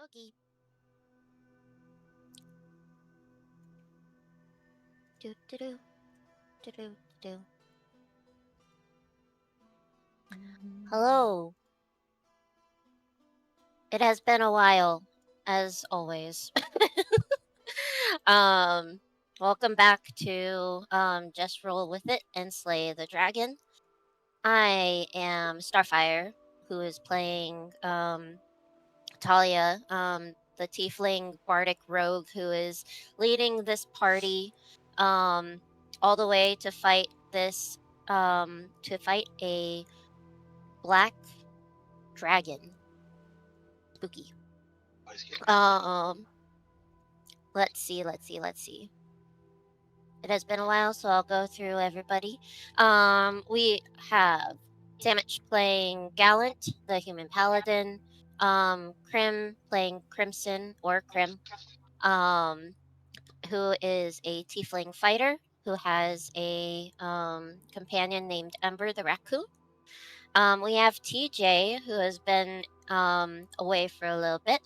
Okay. Do do do do do do. Hello. It has been a while, as always. um, Welcome back to Just Roll with It and Slay the Dragon. I am Starfire, who is playing Talia, the Tiefling Bardic Rogue, who is leading this party um, all the way to fight this to fight a black dragon. Spooky. Um, let's see. It has been a while, so I'll go through everybody. We have Damage playing Gallant, the human paladin. Crim playing Crimson or Crim, um, who is a tiefling fighter who has a companion named Ember the raccoon. We have TJ, who has been away for a little bit,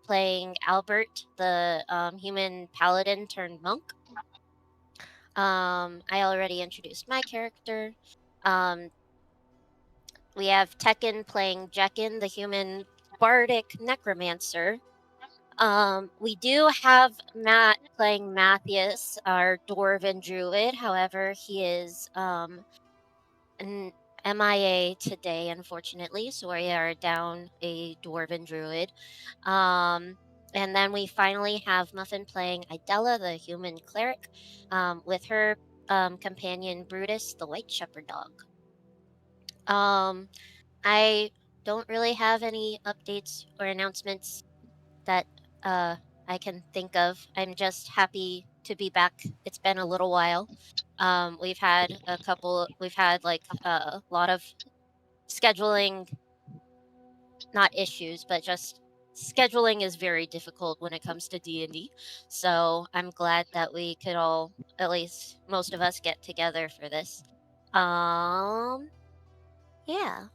playing Albert, the human paladin turned monk. I already introduced my character. Um, we have Tekken playing Jekken, the human bardic necromancer. We do have Matt playing Matthias, our dwarven druid. However, he is an MIA today, unfortunately, so we are down a dwarven druid. And then we finally have Muffin playing Idella, the human cleric, with her companion Brutus, the white shepherd dog. Um, I don't really have any updates or announcements that uh, I can think of. I'm just happy to be back. It's been a little while. We've had like a lot of scheduling, not issues, but just scheduling is very difficult when it comes to D&D. So I'm glad that we could all, at least most of us, get together for this. Um, yeah.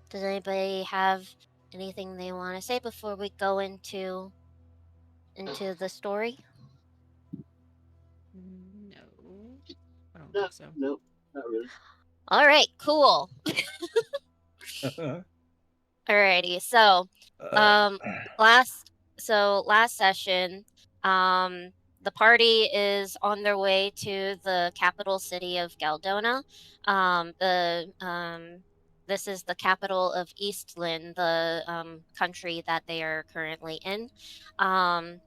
Does anybody have anything they want to say before we go into the story? No, I don't No, think so. no, not really. All right, cool. Alrighty. Um, last last session, um, the party is on their way to the capital city of Galdona. The This is the capital of Eastland, the country that they are currently in. Um,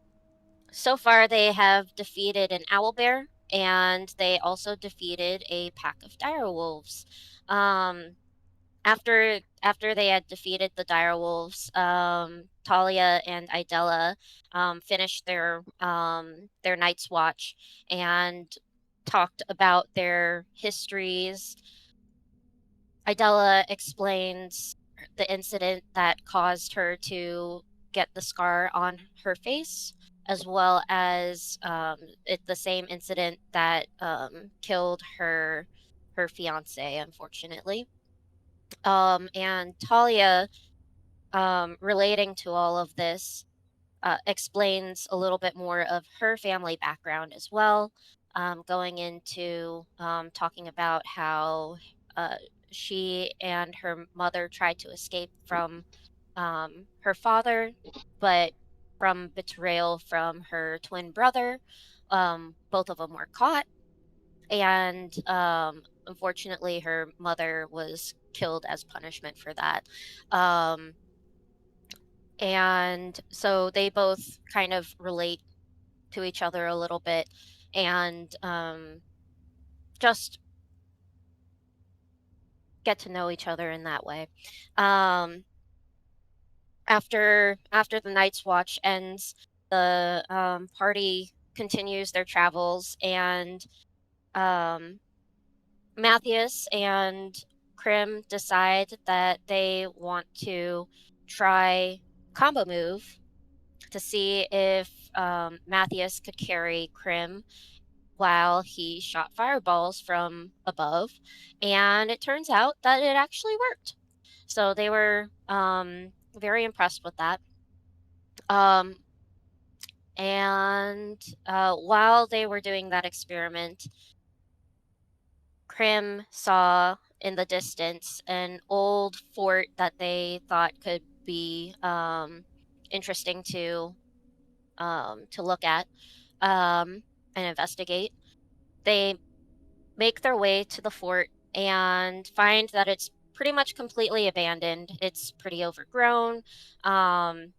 so far, they have defeated an owlbear, and they also defeated a pack of direwolves. Um, after they had defeated the direwolves, Talia and Idella finished their night's watch and talked about their histories. Idella explains the incident that caused her to get the scar on her face, as well as the same incident that killed her fiance, unfortunately. And Talia, relating to all of this, explains a little bit more of her family background as well, going into talking about how uh, she and her mother tried to escape from her father, but from betrayal from her twin brother, both of them were caught, and unfortunately, her mother was killed as punishment for that. Um, and so they both kind of relate to each other a little bit, and just get to know each other in that way. Um, after the night's watch ends, the party continues their travels, and um, Matthias and Krim decide that they want to try combo move to see if Matthias could carry Krim while he shot fireballs from above. And it turns out that it actually worked. So they were very impressed with that. Um, and while they were doing that experiment, Krim saw in the distance an old fort that they thought could be interesting to look at and investigate. They make their way to the fort and find that it's pretty much completely abandoned. It's pretty overgrown. Um,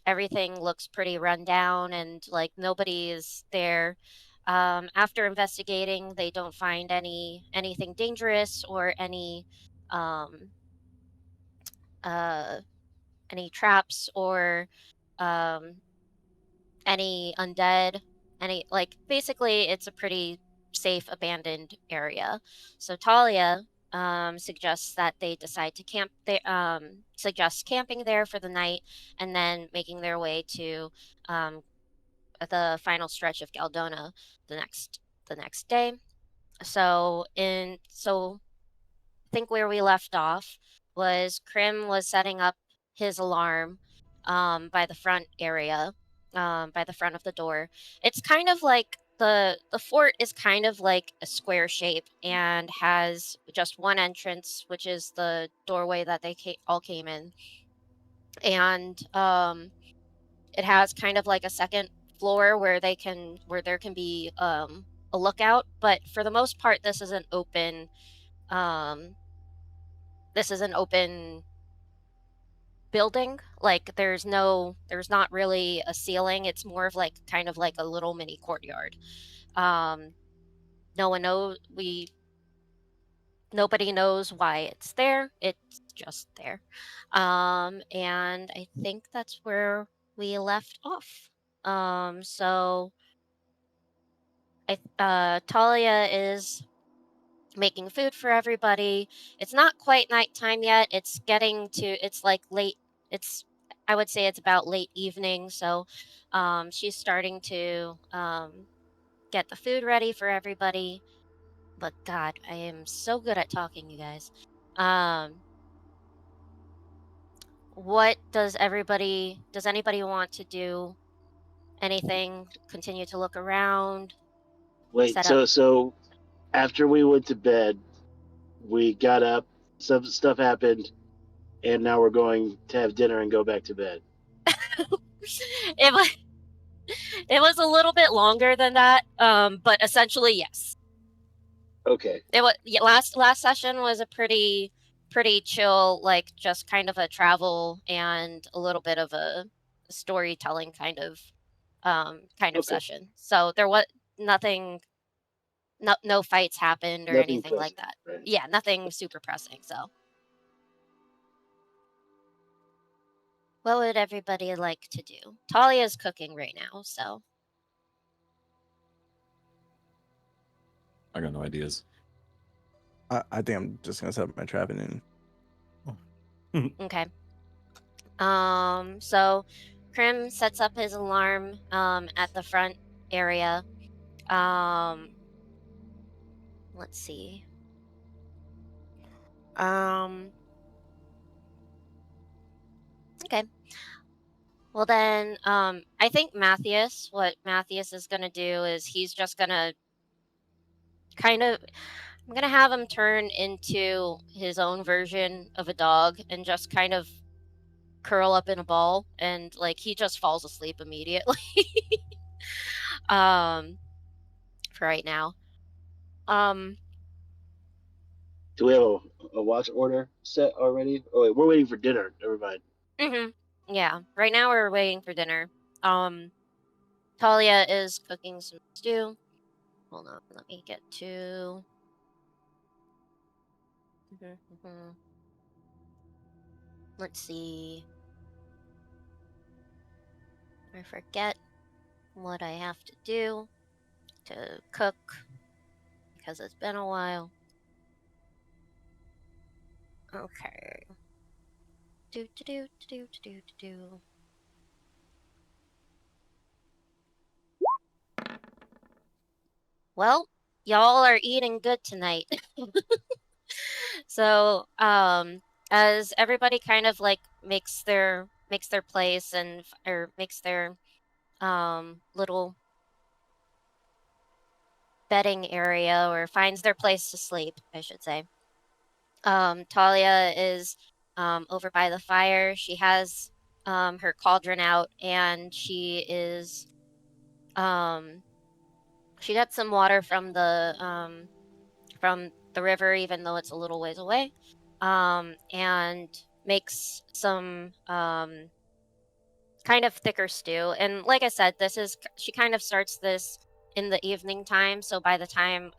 Everything looks pretty run down and like nobody is there. After investigating, they don't find anything dangerous or um, uh, any traps or um, any undead, any like basically it's a pretty safe abandoned area. So Talia suggests that they decide to camp. They suggest camping there for the night and then making their way to um, the final stretch of Galdona the next day. So I think where we left off was Krim was setting up his alarm by the front area, by the front of the door. It's kind of like the fort is kind of like a square shape and has just one entrance, which is the doorway that they all came in, and it has kind of like a second floor where there can be a lookout, but for the most part, um, this is an open building. Like there's not really a ceiling. It's more of like kind of like a little mini courtyard. Um, no one knows we Nobody knows why it's there. It's just there. And I think that's where we left off. So Talia is making food for everybody. It's not quite nighttime yet. It's like late, it's, I would say it's about late evening. So she's starting to get the food ready for everybody. But God, I am so good at talking, you guys. Um, does anybody want to do anything? Continue to look around, Wait, set up. so after we went to bed, we got up, some stuff happened, and now we're going to have dinner and go back to bed. it was it was a little bit longer than that, but essentially yes. Okay. It was yeah, last session was a pretty chill, like just kind of a travel and a little bit of a storytelling kind of Okay. session. So there was nothing, no fights happened or Nothing anything like pressing, that. right? Yeah, nothing super pressing. So what would everybody like to do? Talia's cooking right now, so I got no ideas. I think I'm just gonna set up my trap and then okay. So Krim sets up his alarm at the front area. Um, let's see. Um, okay. Well then, I think what Matthias is gonna do is he's just gonna kind of, I'm gonna have him turn into his own version of a dog and just kind of curl up in a ball and like he just falls asleep immediately. um, for right now. Um, Do we have a watch order set already? Oh, wait, we're waiting for dinner. Never mind. yeah. Right now we're waiting for dinner. Talia is cooking some stew. Hold on, let me get to. Let's see. I forget what I have to do to cook because it's been a while. Okay. Do do do do do do do. Well, y'all are eating good tonight. So, as everybody kind of like makes their makes their place or makes their little bedding area, or finds their place to sleep, I should say. Talia is over by the fire. She has her cauldron out, and she got some water from the river, even though it's a little ways away, and makes some kind of thicker stew. And like I said, she kind of starts this in the evening time, so by the time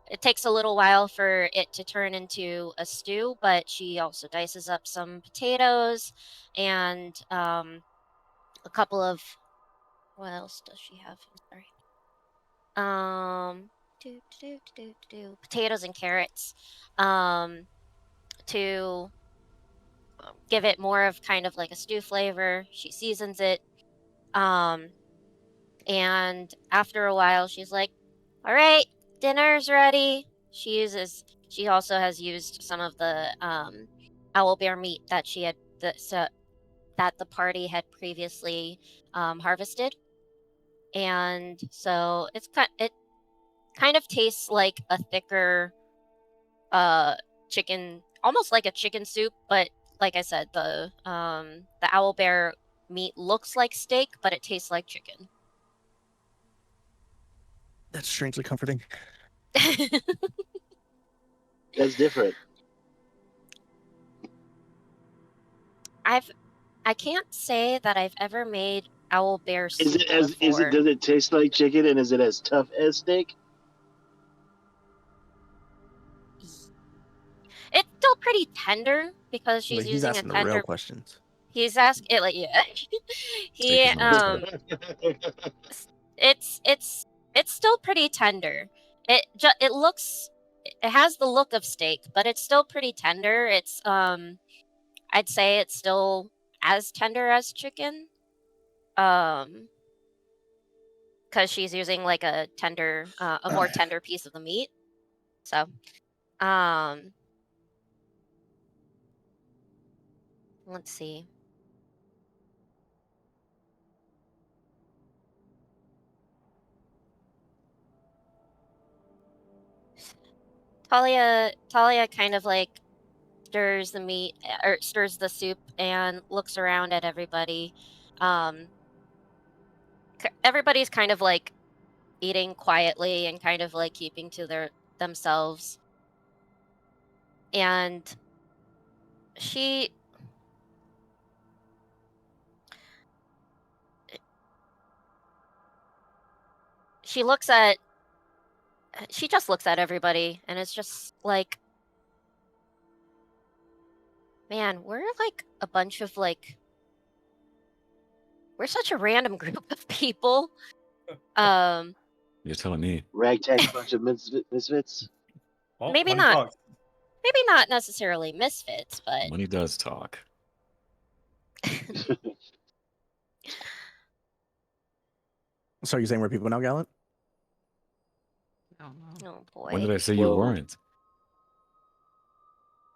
it takes a little while for it to turn into a stew, but she also dices up some potatoes and a couple of, what else does she have? I'm sorry. Potatoes and carrots to give it more of kind of like a stew flavor. She seasons it. And after a while, she's like, all right, dinner's ready. She also has used some of the owlbear meat that that the party had previously harvested. And so it kind of tastes like a thicker chicken, almost like a chicken soup, but like I said, the owlbear meat looks like steak, but it tastes like chicken. That's strangely comforting. That's different. I can't say that I've ever made owlbear Is soup it as is it? before. Does it taste like chicken, and is it as tough as steak? It's still pretty tender because Like, she's he's using a asking the real tender. questions. He's asking it like, yeah. Steak He is not it's still pretty tender. It looks, it has the look of steak, but it's still pretty tender. It's I'd say it's still as tender as chicken. Because she's using like a more tender piece of the meat. So, let's see. Talia kind of like stirs the meat or stirs the soup and looks around at everybody. Everybody's kind of like eating quietly and kind of like keeping to themselves. And she she just looks at everybody, and it's just like, man, we're like a bunch of like, we're such a random group of people. You're telling me. Ragtag bunch of misfits. Well, Maybe money not. talks. Maybe not necessarily misfits, but Money does talk. So you're saying we're people now, Gallant? Oh no. oh boy. When did I say you Whoa. weren't?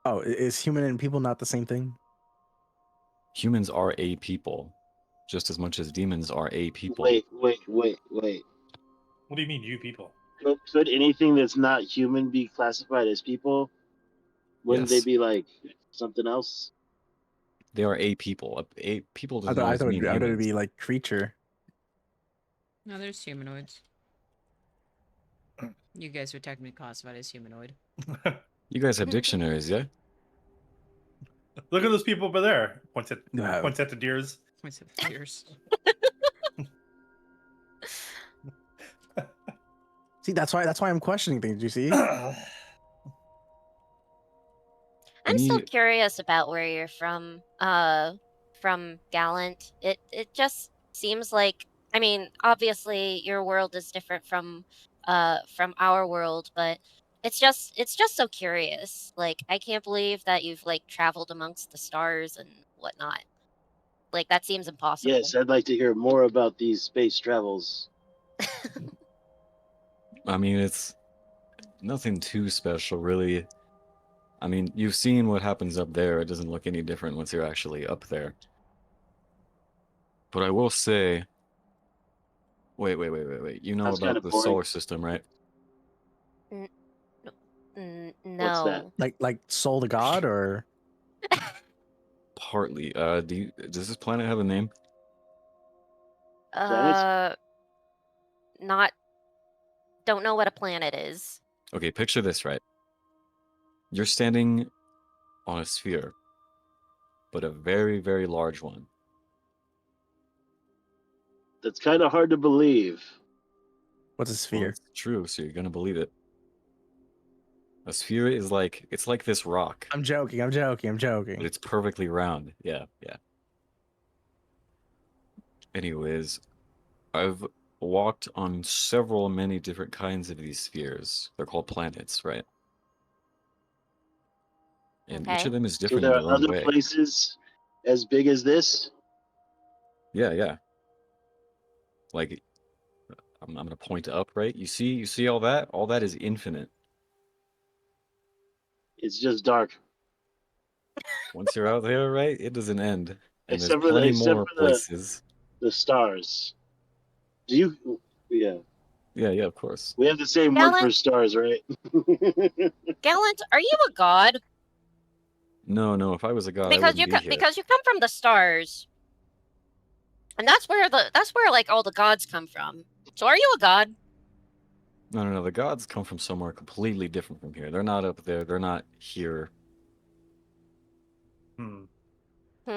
Oh, is human and people not the same thing? Humans are a people, just as much as demons are a people. Wait. What do you mean, you people? Could anything that's not human be classified as people? Wouldn't Yes. they be like something else? They are a people. A people I doesn't thought always mean it'd humans. be like creature. No, there's humanoids. You guys are technically classified as humanoid. You guys have dictionaries, yeah? Look at those people over there. Points at No. the deers. Points at ears. See, that's why I'm questioning things. You see? I'm still Any- curious about where you're from Gallant. It just seems like, I mean, obviously your world is different from our world, but it's just so curious. Like, I can't believe that you've like traveled amongst the stars and whatnot. Like, that seems impossible. Yes, I'd like to hear more about these space travels. I mean, it's nothing too special, really. I mean, you've seen what happens up there. It doesn't look any different once you're actually up there. But I will say, wait. You know That's kind about of the boring. solar system, right? What's that? No. Like Soul to God, or Partly. Does this planet have a name? Uh, not. Don't know what a planet is. Okay, picture this, right? You're standing on a sphere, but a very, very large one. That's kind of hard to believe. what's a Well, sphere? it's true, so you're gonna believe it. A sphere is like, it's like this rock, I'm joking. I'm joking. I'm but joking. it's perfectly round. Yeah. Anyways, I've walked on many different kinds of these spheres. They're called planets, right? And each Okay. of them is So different in there are their own other way. places as big as this. Yeah. Like, I'm gonna point up, right? You see all that? All that is infinite. It's just dark, Once you're out there, right, it doesn't end. And there's except for plenty more the places. stars. Do you? Yeah, Yeah, of course. we have the same word for Gallant, stars, right? Gallant, are you a god? No, if I was a god, I wouldn't be here. Because you come from the stars, and that's where like all the gods come from. So are you a god? No, the gods come from somewhere completely different from here. They're not up there, they're not here. Hmm. Hmm.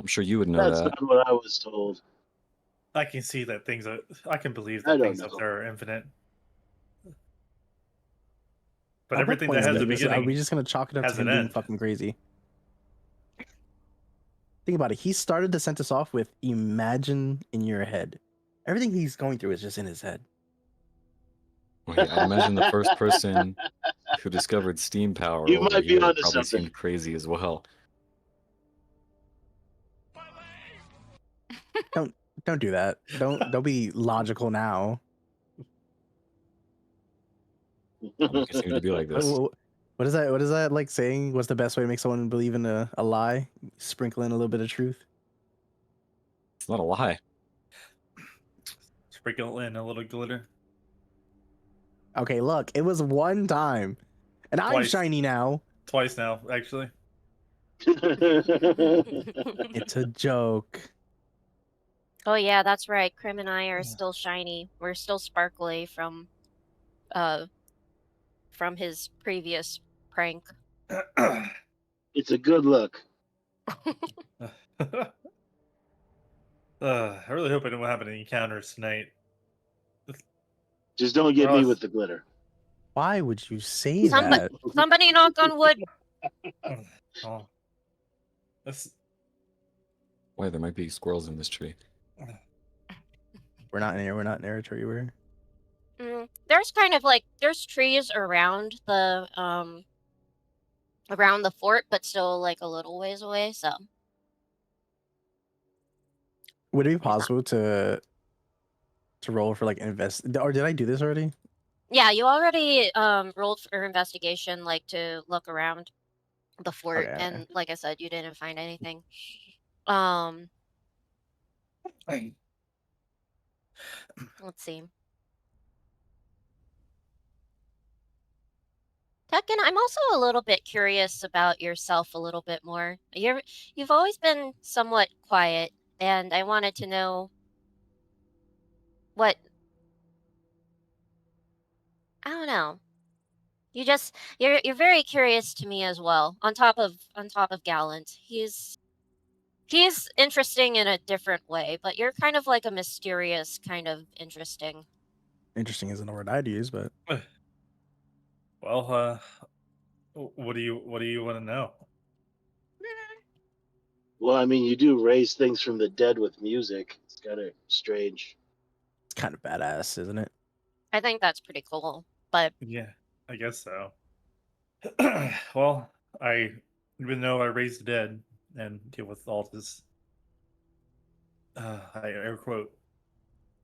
I'm sure you would know That's that. not what I was told. I can see that things are. I can believe I that don't things up know. there are infinite. But At what everything point that is has a this? Are we beginning just gonna chalk it up to has him an being end. fucking crazy? Think about it. He started to send us off with "Imagine in your head." Everything he's going through is just in his head. Wait, I imagine the first person who discovered steam power You over might be here onto probably something. seemed crazy as well. Don't do that. Don't be logical now. I'm gonna continue to be like this. What is that? What is that like saying? What's the best way to make someone believe in a lie? Sprinkle in a little bit of truth. It's not a lie. Sprinkle in a little glitter. Okay, look, it was one time, and I'm Twice. shiny now. Twice now, actually. It's a joke. Oh yeah, that's right. Krim and I are still shiny. We're still sparkly uh from his previous prank. It's a good look. I really hope I don't have any encounters tonight. Just don't Or get me with else, the glitter. Why would you say Somebody, that? somebody knock on wood. oh, that's, Why, there might be squirrels in this tree. We're not in territory. We're There's kind of like there's trees around the fort, but still like a little ways away. So would it be there's not. possible to roll for like invest? Or did I do this already? Yeah, you already rolled for investigation, like to look around the fort, Okay. and like I said, you didn't find anything. Um, let's see. Tekken, I'm also a little bit curious about yourself a little bit more. You've always been somewhat quiet, and I wanted to know what I don't know. You're very curious to me as well. On top of Gallant, he's interesting in a different way, but you're kind of like a mysterious kind of interesting. Interesting isn't a word I'd use, but well, what do you want to know? Well, I mean, you do raise things from the dead with music. It's kind of strange. it's kind of badass, isn't it? I think that's pretty cool. But Yeah, I guess so. Well, even though I raised the dead and deal with all this, I air quote,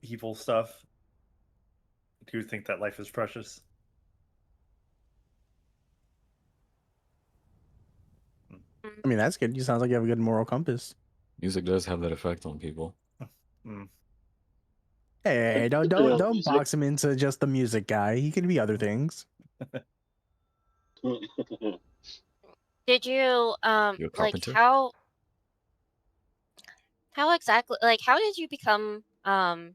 evil stuff, I do think that life is precious. I mean, that's good. You sounds like you have a good moral compass. Music does have that effect on people. Mm. Hey, don't Yeah, don't music. box him into just the music guy. He can be other things. Did you You a like carpenter? how exactly, like, how did you become a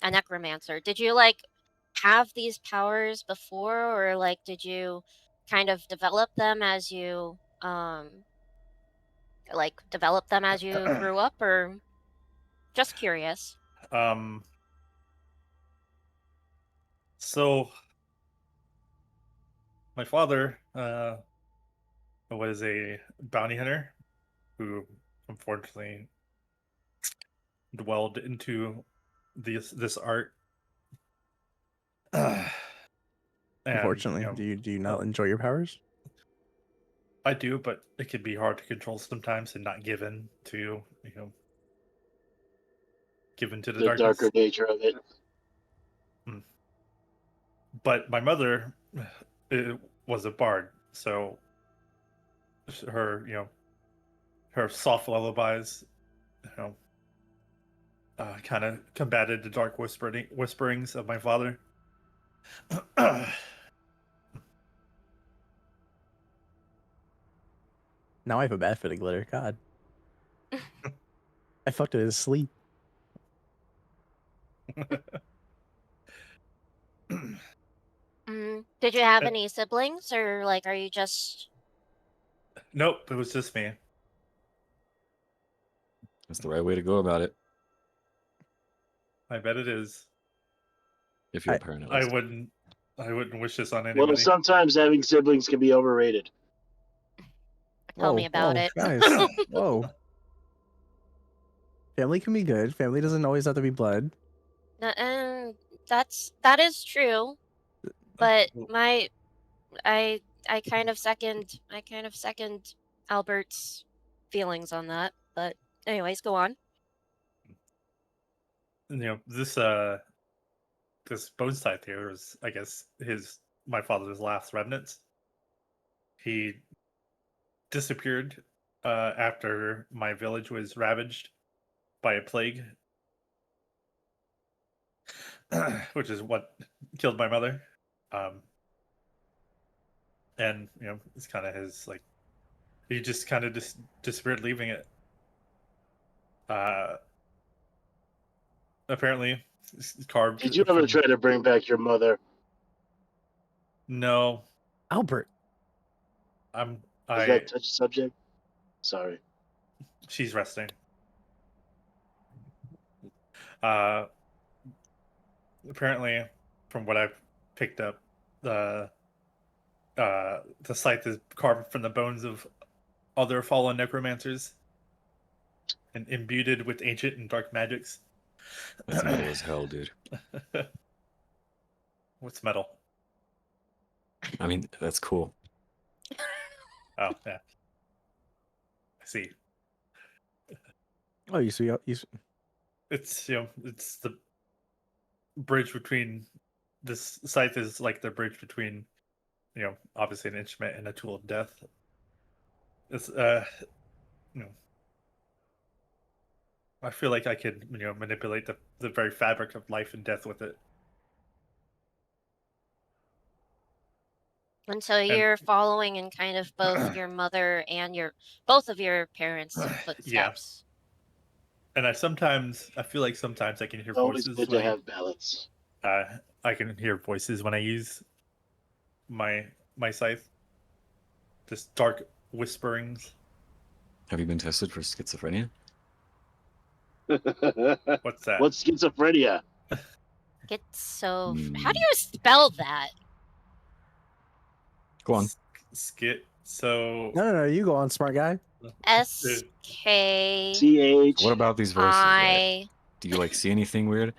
necromancer? Did you like have these powers before, or like did you kind of develop them as you grew up, or just curious? So my father was a bounty hunter who unfortunately dwelled into this art. And Unfortunately, do you not enjoy your powers? I do, but it can be hard to control sometimes and not given to the The darkness. darker nature of it. But my mother was a bard, so her her soft lullabies kind of combated the dark whisperings of my father. Now I have a bad for the glitter. God, I fucked it in his sleep. Did you have any siblings, or like are you just Nope, it was just me. That's the right way to go about it. I bet it is. If you're a parent, at I least. wouldn't wish this on Well, anybody. sometimes having siblings can be overrated. tell me about it? Guys. Whoa. Family can be good. Family doesn't always have to be blood. And that is true, but I kind of second Albert's feelings on that. But anyways, go on. This bone scythe here was, I guess, my father's last remnants. He disappeared after my village was ravaged by a plague, which is what killed my mother. And it's kind of his, like, he just kind of disappeared, leaving it. Apparently it's carved. Did you ever try to bring back your mother? No. Albert. Does that touch the subject? Sorry. She's resting. Apparently, from what I've picked up, the scythe is carved from the bones of other fallen necromancers and imbued with ancient and dark magics. That's metal as hell, dude. What's metal? I mean, that's cool. Oh, yeah. I see. Oh, you see. It's it's the bridge between, this scythe is like the bridge between obviously an instrument and a tool of death. It's I feel like I could manipulate the very fabric of life and death with it. And so you're following in kind of both your mother and both of your parents' footsteps. And I feel like sometimes I can hear Always voices good to have balance. I can hear voices when I use my scythe. Just dark whisperings. Have you been tested for schizophrenia? What's that? What's schizophrenia? How do you spell that? Go on. So No. You go on, smart guy. SK CH. What about these voices? Right? I. Do you see anything weird?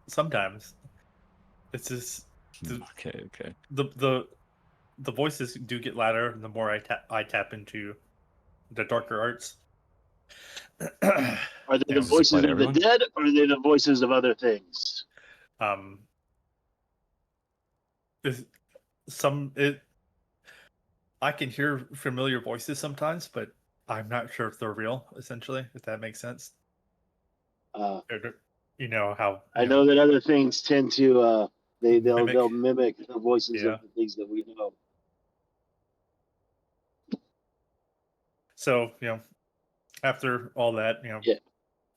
Sometimes it's just Okay. the voices do get louder the more I tap into the darker arts. Are they the voices of the dead, or are they the voices of other things? I can hear familiar voices sometimes, but I'm not sure if they're real. Essentially, if that makes sense. You know how I know that other things tend to mimic. they'll mimic the voices Yeah. of the things that we know. So after all that, Yeah.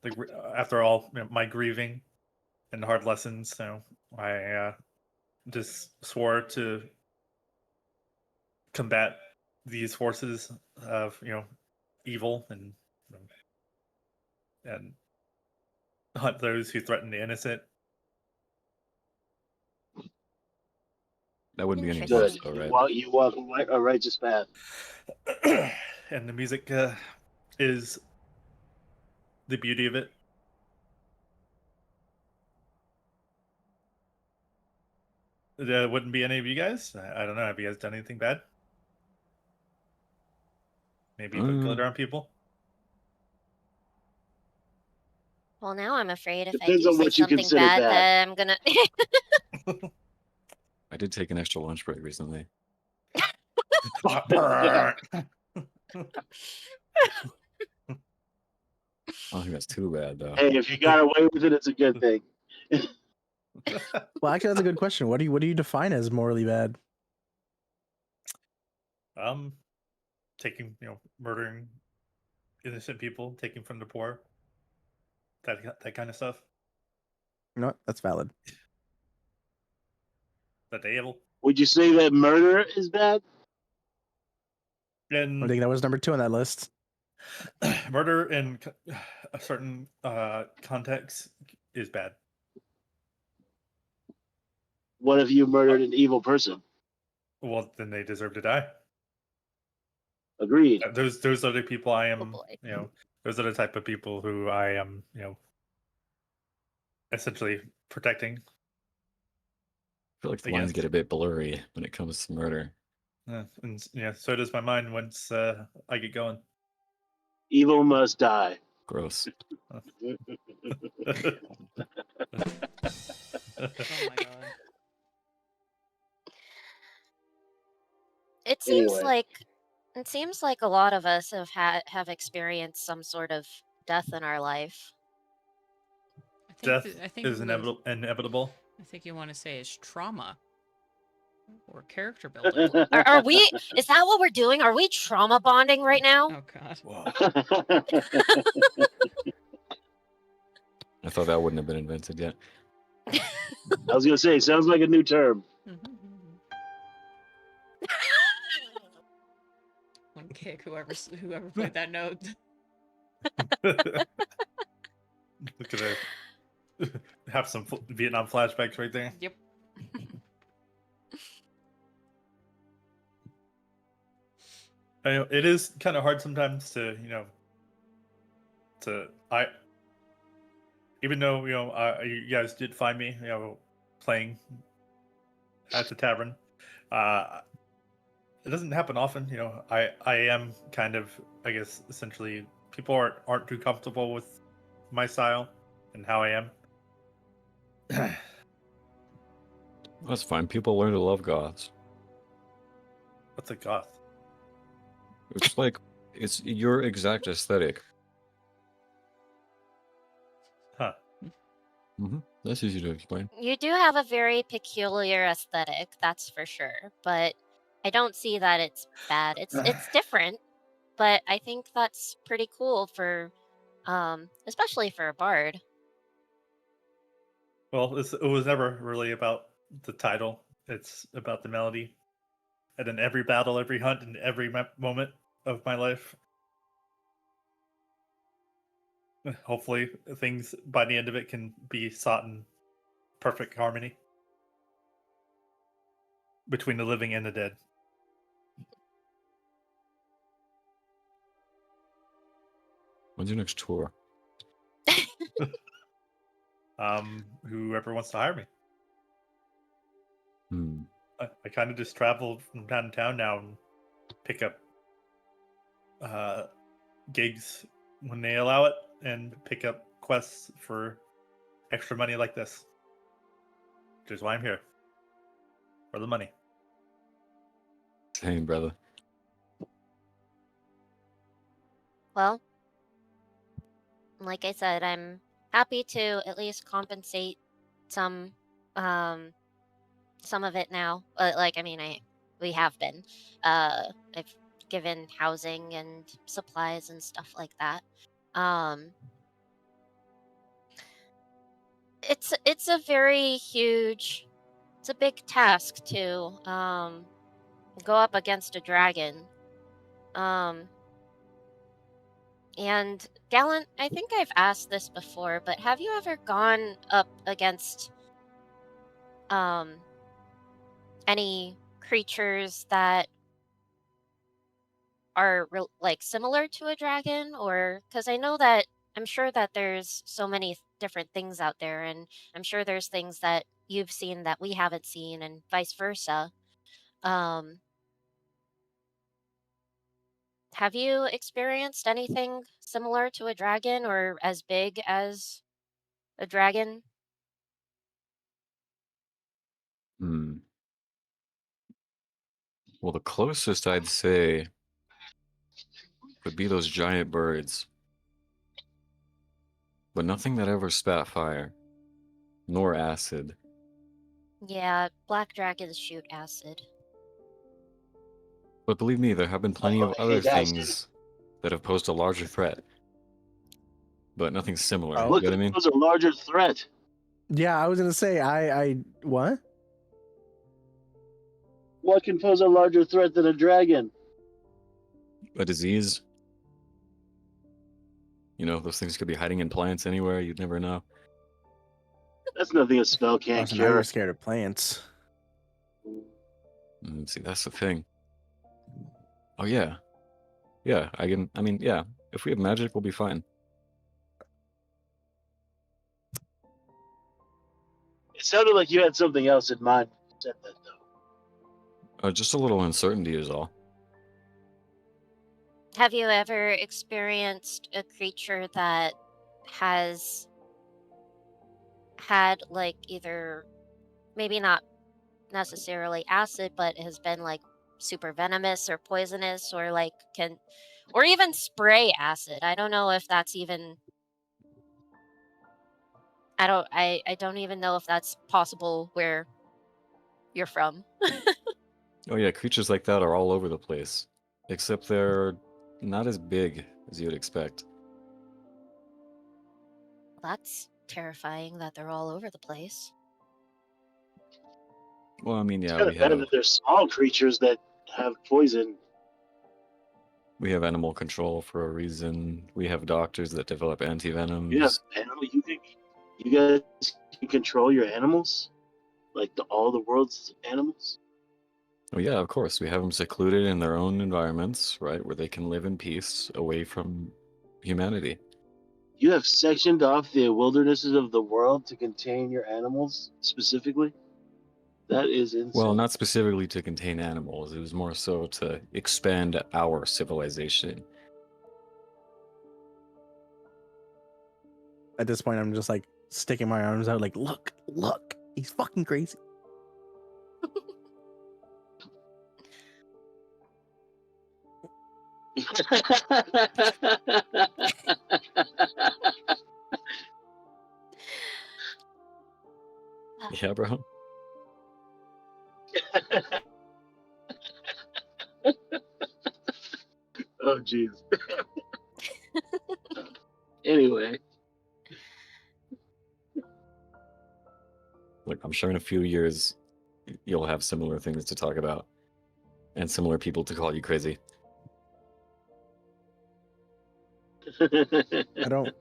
like after all my grieving and hard lessons, I just swore to combat these forces of evil and hunt those who threaten the innocent. That wouldn't be any Good. worse, Interesting. though, right? You walk a righteous path. And the music is the beauty of it. There wouldn't be any of you guys. I don't know. Have you guys done anything bad? Maybe put glitter on people? Well, now I'm afraid if I Depends do on say what you something consider bad, bad. that I'm gonna. I did take an extra lunch break recently. I I don't think that's too bad, though. Hey, if you got away with it, it's a good thing. Well, actually, that's a good question. What do you define as morally bad? Taking murdering innocent people, taking from the poor, that kind of stuff. You know what? That's valid. That they able. Would you say that murder is bad? I And think that was number 2 on that list. murder in a certain context is bad. What if you murdered an evil person? Well, then they deserve to die. Agreed. Those are the people I am. boy. Those are the type of people who I am. Essentially protecting. I feel like the lines get a bit blurry when it comes to murder. And so does my mind once I get going. Evil must die. Gross. Oh my god. It seems Anyway. like a lot of us have experienced some sort of death in our life. Death I think is inevitable. I think you want to say is trauma or character building. Are we? Is that what we're doing? Are we trauma bonding right now? Oh god. I thought that wouldn't have been invented yet. I was gonna say, sounds like a new term. One kick whoever played that note. Look at that. Have some Vietnam flashbacks right there. Yep. I know it is kind of hard sometimes to even though you guys did find me playing at the tavern. It doesn't happen often. I am kind of, I guess, essentially people aren't too comfortable with my style and how I am. That's fine. People learn to love goths. What's a goth? It's like, it's your exact aesthetic. Huh. That's easy to explain. You do have a very peculiar aesthetic, that's for sure. But I don't see that it's bad. It's different, but I think that's pretty cool for, especially for a bard. Well, it was never really about the title. It's about the melody. And in every battle, every hunt, and every moment of my life, hopefully things by the end of it can be sought in perfect harmony between the living and the dead. When's your next tour? Whoever wants to hire me. I kind of just travel from town to town now and pick up gigs when they allow it and pick up quests for extra money like this. Which is why I'm here. For the money. Same, brother. Well, like I said, I'm happy to at least compensate some um some of it now. Like I mean, we have been. I've given housing and supplies and stuff like that. Um, it's a very huge, it's a big task to go up against a dragon. Um, and Gallant, I think I've asked this before, but have you ever gone up against um any creatures that are like similar to a dragon? Or because I know that I'm sure that there's so many different things out there, and I'm sure there's things that you've seen that we haven't seen, and vice versa. Um, have you experienced anything similar to a dragon or as big as a dragon? Hmm. Well, the closest I'd say would be those giant birds, but nothing that ever spat fire, nor acid. Yeah, black dragons shoot acid. But believe me, there have been plenty of I other hate acid. things that have posed a larger threat, but nothing similar. Oh. You What know what I could mean? pose a larger threat? Yeah, I was gonna say I what? What can pose a larger threat than a dragon? A disease. You know, those things could be hiding in plants anywhere. You'd never know. That's nothing a spell Oh, can't so now you're cure. scared of plants. See, that's the thing. Oh yeah, yeah. I can. I mean, yeah. If we have magic, we'll be fine. It sounded like you had something else in mind when you said that, though. Just a little uncertainty is all. Have you ever experienced a creature that has had like either maybe not necessarily acid, but has been like super venomous or poisonous, or like can, or even spray acid? I don't know if that's even, I don't even know if that's possible where you're from. Oh yeah, creatures like that are all over the place, except they're not as big as you would expect. That's terrifying that they're all over the place. Well, I mean, It's yeah, kind of bad that there's small creatures that have poison. we have animal control for a reason. We have doctors that develop antivenoms. You have animal. You guys can control your animals, like all the world's animals. Oh yeah, of course. We have them secluded in their own environments, right, where they can live in peace, away from humanity. You have sectioned off the wildernesses of the world to contain your animals specifically. That is insane. Well, not specifically to contain animals. It was more so to expand our civilization. At this point, I'm just like sticking my arms out, like, look, he's fucking crazy. Yeah, bro. Oh, jeez. Anyway, Look, I'm sure in a few years you'll have similar things to talk about, and similar people to call you crazy. I don't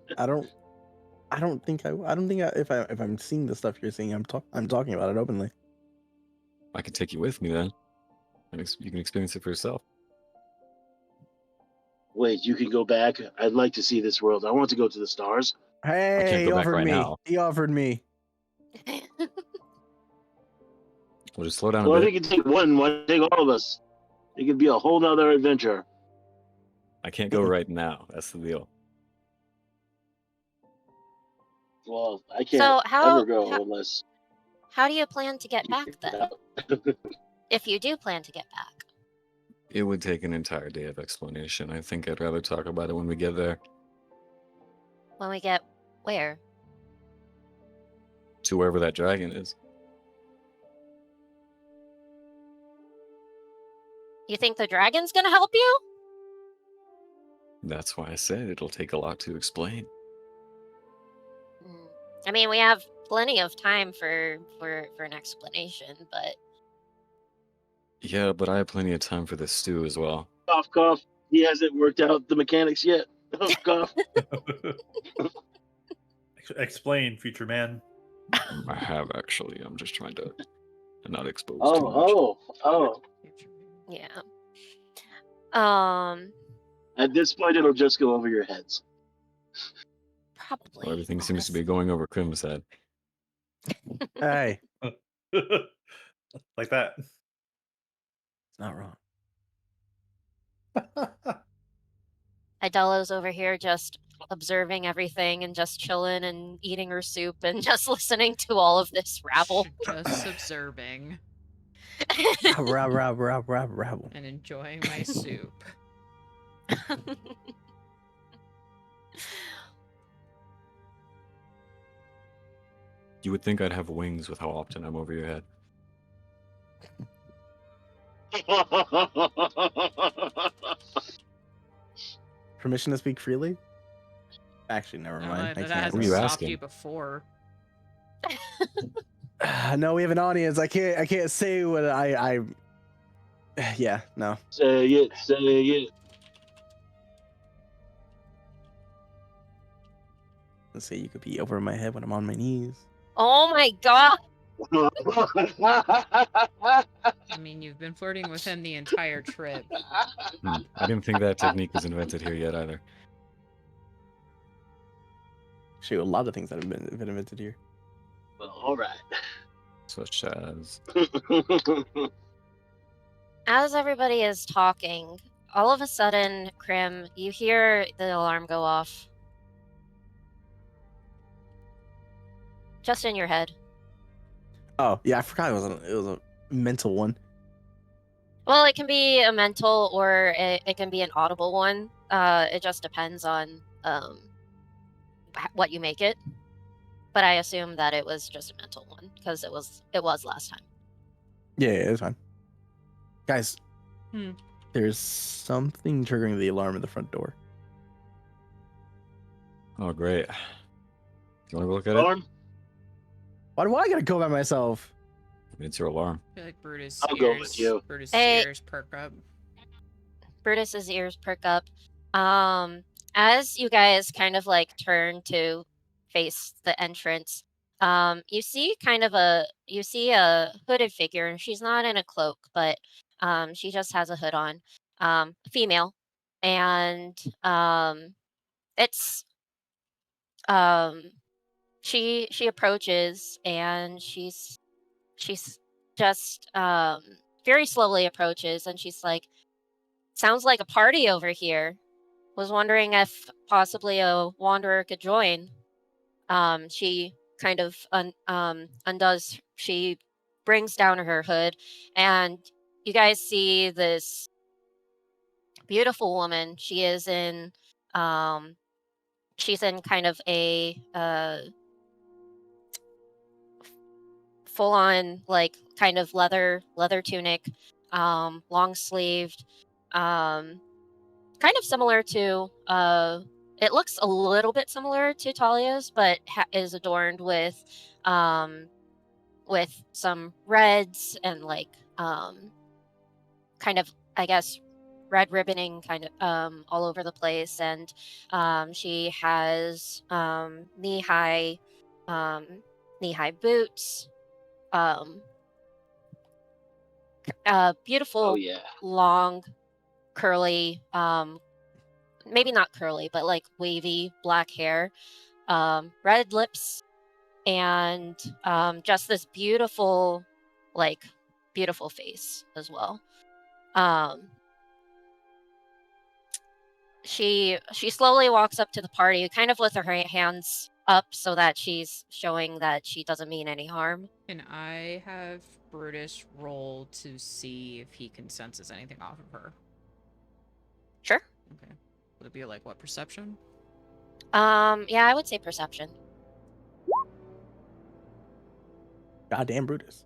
think if I'm seeing the stuff you're seeing, I'm talking about it openly. I can take you with me then, and you can experience it for yourself. wait, you can go back. I'd like to see this world. I want to go to the stars. Hey, can't he go back offered right me. now. He offered me. We'll just slow down Well, a if bit. he can take one, take all of us. It could be a whole nother adventure. I can't go right now. That's the deal. Well, I So can't how ever go unless how do you plan to get you back figure then? it out. If you do plan to get back. It would take an entire day of explanation. I think I'd rather talk about it when we get there. When we get where? To wherever that dragon is. You think the dragon's gonna help you? That's why I said it'll take a lot to explain. I mean, we have plenty of time for an explanation, but Yeah, but I have plenty of time for this stew as well. Cough, cough. He hasn't worked out the mechanics yet. Cough. Explain, future man. I have actually. I'm just trying to not expose too much. Oh. yeah. At this point, it'll just go over your heads. Probably. Well, everything seems to be going over Krim's head. Hey, Like that. it's not wrong. Idello's over here just observing everything and just chilling and eating her soup and just listening to all of this rabble. Just observing Rabble. and enjoying my soup. You would think I'd have wings with how often I'm over your head. Permission to speak freely? Actually, never mind. I That can't. hasn't Who are you stopped asking? you before. No, we have an audience. I can't say what I. Yeah, no. Say it. Let's say you could be over my head when I'm on my knees. Oh my god! I mean, you've been flirting with him the entire trip. I didn't think that technique was invented here yet either. Shoot, a lot of things that have been invented here. Well, all right. Such as... As everybody is talking, all of a sudden, Krim, you hear the alarm go off. Just in your head. Oh yeah, I forgot it was a mental one. Well, it can be a mental or it can be an audible one. It just depends on what you make it. But I assume that it was just a mental one because it was last time. Yeah, it's fine. Guys, Hmm. there's something triggering the alarm at the front door. Oh, great. You want to look at it? Alarm? Why do I gotta go by myself? It's your alarm. I feel like Brutus' I'll go with you. Hey. ears perk up. Brutus's ears perk up. As you guys kind of like turn to face the entrance, you see a hooded figure, and she's not in a cloak, but she just has a hood on. Female, and it's she approaches, and she's just very slowly approaches, and she's like, sounds like a party over here. Was wondering if possibly a wanderer could join. She kind of undoes. She brings down her hood, and you guys see this beautiful woman. She is in. She's in kind of a full-on like kind of leather tunic, long sleeved, kind of similar to it looks a little bit similar to Talia's, but is adorned with some reds and like kind of, I guess, red ribboning kind of all over the place, and she has knee-high boots, beautiful Oh yeah. long curly, maybe not curly, but like wavy black hair, red lips, and just this beautiful face as well. She slowly walks up to the party, kind of with her hands up so that she's showing that she doesn't mean any harm. Can I have Brutus roll to see if he can senses anything off of her? Sure. Okay. Would it be like what, perception? Yeah, I would say perception. Goddamn Brutus.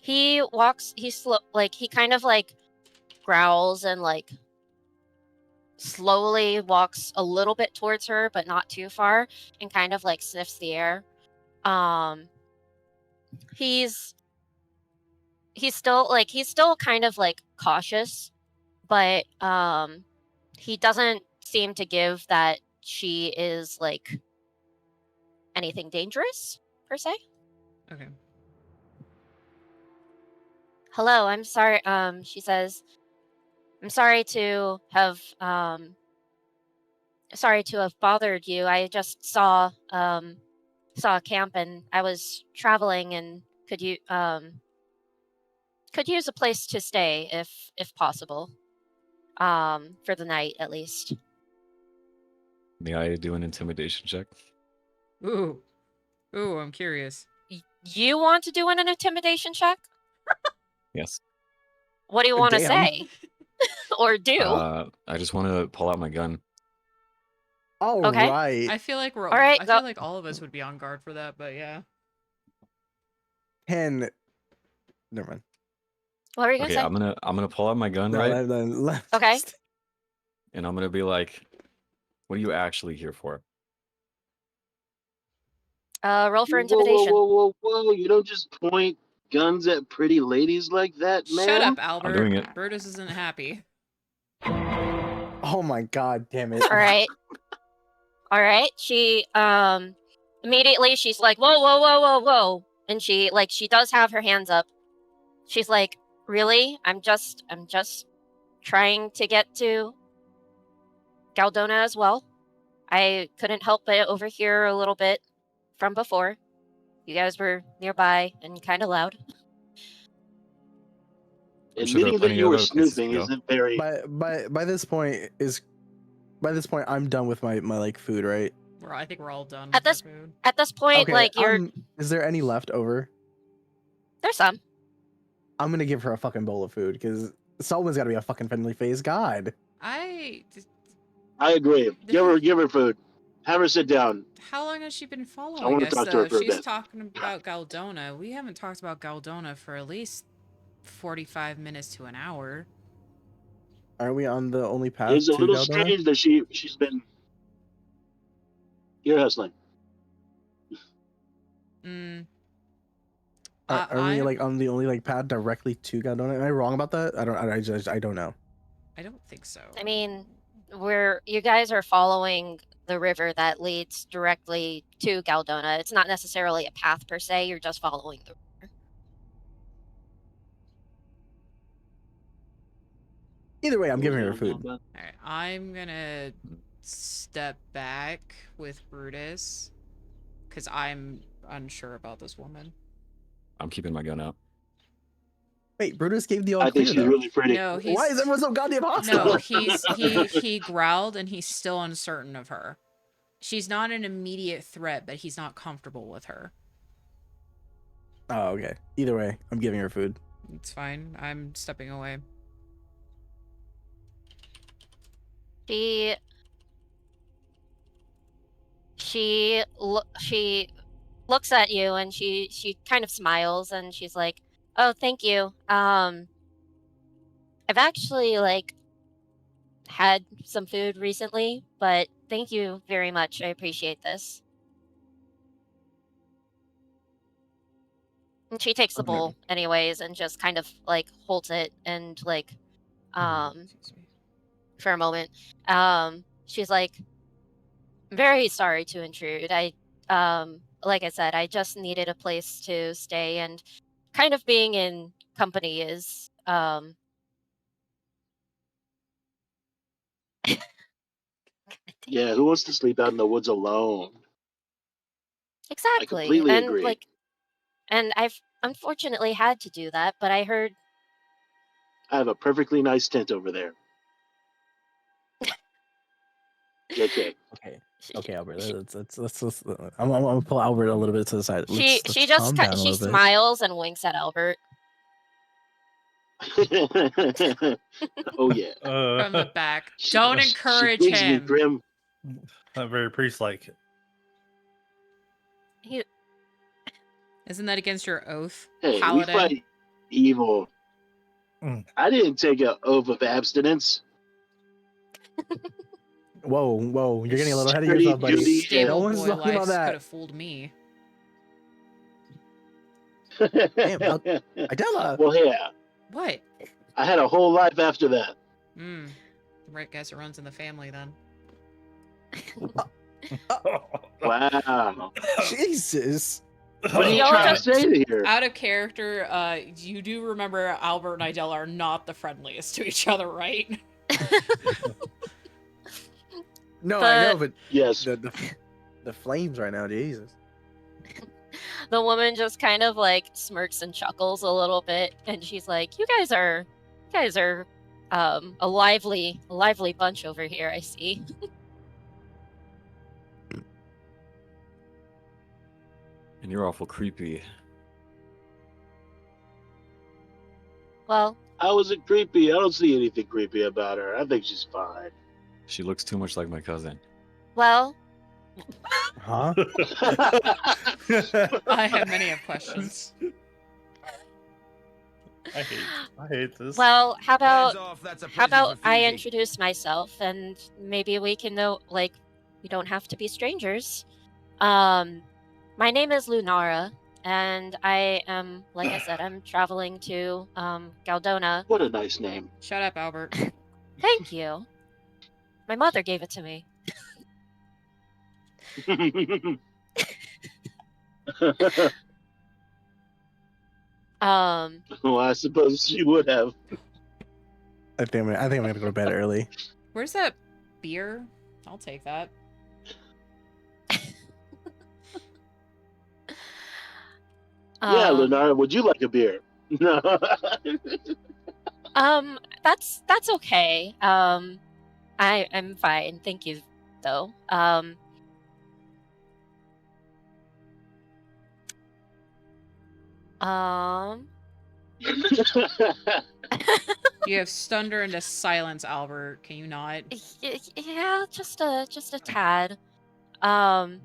He walks. He kind of like growls and like slowly walks a little bit towards her, but not too far, and kind of like sniffs the air. He's still kind of like cautious, but he doesn't seem to give that she is like anything dangerous per se. Okay. Hello, I'm sorry. She says, I'm sorry to have bothered you. I just saw a camp and I was traveling and could use a place to stay if possible. For the night at least. May I do an intimidation check? Ooh. Ooh, I'm curious. You want to do an intimidation check? Yes. What do you want to Damn. say or do? I just want to pull out my gun. All Okay. right. I feel like we're All right, I go. feel like all of us would be on guard for that, but yeah. 10. Never mind. What were you gonna Okay, say? I'm gonna pull out my gun, No, right? Okay. And I'm gonna be like, "What are you actually here for?" Roll for Whoa, intimidation. whoa, whoa, whoa, whoa! You don't just point guns at pretty ladies like that, man. Shut up, Albert. doing it. Brutus isn't happy. Oh my god, damn it. All right. All right. She immediately she's like, whoa, whoa, whoa, whoa, whoa, and she does have her hands up. She's like, really? I'm just trying to get to Galdona as well. I couldn't help but overhear a little bit from before. You guys were nearby and kind of loud. I'm sure there are Admitting that plenty you of were other places to snooping go. isn't very. By this point I'm done with my like food, right? I think we're all done At with our this- food. At this point, Okay, like you're is there any left over? there's some. I'm gonna give her a fucking bowl of food because someone's gotta be a fucking friendly face. God. I agree. Give her food. Have her sit down. How long has she been I following want us, to talk to though? her for a She's bit. talking about Galdona. We haven't talked about Galdona for at least 45 minutes to an hour. Are we on the only path It's a to little Galdona? strange that she's been. You're hustling. Mm. Are we like on the only like path directly to Galdona? Am I wrong about that? I don't know. I don't think so. I mean, you guys are following the river that leads directly to Galdona. It's not necessarily a path per se. You're just following the river. Either way, I'm giving her food. All right, I'm gonna step back with Brutus because I'm unsure about this woman. I'm keeping my gun out. Wait, Brutus gave the all I think clear she's though. really pretty. No, he's Why is everyone so goddamn hostile? no. He growled and he's still uncertain of her. She's not an immediate threat, but he's not comfortable with her. Oh, okay. Either way, I'm giving her food. It's fine. I'm stepping away. She looks at you and she kind of smiles and she's like, "Oh, thank you. I've actually like had some food recently, but thank you very much. I appreciate this." And she takes the Okay. bowl anyways and just kind of like holds it and like Excuse me. for a moment. She's like, very sorry to intrude. Like I said, I just needed a place to stay and kind of being in company is Yeah, who wants to sleep out in the woods alone? exactly. completely And agree. and I've unfortunately had to do that, but I heard I have a perfectly nice tent over there. Okay. Okay, Albert. Let's I'm gonna pull Albert a little bit to the side. Let's She calm just down a she little bit. smiles and winks at Albert. Oh yeah. From the back. She- Don't she encourage gives me him. grim. Not very priest-like. He, Isn't that against your oath, Hey, Paladin? we fight evil. I didn't take an oath of abstinence. Whoa! You're getting a little ahead of Charity, yourself, buddy. duty, Stable No one's boy talking about life that. could have fooled me. Damn, Idella. Well, yeah, What? I had a whole life after that. Right, guess it runs in the family then. Wow. Jesus. What are you Y'all trying just- to say here? Out of character, you do remember Albert and Idella are not the friendliest to each other, right? No, I know, but Yes. the flames right now, Jesus. the woman just kind of like smirks and chuckles a little bit, and she's like, "You guys are a lively bunch over here. I see." And you're awful creepy. Well, How is it creepy? I don't see anything creepy about her. I think she's fine. She looks too much like my cousin. well, Huh? I have many of questions. I hate this. well. How Hands about off, that's a how present about for I Phoebe. introduce myself, and maybe we can know, like, we don't have to be strangers. My name is Lunara, and I am, like I said, I'm traveling to Galdona. What a nice name. Shut up, Albert. Thank you. My mother gave it to me. Well, I suppose she would have. I think I'm gonna go to bed early. Where's that beer? I'll take that. Yeah, Um, Lenara, would you like a beer? No. that's okay. I'm fine. Thank you, though. You have stunned her into silence, Albert. Can you not? Yeah, just a tad. I'm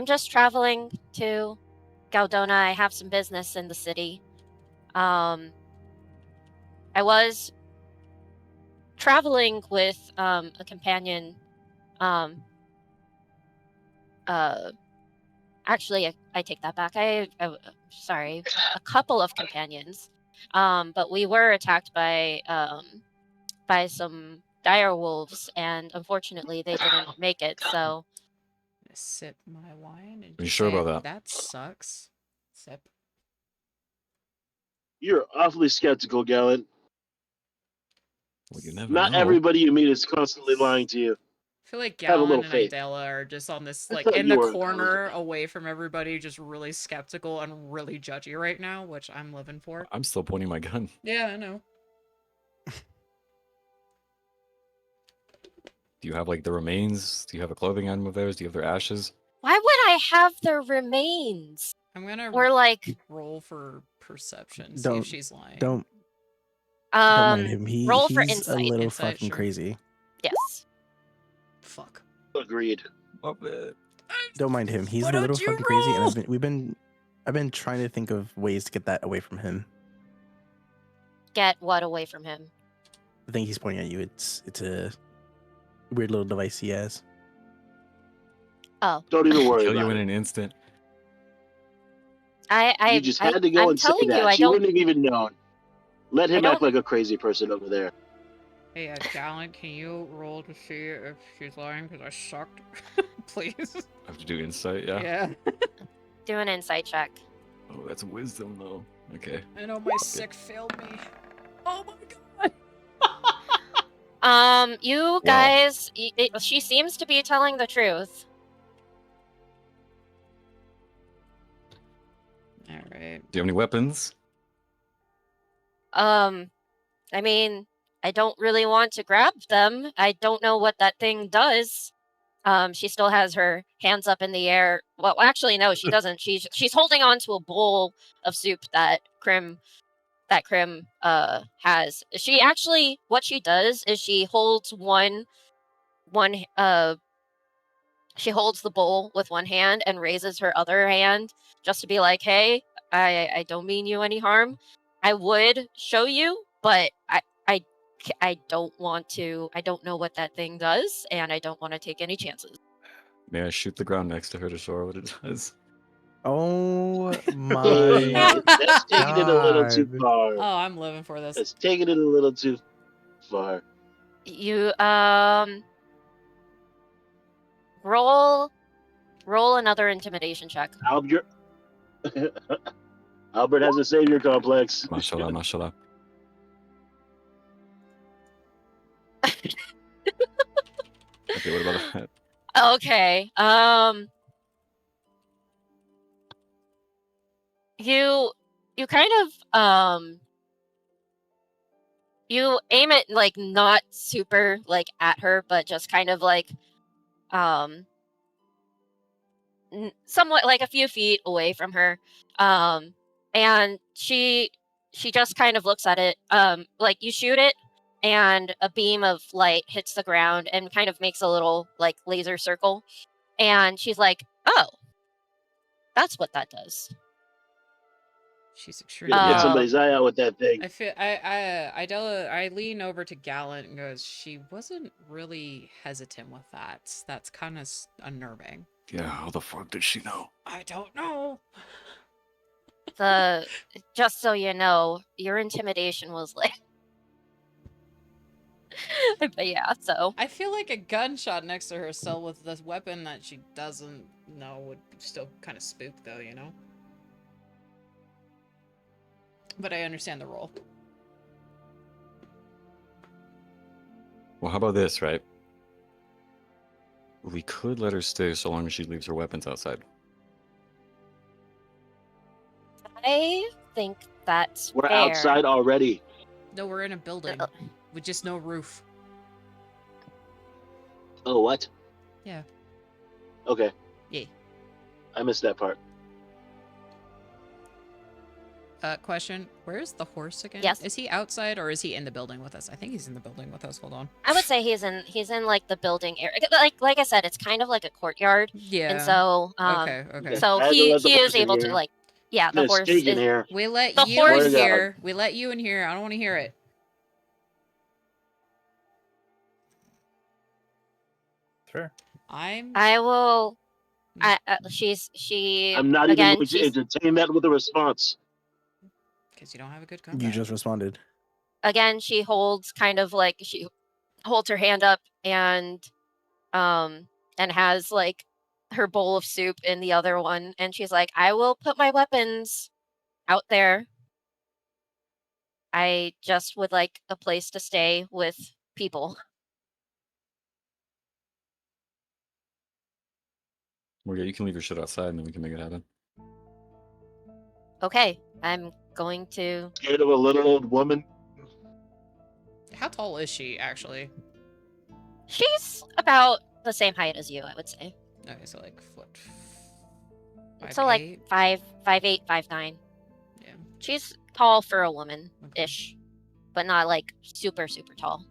just traveling to Galdona. I have some business in the city. I was traveling with a companion. Actually, I take that back. Sorry, a couple of companions. But we were attacked by some dire wolves, and unfortunately, they didn't make it. So, Sip my wine. And You just sure say, about that? That sucks. Sip. You're awfully skeptical, Gallant. Well, you never Not know. everybody you meet is constantly lying to you. I feel like Have a little Gallon and faith. Idella are just on this, like, thought in you the were corner intelligent. away from everybody, just really skeptical and really judgy right now, which I'm living for. I'm still pointing my gun. Yeah, I know. Do you have like the remains? Do you have a clothing item of theirs? Do you have their ashes? why would I have their remains? I'm gonna Or like, roll for perception, see Don't- if she's lying. Don't mind him. roll for He's a insight. little Insight, fucking sure. crazy. Yes. Fuck. Agreed. Don't mind him. He's Why a little don't you fucking crazy, roll? and I've been trying to think of ways to get that away from him. Get what away from him? The thing he's pointing at you, it's a weird little device he has. Oh, Don't even worry Kill you about in it. an instant. You just had to go I'm and say telling that. you, I She don't. wouldn't have even known. Let him I act don't- like a crazy person over there. Hey, Gallon, can you roll to see if she's lying? Because I sucked. Please. I have to do insight, yeah? Yeah. Do an insight check. Oh, that's wisdom though. Okay. I know my sick failed me. Oh my god. You guys, she seems to be telling the truth. All right. Do you have any weapons? I mean, I don't really want to grab them. I don't know what that thing does. She still has her hands up in the air. Well, actually, no, she doesn't. She's holding on to a bowl of soup that Krim has. She actually, what she does is she holds she holds the bowl with one hand and raises her other hand just to be like, hey, I don't mean you any harm. I would show you, but I don't want to. I don't know what that thing does, and I don't want to take any chances. May I shoot the ground next to her to show her what it does? Oh my That's taking it a little too God. far. Oh, I'm living for this. That's taking it a little too far. You roll another intimidation check. Albert, Albert has a savior complex. Mashallah, mashallah. Okay, what about that? Okay. You kind of you aim it like not super like at her, but just kind of like somewhat like a few feet away from her. And she just kind of looks at it. Like you shoot it and a beam of light hits the ground and kind of makes a little like laser circle. And she's like, "Oh, that's what that does." She's You're extremely. gonna get Uh, somebody's eye out with that thing. I feel I lean over to Gallant and goes, she wasn't really hesitant with that. That's kind of unnerving. Yeah, how the fuck did she know? I don't know. Just so you know, your intimidation was like but yeah, so I feel like a gunshot next to her still with this weapon that she doesn't know would still kind of spook though, you know? But I understand the role. Well, how about this, right? We could let her stay so long as she leaves her weapons outside. I think that's We're fair. outside already. No, we're in a building with just no roof. Oh, what? Yeah. Okay. Yeah. I missed that part. Question. Where's the horse again? Yes. Is he outside or is he in the building with us? I think he's in the building with us. Hold on. I would say he's in like the building area. Like I said, it's kind of like a courtyard. Yeah. And so Okay. so I had to he let the is horse in able to here. like yeah, the There's horse steak in is here. We let The you horse- in Swear to here. We let you in here. I don't want to hear it. Sure. I will she I'm not again, even going to she's- entertain that with a response. Because you don't have a good You comeback. just responded. again she holds kind of like she holds her hand up and has like her bowl of soup in the other one and she's like, I will put my weapons out there. I just would like a place to stay with people. Well, yeah, you can leave your shit outside and then we can make it happen. Okay, I'm going to Scared of a little old woman? How tall is she, actually? she's about the same height as you, I would say. Okay, so like, what? So like 5'8", 5'9". Yeah. She's tall for a woman-ish, but not like super, super tall.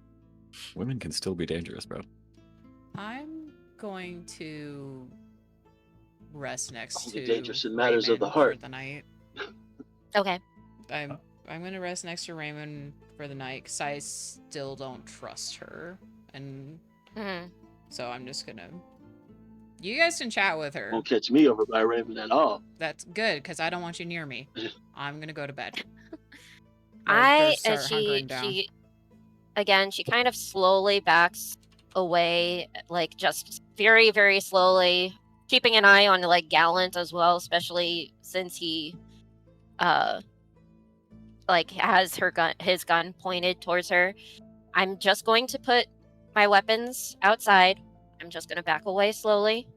Women can still be dangerous, bro. I'm going to rest next Only to dangerous in matters of the Raymond heart. for the night. Okay. I'm gonna rest next to Raymond for the night because I still don't trust her, and Mhm. so I'm just gonna. You guys can chat with her. Won't catch me over by Raven at all. That's good because I don't want you near me. I'm gonna go to bed. She again, she kind of slowly backs away, like just very, very slowly, keeping an eye on like Gallant as well, especially since he like has his gun pointed towards her. I'm just going to put my weapons outside. I'm just going to back away slowly.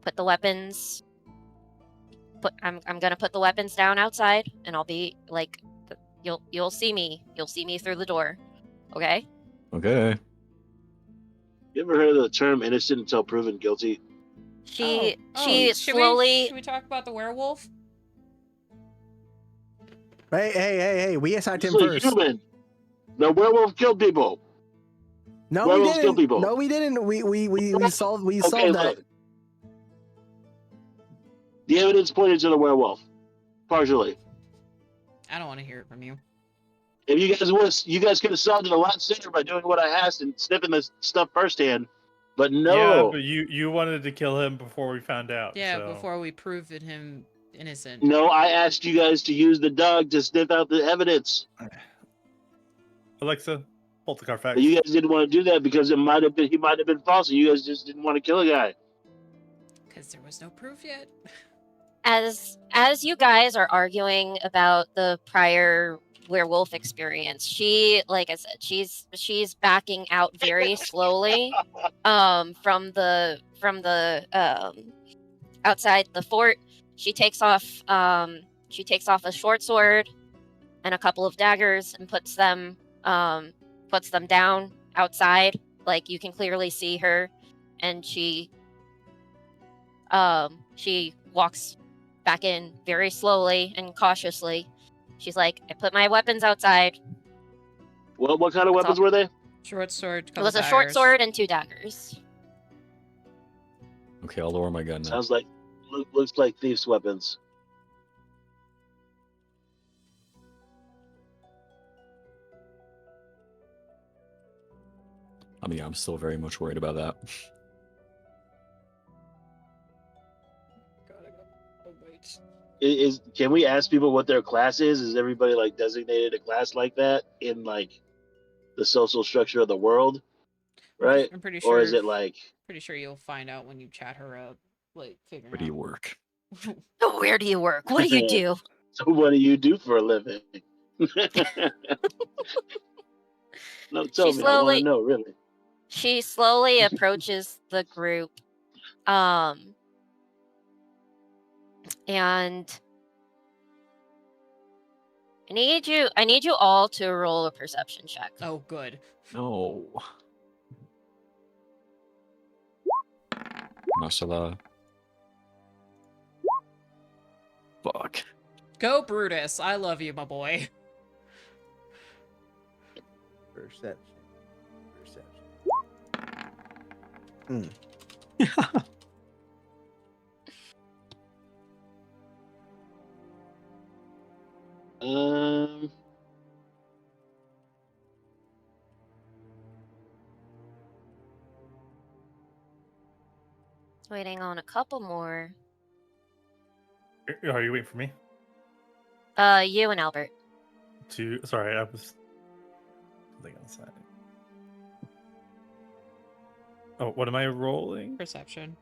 Put the weapons I'm going to put the weapons down outside and I'll be like you'll see me. You'll see me through the door. Okay. Okay. You ever heard of the term innocent until proven guilty? She should slowly. we talk about the werewolf? Hey, we attacked him It's a first. human. The werewolf killed people. No, we Werewolves kill didn't. people. No, we didn't. We solved Okay, solved that. look. The evidence pointed to the werewolf, partially. I don't want to hear it from you. If you guys could have solved it a lot sooner by doing what I asked and sniffing this stuff firsthand. But Yeah, no, but you wanted to kill him before we found out. Yeah, so. before we proved him innocent. no, I asked you guys to use the dog to sniff out the evidence. Alexa, pull the Carfax. But you guys didn't want to do that because he might have been false, and you guys just didn't want to kill a guy. Because there was no proof yet. As you guys are arguing about the prior werewolf experience, she, like I said, she's backing out very slowly from the outside the fort. She takes off a short sword and a couple of daggers and puts them down outside. Like, you can clearly see her, and she walks back in very slowly and cautiously. She's like, I put my weapons outside. Well, what kind of That's weapons all. were they? Short sword. It was a short sword and 2 daggers. Okay, I'll lower my gun now. Sounds like looks like thieves' weapons. I mean, I'm still very much worried about that. Can we ask people what their class is? Is everybody like designated a class like that in like the social structure of the world, right? I'm pretty sure. Or is it like Pretty sure you'll find out when you chat her up, like figuring Where do you work? Oh, where do you work? What do you do? so what do you do for a living? No, tell me. I want to know, really. She slowly approaches the group, and I need you all to roll a perception check. Oh, good. No. Masala. Fuck. Go, Brutus. I love you, my boy. Perception. Um, Waiting on a couple more. Are you waiting for me? You and Albert. Sorry, I was something on the side. Oh, what am I rolling? Perception.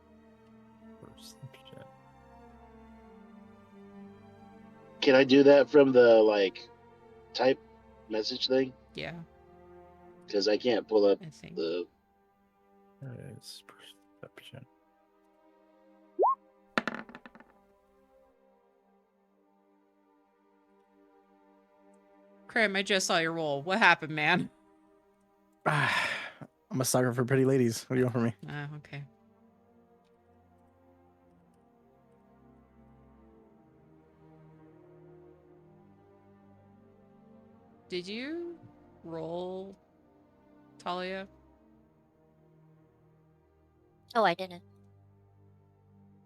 Perception. can I do that from the like type message thing? Yeah, Because I can't pull up I think. the. There is perception. Cram, I just saw your roll. What happened, man? I'm a sucker for pretty ladies. What do you want from me? Okay. Did you roll, Talia? Oh, I didn't.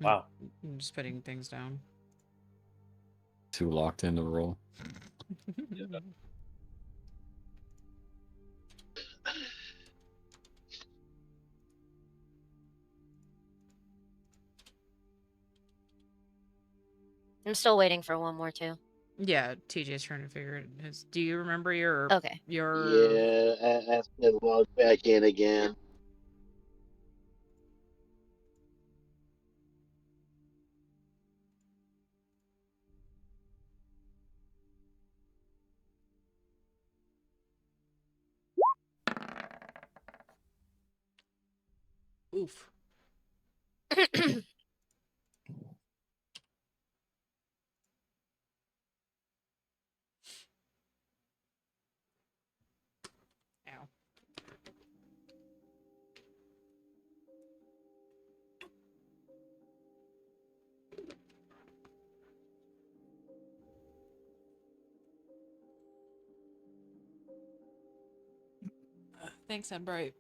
Wow. I'm just putting things down. Too locked into the roll. I'm still waiting for one more too. Yeah, TJ's trying to figure it. Do you remember your Okay. Yeah, I have to log back in again. Oof. Ow. Thanks, Embright.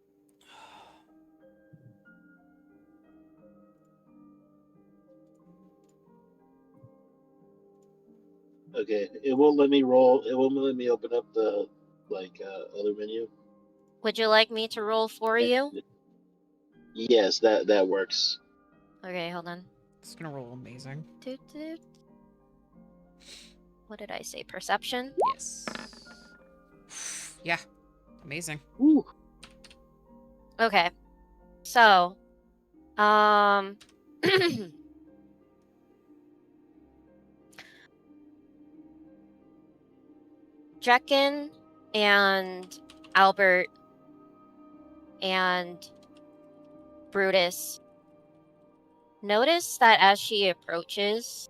Okay, it won't let me roll. It won't let me open up the other menu. Would you like me to roll for you? Yes, that works. Okay, hold on. It's gonna roll amazing. Doot, doot. What did I say? Perception? Yes. Yeah. Amazing. Woo. Okay. So, Jekin and Albert and Brutus notice that as she approaches,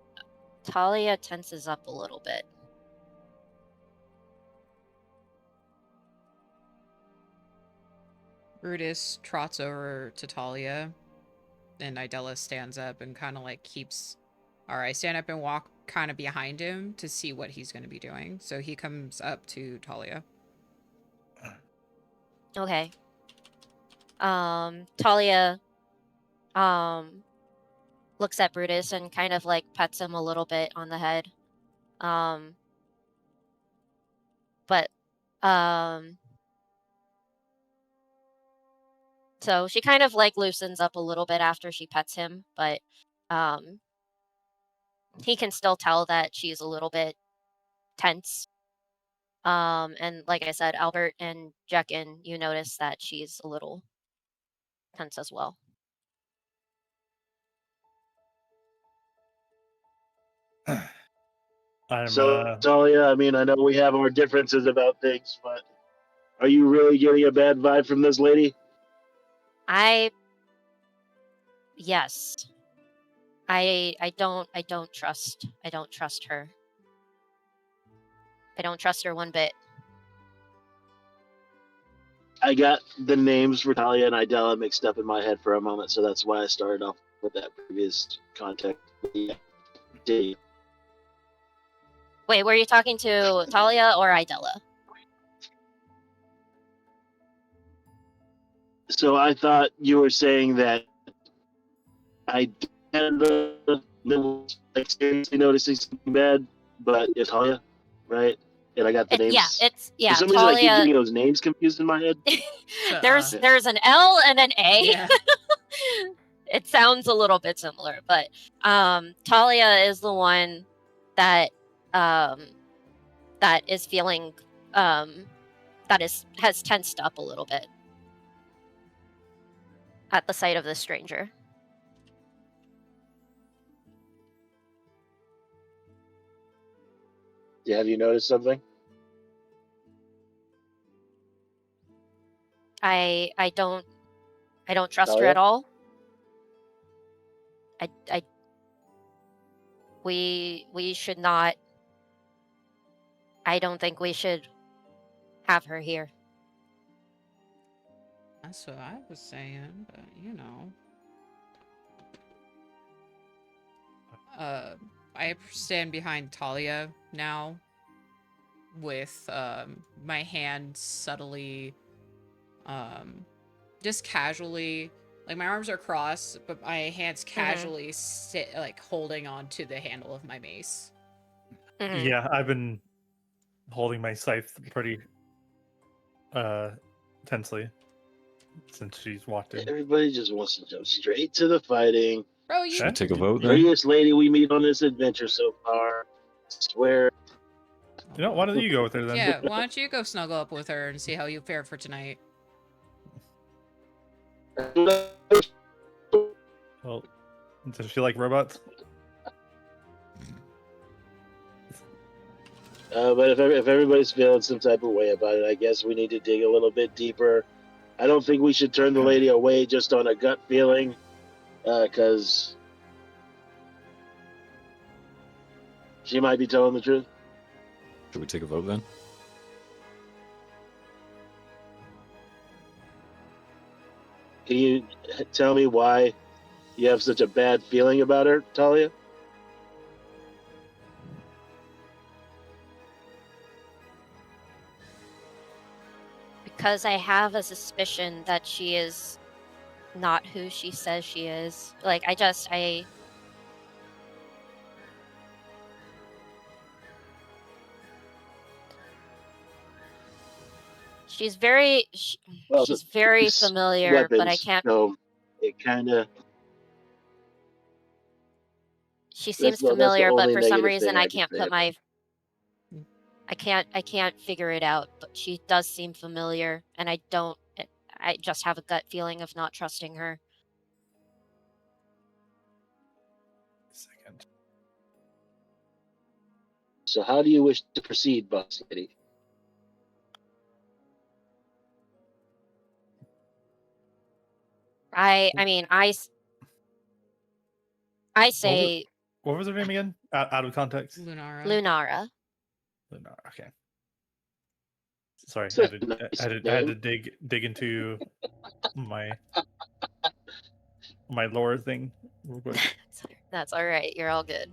Talia tenses up a little bit. Brutus trots over to Talia, and Idella stands up and kind of like keeps. I stand up and walk kind of behind him to see what he's going to be doing. So he comes up to Talia. Okay. Talia, looks at Brutus and kind of like pets him a little bit on the head. But, so she kind of like loosens up a little bit after she pets him, but, he can still tell that she's a little bit tense. And like I said, Albert and Jekin, you notice that she's a little tense as well. So, Talia, I mean, I know we have our differences about things, but are you really getting a bad vibe from this lady? Yes. I don't trust her. I don't trust her one bit. I got the names for Talia and Idella mixed up in my head for a moment, so that's why I started off with that previous contact. Yeah. Wait, were you talking to Talia or Idella? So I thought you were saying that Idella was like seriously noticing something bad, but it's Talia, right? And I got the names. For some reason, I keep Talia. getting those names confused in my head. There's an L and an A. Yeah. It sounds a little bit similar, but Talia is the one that that is feeling has tensed up a little bit at the sight of this stranger. Yeah, have you noticed something? I don't trust her Talia? at all. We should not. I don't think we should have her here. That's what I was saying, but you know. I stand behind Talia now with my hand subtly just casually, like my arms are crossed, but my hands casually sit like holding on to the handle of my mace. Mhm. Yeah, I've been holding my scythe pretty tensely since she's walked in. Everybody just wants to jump straight to the fighting. Bro, you Should we take a vote then? Prettiest lady we meet on this adventure so far. I swear. You know, why don't you go with her then? yeah, why don't you go snuggle up with her and see how you fare for tonight? Well, does she like robots? But if everybody's feeling some type of way about it, I guess we need to dig a little bit deeper. I don't think we should turn the lady away just on a gut feeling, because she might be telling the truth. Should we take a vote then? Can you tell me why you have such a bad feeling about her, Talia? because I have a suspicion that she is not who she says she is. Like, she's very Well, she's very it's familiar, but I weapons, can't. so it kind of She that's seems the familiar, but only for some negative reason thing I I can can't say put about my I can't figure it out. But she does seem familiar, and I just have a gut feeling of not trusting her. Second. So how do you wish to proceed, boss lady? I mean I say What was her name again? Out of context. Lunara. Lunara. Lunara. Okay. Sorry, I Such had a to, nice I had to, I had to dig into my lore thing real quick. That's all right. You're all good.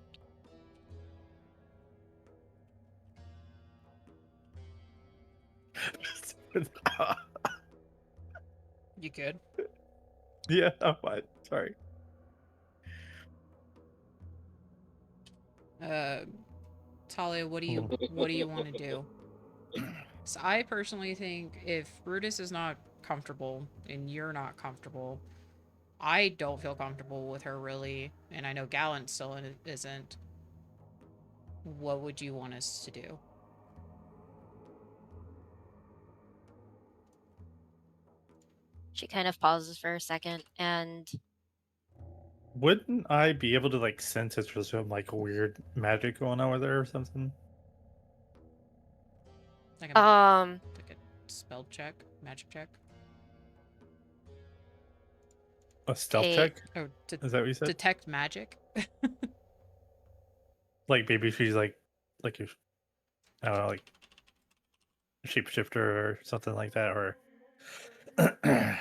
You good? Yeah, I'm fine. Sorry. Talia, what do you want to do? So I personally think if Brutus is not comfortable and you're not comfortable, I don't feel comfortable with her really, and I know Gallant still isn't. What would you want us to do? She kind of pauses for a second, and Wouldn't I be able to like sense if there's some like weird magic going on with her or something? Like um a spell check, magic check. A stealth a check? Oh, Is that what you said? detect magic. Like maybe she's like if I don't know, like shapeshifter or something like that, or I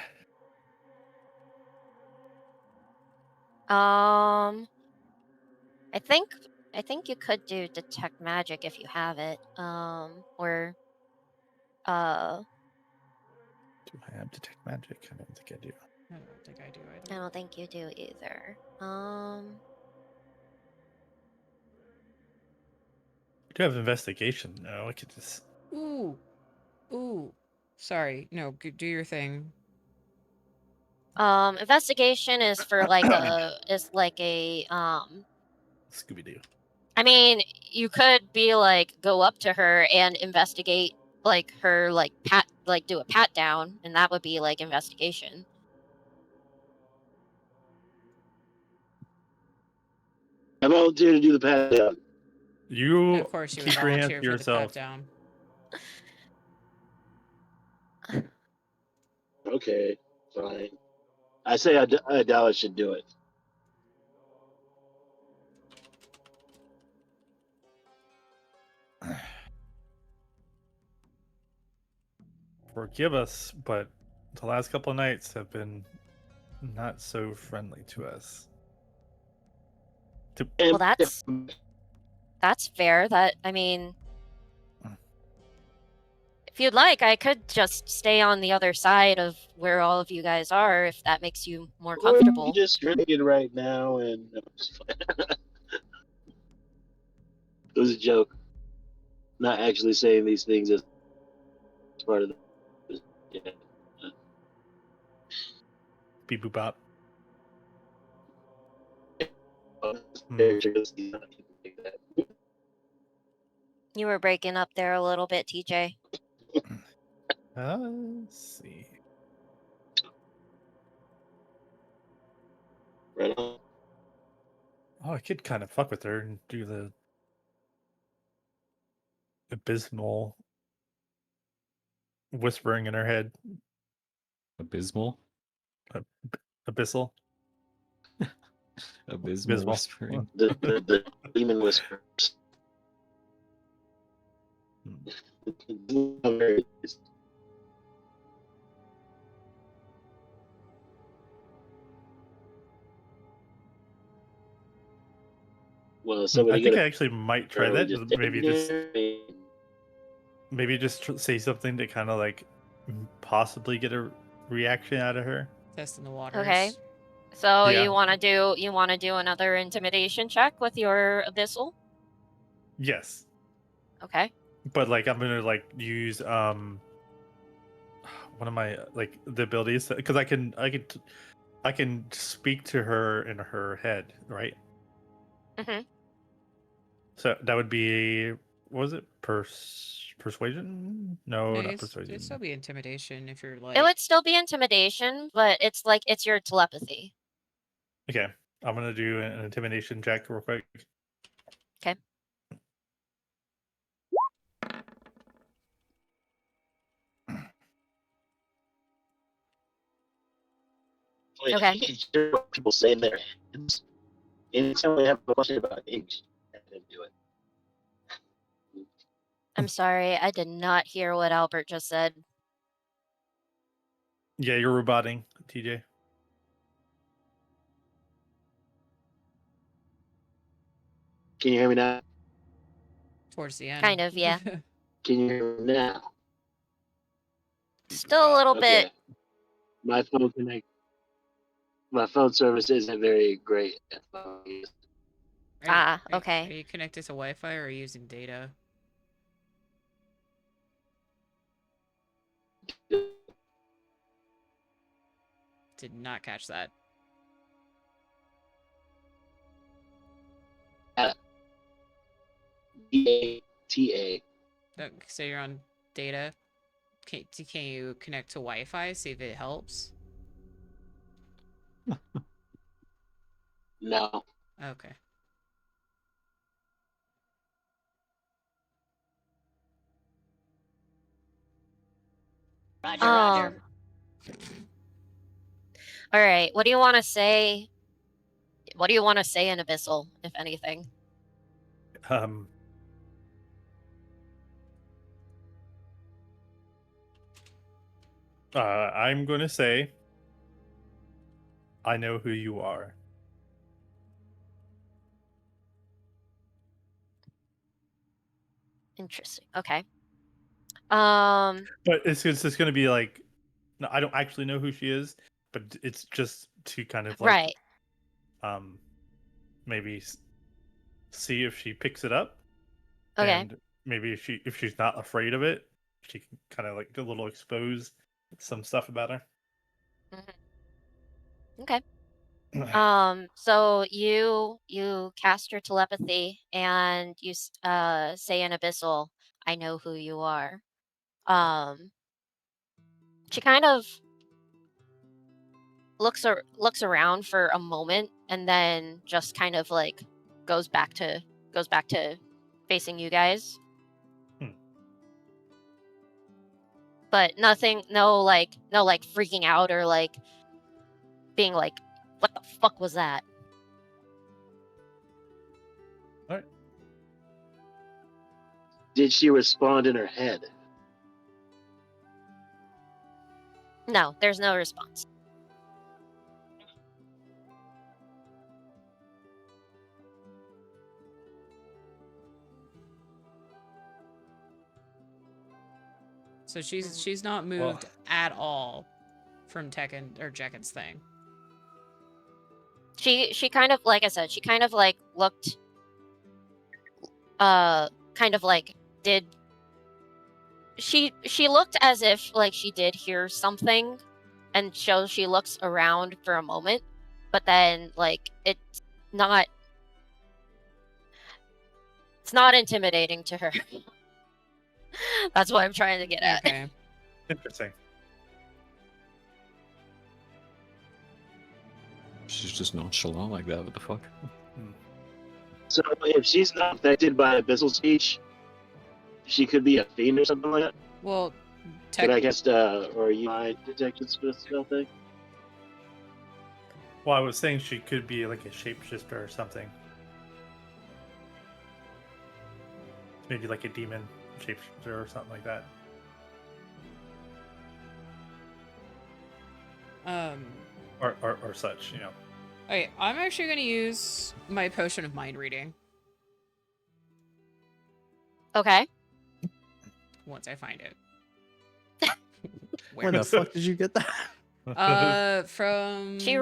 think you could do detect magic if you have it. Or do I have detect magic? I don't think I do. I don't think I do I either. don't think you do either. I do have investigation. No, I could just. Ooh. Sorry. No, do your thing. Investigation is for like a Scooby Doo. I mean, you could be like go up to her and investigate like her like do a pat down, and that would be like investigation. I volunteer to do the pat down. You Of course, you would keep your hands volunteer to for the pat yourself. down. Okay, fine. I say Adela should do it. Forgive us, but the last couple of nights have been not so friendly to us. Well, that's fair. I mean, if you'd like, I could just stay on the other side of where all of you guys are, if that makes you more comfortable. We're just drinking right now, and it was a joke. Not actually saying these things as part of the. Yeah. Beep boop bop. You were breaking up there a little bit, TJ. Let's see. Right on. Oh, I could kind of fuck with her and do the abysmal whispering in her head. Abysmal? Abyssal? Abysmal whispering. The demon whispers. Well, somebody I think get I actually might try we that. just Maybe just say something to kind of like possibly get a reaction out of her. Testing the waters. Okay. So Yeah. you want to do another intimidation check with your abyssal? Yes, Okay. but like I'm gonna like use one of my like the abilities because I can speak to her in her head, right? Mm-hmm. So that would be what was it persuasion? No, No, not it'd persuasion. still be intimidation if you're It like. would still be intimidation, but it's like it's your telepathy. Okay, I'm gonna do an intimidation check real quick. Okay. Like, Okay. you can hear what people say in their heads. Anytime we have a question about age, have them do it. I'm sorry, I did not hear what Albert just said. Yeah, you're roboting, TJ. Can you hear me now? Towards the end. Kind of, yeah. Can you hear me now? Still a little bit. Okay. My phone service isn't very great. Okay. Are you connected to Wi-Fi or are you using data? Did not catch that. DATA. So you're on data. Can you connect to Wi-Fi? See if it helps. No. Okay. Roger. All right. What do you want to say? What do you want to say in Abyssal, if anything? I'm going to say, I know who you are. Interesting. Okay. But it's going to be like, no, I don't actually know who she is, but it's just to kind of like, Right. maybe see if she picks it up, Okay. and maybe if she's not afraid of it, she can kind of like a little expose some stuff about her. Okay. So you cast your telepathy and you say in Abyssal, "I know who you are." She kind of looks around for a moment and then just kind of like goes back to facing you guys. But nothing, no like freaking out or like being like, "What the fuck was that?" All right. Did she respond in her head? No, there's no response. So she's not moved at all from Tekken or Jekken's thing. She kind of, like I said, she kind of like looked kind of like did she looked as if like she did hear something, and so she looks around for a moment, but then like it's not intimidating to her. That's what I'm trying to get at. Okay. Interesting. She's just nonchalant like that. What the fuck? So if she's not affected by abyssal speech, she could be a fiend or something like that. Well, Could I guess, or you might detect a spell thing? Well, I was saying she could be like a shapeshifter or something. Maybe like a demon shapeshifter or something like that. Or such, you know. Okay, I'm actually gonna use my potion of mind reading Okay. once I find it. Where the fuck did you get that? From She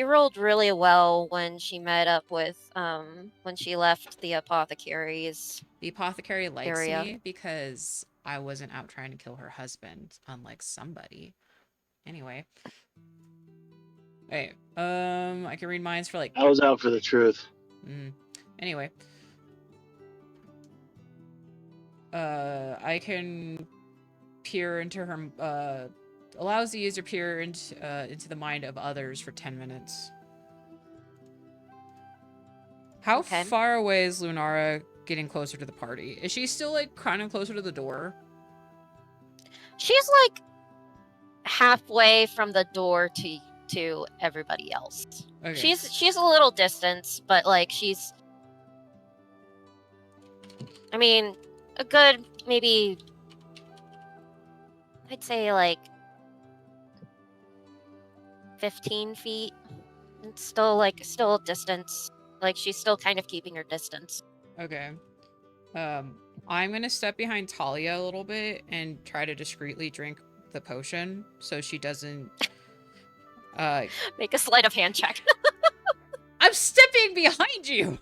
rolled really well when she met up with when she left the apothecary's the apothecary likes area. me because I wasn't out trying to kill her husband, unlike somebody. Anyway. Hey, I can read minds for like. I was out for the truth. Anyway. I can peer into her. Allows the user peer into the mind of others for 10 minutes. How Okay. far away is Lunara getting closer to the party? Is she still like kind of closer to the door? She's like halfway from the door to everybody else. Okay. She's a little distance, but like she's I mean, a good maybe I'd say like 15 feet. It's still a distance. Like she's still kind of keeping her distance. Okay. I'm gonna step behind Talia a little bit and try to discreetly drink the potion so she doesn't Make a sleight of hand check. I'm stepping behind you!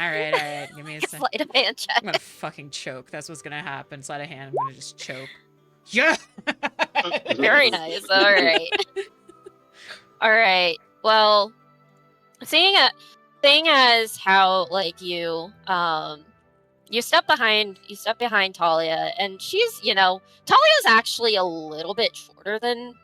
Alright, give me a second. Sleight of hand check. I'm gonna fucking choke. That's what's gonna happen. Sleight of hand, I'm gonna just choke. Yeah! Very nice. All right. All right. Well, seeing as how like you step behind Talia, and she's Talia's actually a little bit shorter than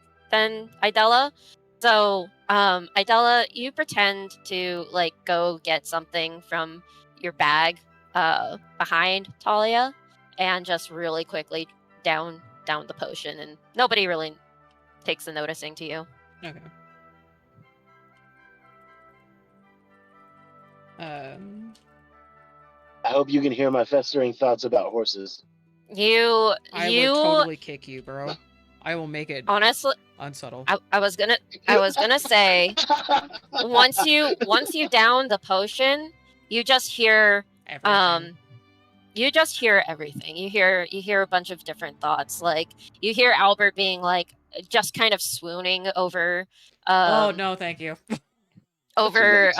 Idella. So Idella, you pretend to like go get something from your bag behind Talia and just really quickly down the potion, and nobody really takes a noticing to you. Okay. I hope you can hear my festering thoughts about horses. I would totally kick you, bro. I will make it honestly unsubtle. I was gonna say once you down the potion, you just hear Everything. everything. You hear a bunch of different thoughts. Like you hear Albert being like just kind of swooning over oh no, thank you. over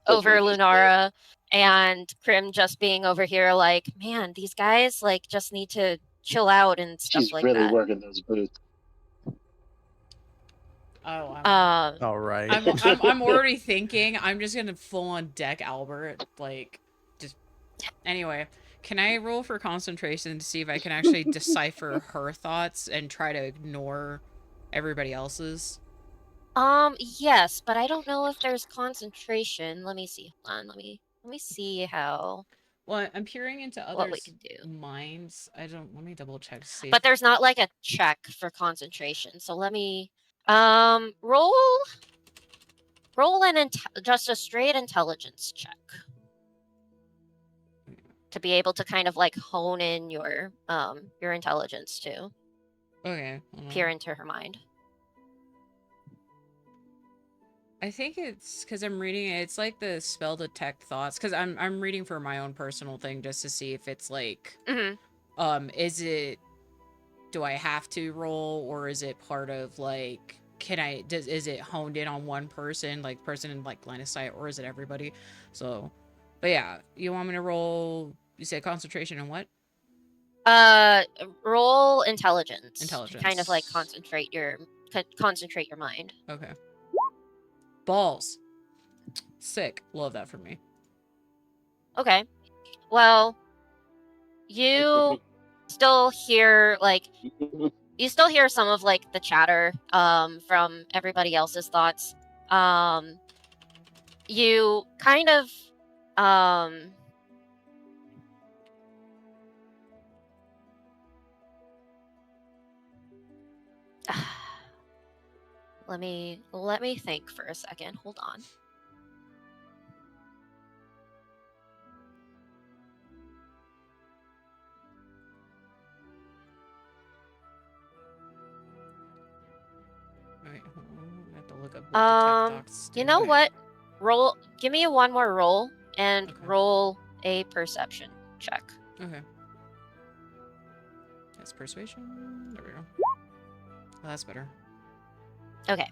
over Lunara, and Krim just being over here like, man, these guys like just need to chill out and stuff She's like really that. working those boots. Oh, All right. I'm already thinking I'm just gonna full on deck Albert, like, just anyway. Can I roll for concentration to see if I can actually decipher her thoughts and try to ignore everybody else's? Yes, but I don't know if there's concentration. Let me see. Hold on. Let me see how Well, I'm peering into what we others' can do. minds. Let me double check to see. But there's not like a check for concentration. So let me roll just a straight intelligence check to be able to kind of like hone in your intelligence to Okay. peer into her mind. I think it's because I'm reading it. It's like the spell detect thoughts. Because I'm reading for my own personal thing just to see if it's like, is it? Do I have to roll, or is it part of like? Is it honed in on one person, like person in like line of sight, or is it everybody? So, but yeah, you want me to roll? You said concentration and what? Roll intelligence. Intelligence. To kind of like concentrate your mind. Okay. Balls. Sick. Love that for me. Okay. Well, you still hear some of like the chatter from everybody else's thoughts. You kind of let me think for a second. Hold on. Alright, hold on. I have to look up what detect docs do. You know what? Give me one more roll and roll a perception check. Okay. That's persuasion. There we go. that's better. Okay.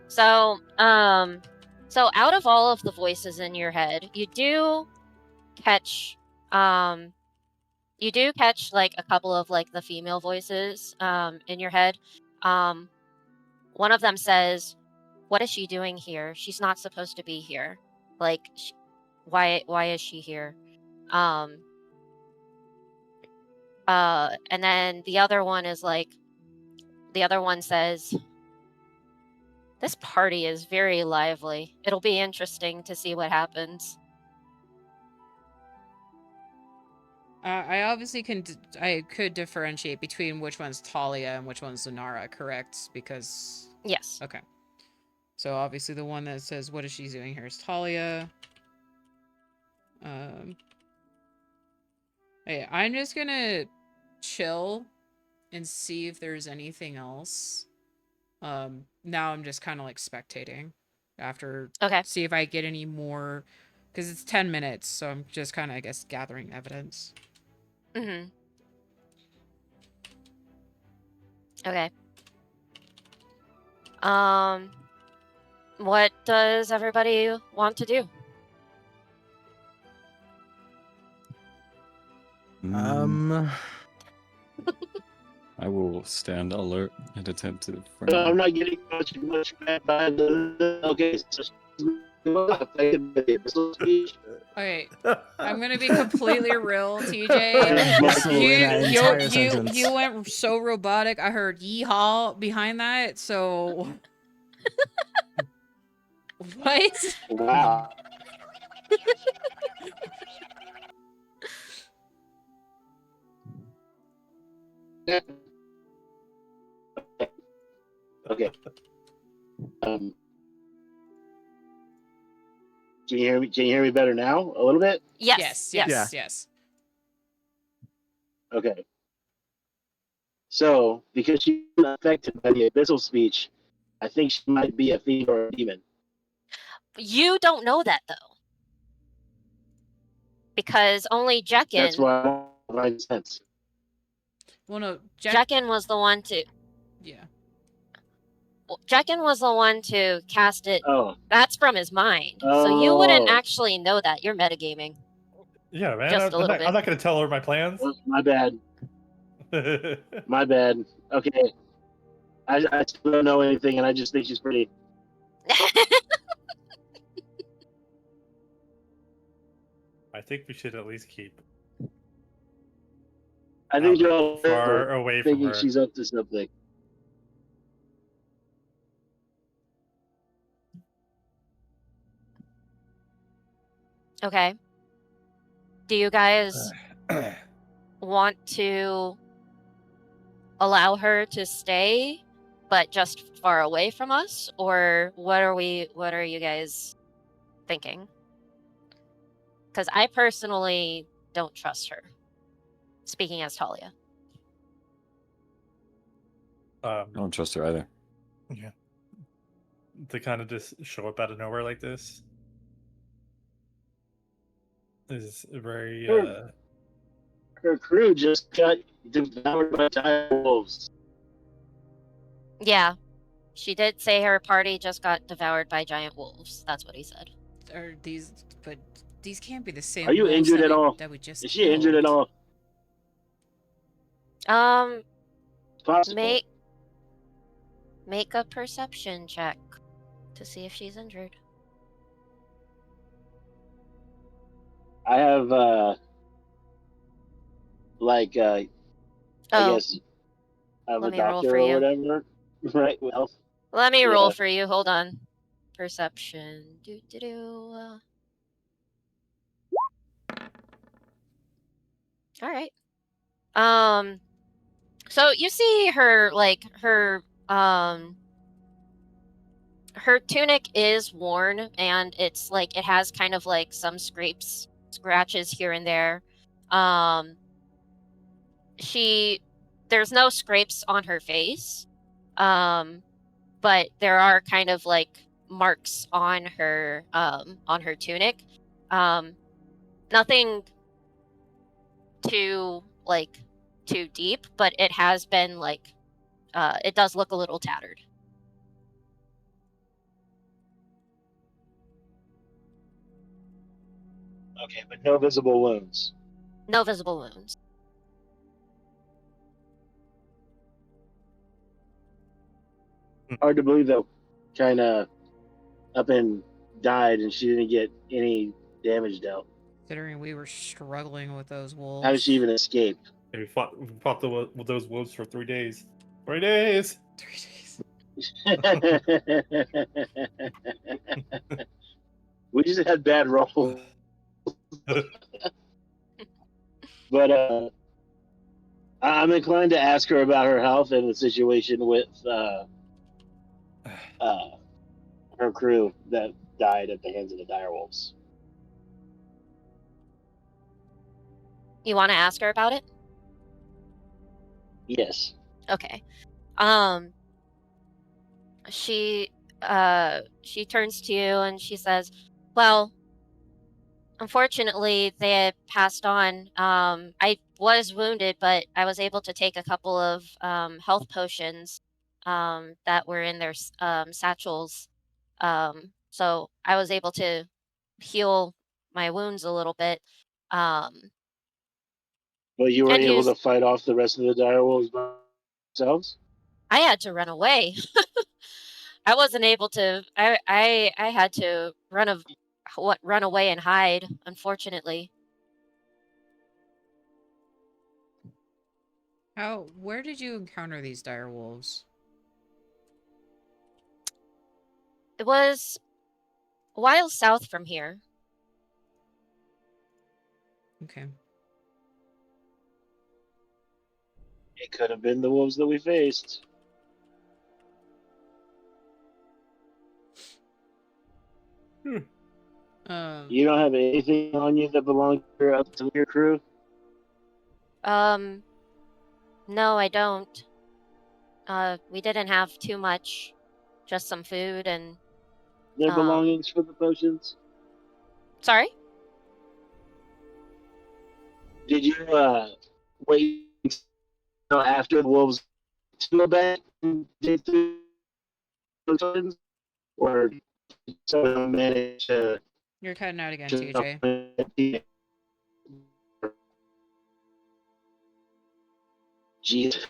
So, so out of all of the voices in your head, you do catch like a couple of like the female voices in your head. One of them says, "What is she doing here? She's not supposed to be here. Like, why is she here?" And then the other one says, "This party is very lively. It'll be interesting to see what happens." I obviously I could differentiate between which one's Talia and which one's Zanara, correct? Because Yes. okay. So obviously the one that says what is she doing here is Talia. Hey, I'm just gonna chill and see if there's anything else. Now I'm just kind of like spectating after Okay. see if I get any more because it's 10 minutes, so I'm just kind of I guess gathering evidence. Mhm. Okay. What does everybody want to do? I will stand alert and attentive for I'm now. not getting much back by the. Okay, so Okay, I'm gonna be completely real, TJ. You went so robotic. I heard yeehaw behind that. So what? Wow. Okay. Can you hear me? Can you hear me better now? A little bit. Yes. Yes. Okay. So, because she's affected by the abyssal speech, I think she might be a fiend or a demon. You don't know that though, because only That's Jekin. why I don't find sense. Well, no, Jekin was the one to. Yeah. Well, Jekin was the one to cast it. Oh. That's from his mind, so you wouldn't actually know that. You're metagaming. Yeah, man. Just a little bit. I'm not going to tell her my plans. Oh, my bad. My bad. Okay. I still don't know anything, and I just think she's pretty. I think we should at least keep. I think you're far away from thinking her. she's up to something. Okay. Do you guys want to allow her to stay, but just far away from us, or what are you guys thinking? Because I personally don't trust her. Speaking as Talia. I don't trust her either. Yeah. To kind of just show up out of nowhere like this is very. Her crew just got devoured by giant wolves. Yeah. She did say her party just got devoured by giant wolves. That's what he said. But these can't be the same. Are you wolves injured at all? That we just Is she injured at all? Make a perception check to see if she's injured. I have I guess I'm a doctor or whatever, right? Well, let me roll for you. Hold on. Perception. All right. So you see her her tunic is worn, and it's like it has kind of like some scratches here and there. There's no scrapes on her face, but there are kind of like marks on her tunic. Nothing too deep, but it has been like it does look a little tattered. Okay, but no visible wounds. No visible wounds. Hard to believe that kind of up and died and she didn't get any damage dealt. Considering we were struggling with those wolves. How did she even escape? We fought those wolves for 3 days. 3 days. 3 days. We just had bad rolls. But I'm inclined to ask her about her health and the situation with her crew that died at the hands of the direwolves. You want to ask her about it? Yes. Okay. She turns to you and she says, "Well, unfortunately, they had passed on. I was wounded, but I was able to take a couple of health potions that were in their satchels. So I was able to heal my wounds a little bit. Um, But you were and able use to fight off the rest of the direwolves by themselves? I had to run away. I wasn't able to. I had to run away and hide. Unfortunately, Where did you encounter these dire wolves? it was a while south from here. Okay. It could have been the wolves that we faced. You don't have anything on you that belongs to your crew? No, I don't. We didn't have too much, just some food and Their belongings for the potions? Sorry? Did you wait until after the wolves to go back and dig through the potions? Or someone manage to You're cutting out again, TJ. Jeez.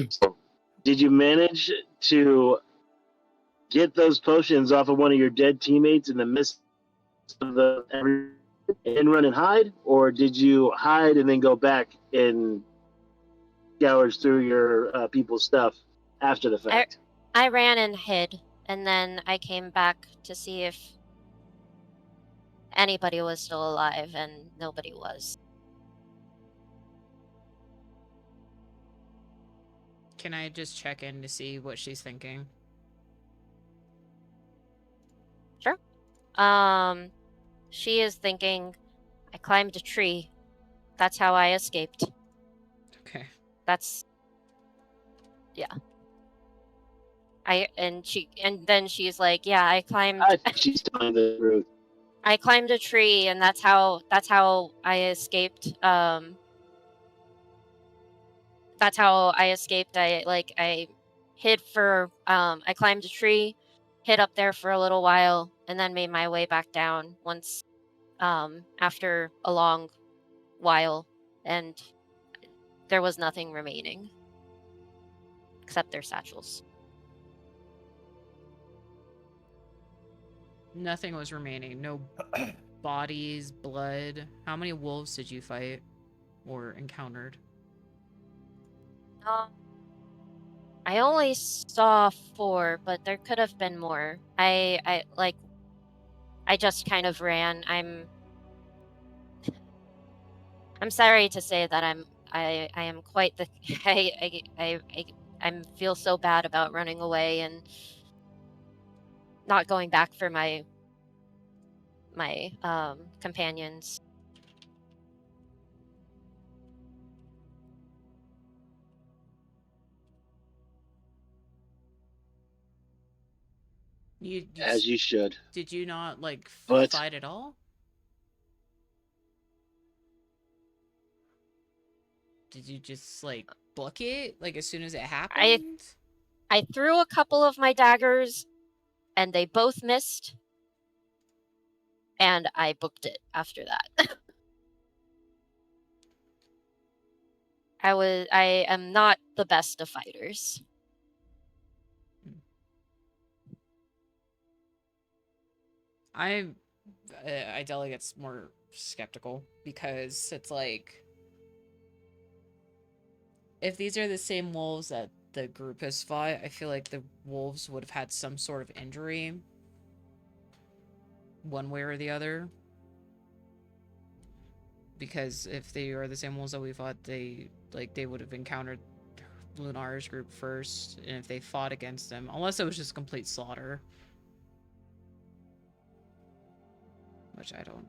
So, did you manage to get those potions off of one of your dead teammates in the midst of the and run and hide, or did you hide and then go back and scourge through your people's stuff after the fact? I ran and hid, and then I came back to see if anybody was still alive, and nobody was. Can I just check in to see what she's thinking? Sure. She is thinking, I climbed a tree. That's how I escaped. Okay. That's yeah. And then she's like, yeah, I climbed She's telling the truth. I climbed a tree and that's how I escaped. That's how I escaped. I hid for I climbed a tree, hid up there for a little while, and then made my way back down once after a long while, and there was nothing remaining except their satchels. Nothing was remaining. No bodies, blood. How many wolves did you fight or encountered? I only saw 4, but there could have been more. I just kind of ran. I'm sorry to say that I am quite the I feel so bad about running away and not going back for my companions. As you should. Did you not But fight at all? Did you just like book it like as soon as it happened? I threw a couple of my daggers, and they both missed, and I booked it after that. I am not the best of fighters. Idella gets more skeptical because it's like, if these are the same wolves that the group has fought, I feel like the wolves would have had some sort of injury, one way or the other. Because if they are the same wolves that we fought, they would have encountered Lunar's group first, and if they fought against them, unless it was just complete slaughter, which I don't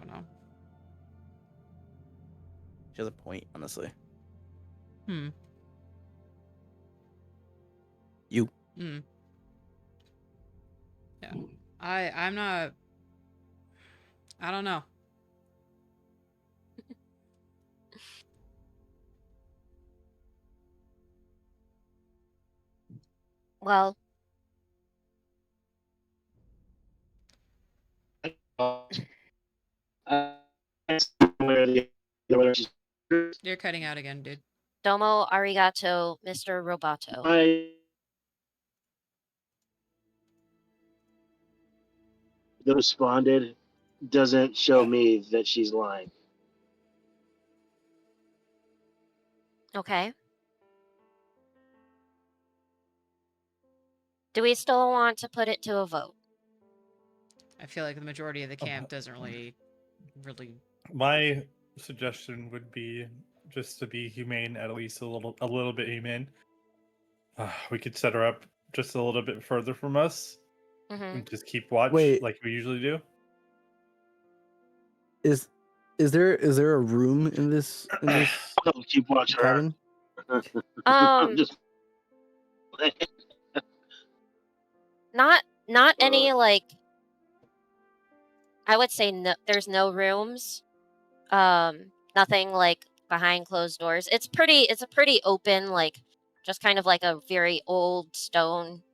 know. She has a point, honestly. You. Yeah. I'm not. I don't know. Well, You're cutting out again, dude. domo arigato, Mr. Roboto. That responded doesn't show me that she's lying. Okay. Do we still want to put it to a vote? I feel like the majority of the camp doesn't really. My suggestion would be just to be humane, at least a little bit humane. We could set her up just a little bit further from us Mm-hmm. and just keep watch Wait. like we usually do. Is there a room in this I'll keep watching her. cabin? I'm just Not any like. I would say no. There's no rooms. Nothing like behind closed doors. It's a pretty open, like just kind of like a very old stone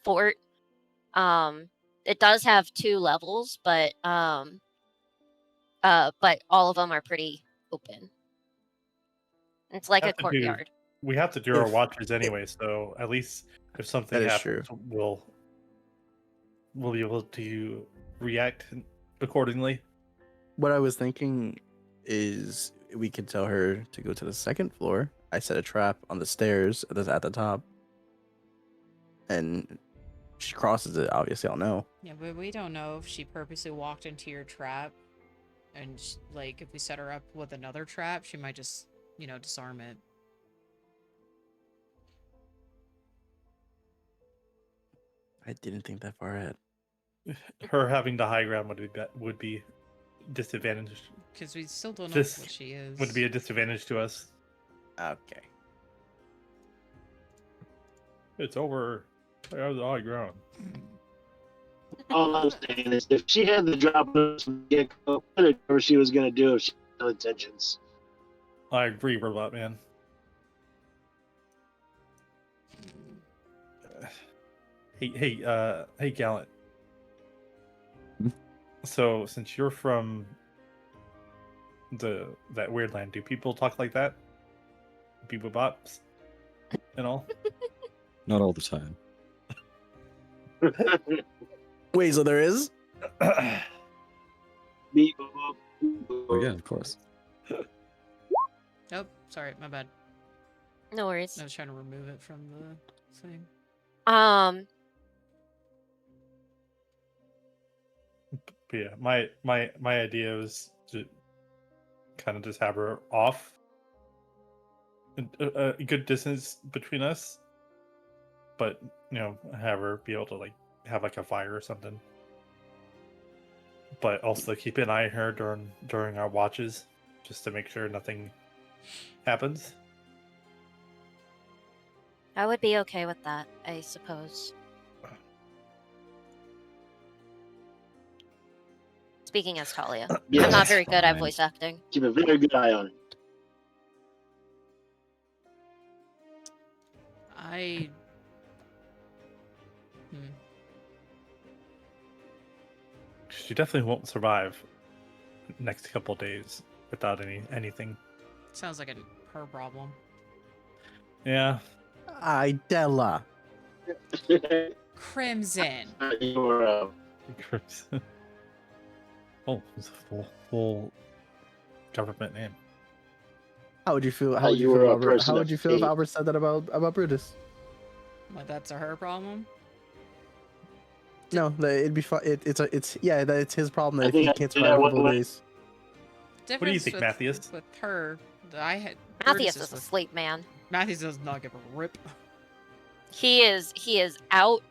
fort. It does have 2 levels, but all of them are pretty open. It's like a courtyard. We have to do our If- watches anyway, so at least if something That is happens, we'll be able to react accordingly. What I was thinking is we could tell her to go to the 2nd floor. I set a trap on the stairs that's at the top, and she crosses it. Obviously, I'll know. Yeah, but we don't know if she purposely walked into your trap, and like if we set her up with another trap, she might just disarm it. I didn't think that far ahead. Her having the high ground would be disadvantage. Because we still don't know what she is. Would be a disadvantage to us. Okay. It's over. I have the high ground. all I'm saying is if she had the drop from the get-go, whatever she was going to do if she had no intentions. I agree, Robot Man. Hey, Gallant. Hmm? So, since you're from that weird land, do people talk like that? People bops and all? Not all the time. Wait, so there is? Oh yeah, of course. Oh, sorry, my bad. No worries. I was trying to remove it from the thing. But yeah, my idea was to kind of just have her off a good distance between us, but have her be able to like have like a fire or something, but also keep an eye on her during our watches, just to make sure nothing happens. I would be okay with that, I suppose. Speaking as Talia. Yeah, I'm not very good at fine. voice acting. keep a very good eye on it. I. She definitely won't survive next couple days without anything. Sounds like her problem. Yeah. Idella. Crimson. Your Oh, it's a full government name. How would you feel? How Thought would you you feel, were a Albert? person How of would you feel if faith. Albert said that about Brutus? But that's her problem. No, that it'd be fun. It's his problem that I if he think I can't did survive that a one couple of way. days. What do you think, Matthias? With her, I had Matthias is asleep, man. Matthias does not give a rip. He is out.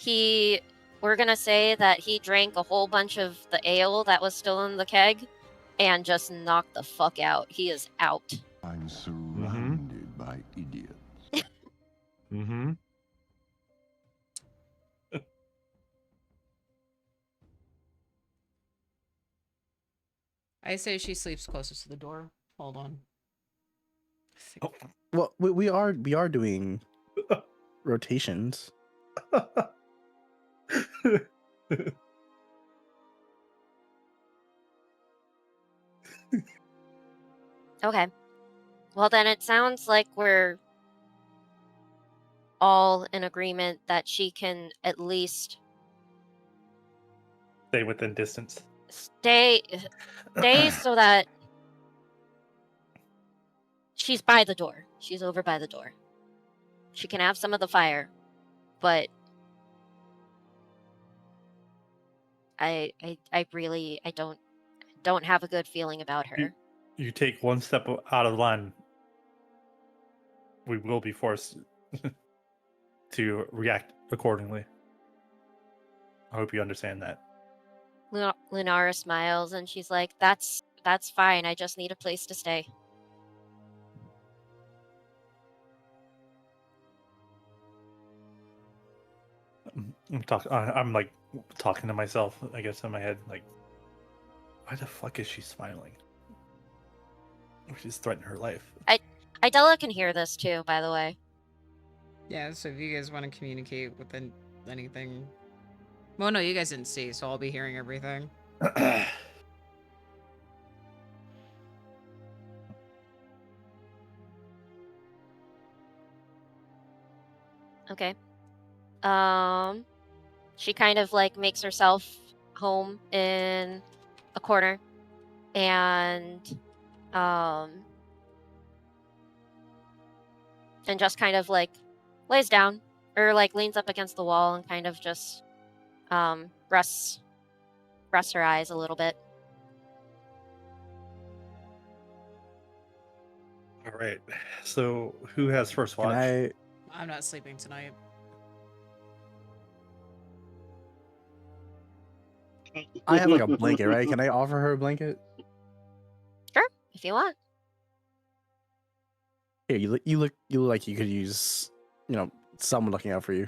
We're gonna say that he drank a whole bunch of the ale that was still in the keg and just knocked the fuck out. He is out. I'm surrounded by idiots. Mm-hmm. I say she sleeps closest to the door. Hold on. Well, we are doing rotations. Okay. Well, then it sounds like we're all in agreement that she can at least Stay within distance. stay so that she's by the door. She's over by the door. She can have some of the fire, but I really don't have a good feeling about her. You take one step out of line, we will be forced to react accordingly. I hope you understand that. Lunara smiles and she's like, "That's fine. I just need a place to stay." I'm like talking to myself, I guess, in my head, like, why the fuck is she smiling? She's threatening her life. Idella can hear this too, by the way. Yeah, so if you guys want to communicate with anything... Well, no, you guys didn't see, so I'll be hearing everything. Okay. She kind of like makes herself home in a corner and just kind of like lays down or like leans up against the wall and kind of just rests her eyes a little bit. All right. So who has first watch? I'm not sleeping tonight. I have like a blanket, right? Can I offer her a blanket? Sure, if you want. Here, you look like you could use, someone looking out for you.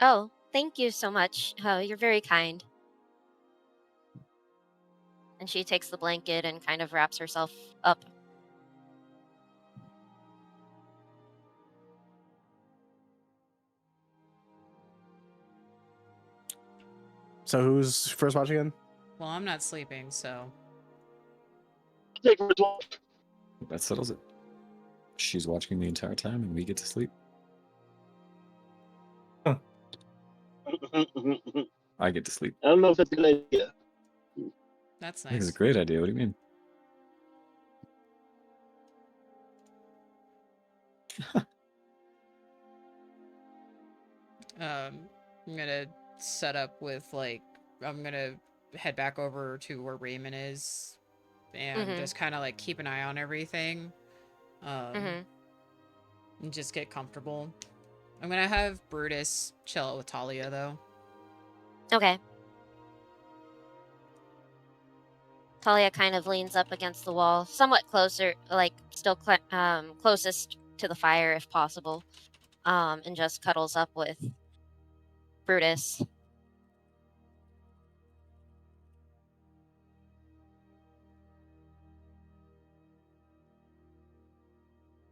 Oh, thank you so much. Oh, you're very kind. And she takes the blanket and kind of wraps herself up. So who's first watch again? Well, I'm not sleeping, so... Take first watch. That settles it. She's watching the entire time, and we get to sleep. I get to sleep. I don't know if that's a good idea. That's I think it's nice. a great idea. What do you mean? I'm gonna set up with, like... I'm gonna head back over to where Raymond is and just kind of, like, keep an eye on everything. And just get comfortable. I'm gonna have Brutus chill out with Talia, though. Okay. Talia kind of leans up against the wall, somewhat closer, like still closest to the fire if possible, and just cuddles up with Brutus.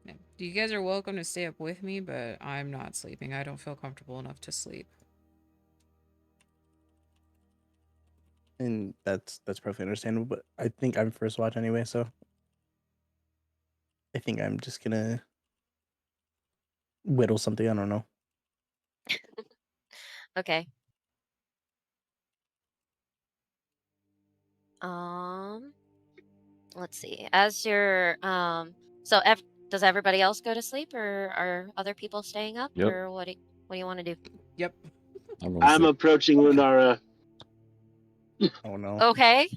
Yeah. You guys are welcome to stay up with me, but I'm not sleeping. I don't feel comfortable enough to sleep. And that's perfectly understandable. But I think I'm first watch anyway, so I think I'm just gonna whittle something. I don't know. Okay. Let's see. As you're so does everybody else go to sleep, or are other people staying up, Yep. or what do you want to do? Yep. I'm approaching Lunara. Oh no. Okay.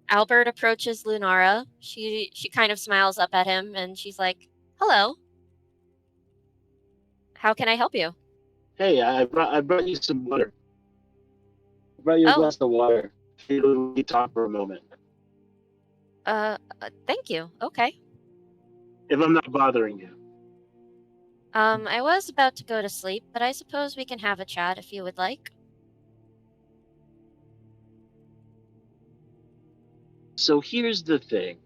Albert approaches Lunara. She kind of smiles up at him and she's like, "Hello. How can I help you?" Hey, I brought you some water. I brought you a Oh, glass of water. Can we talk for a moment? thank you. Okay. If I'm not bothering you. I was about to go to sleep, but I suppose we can have a chat if you would like. So here's the thing.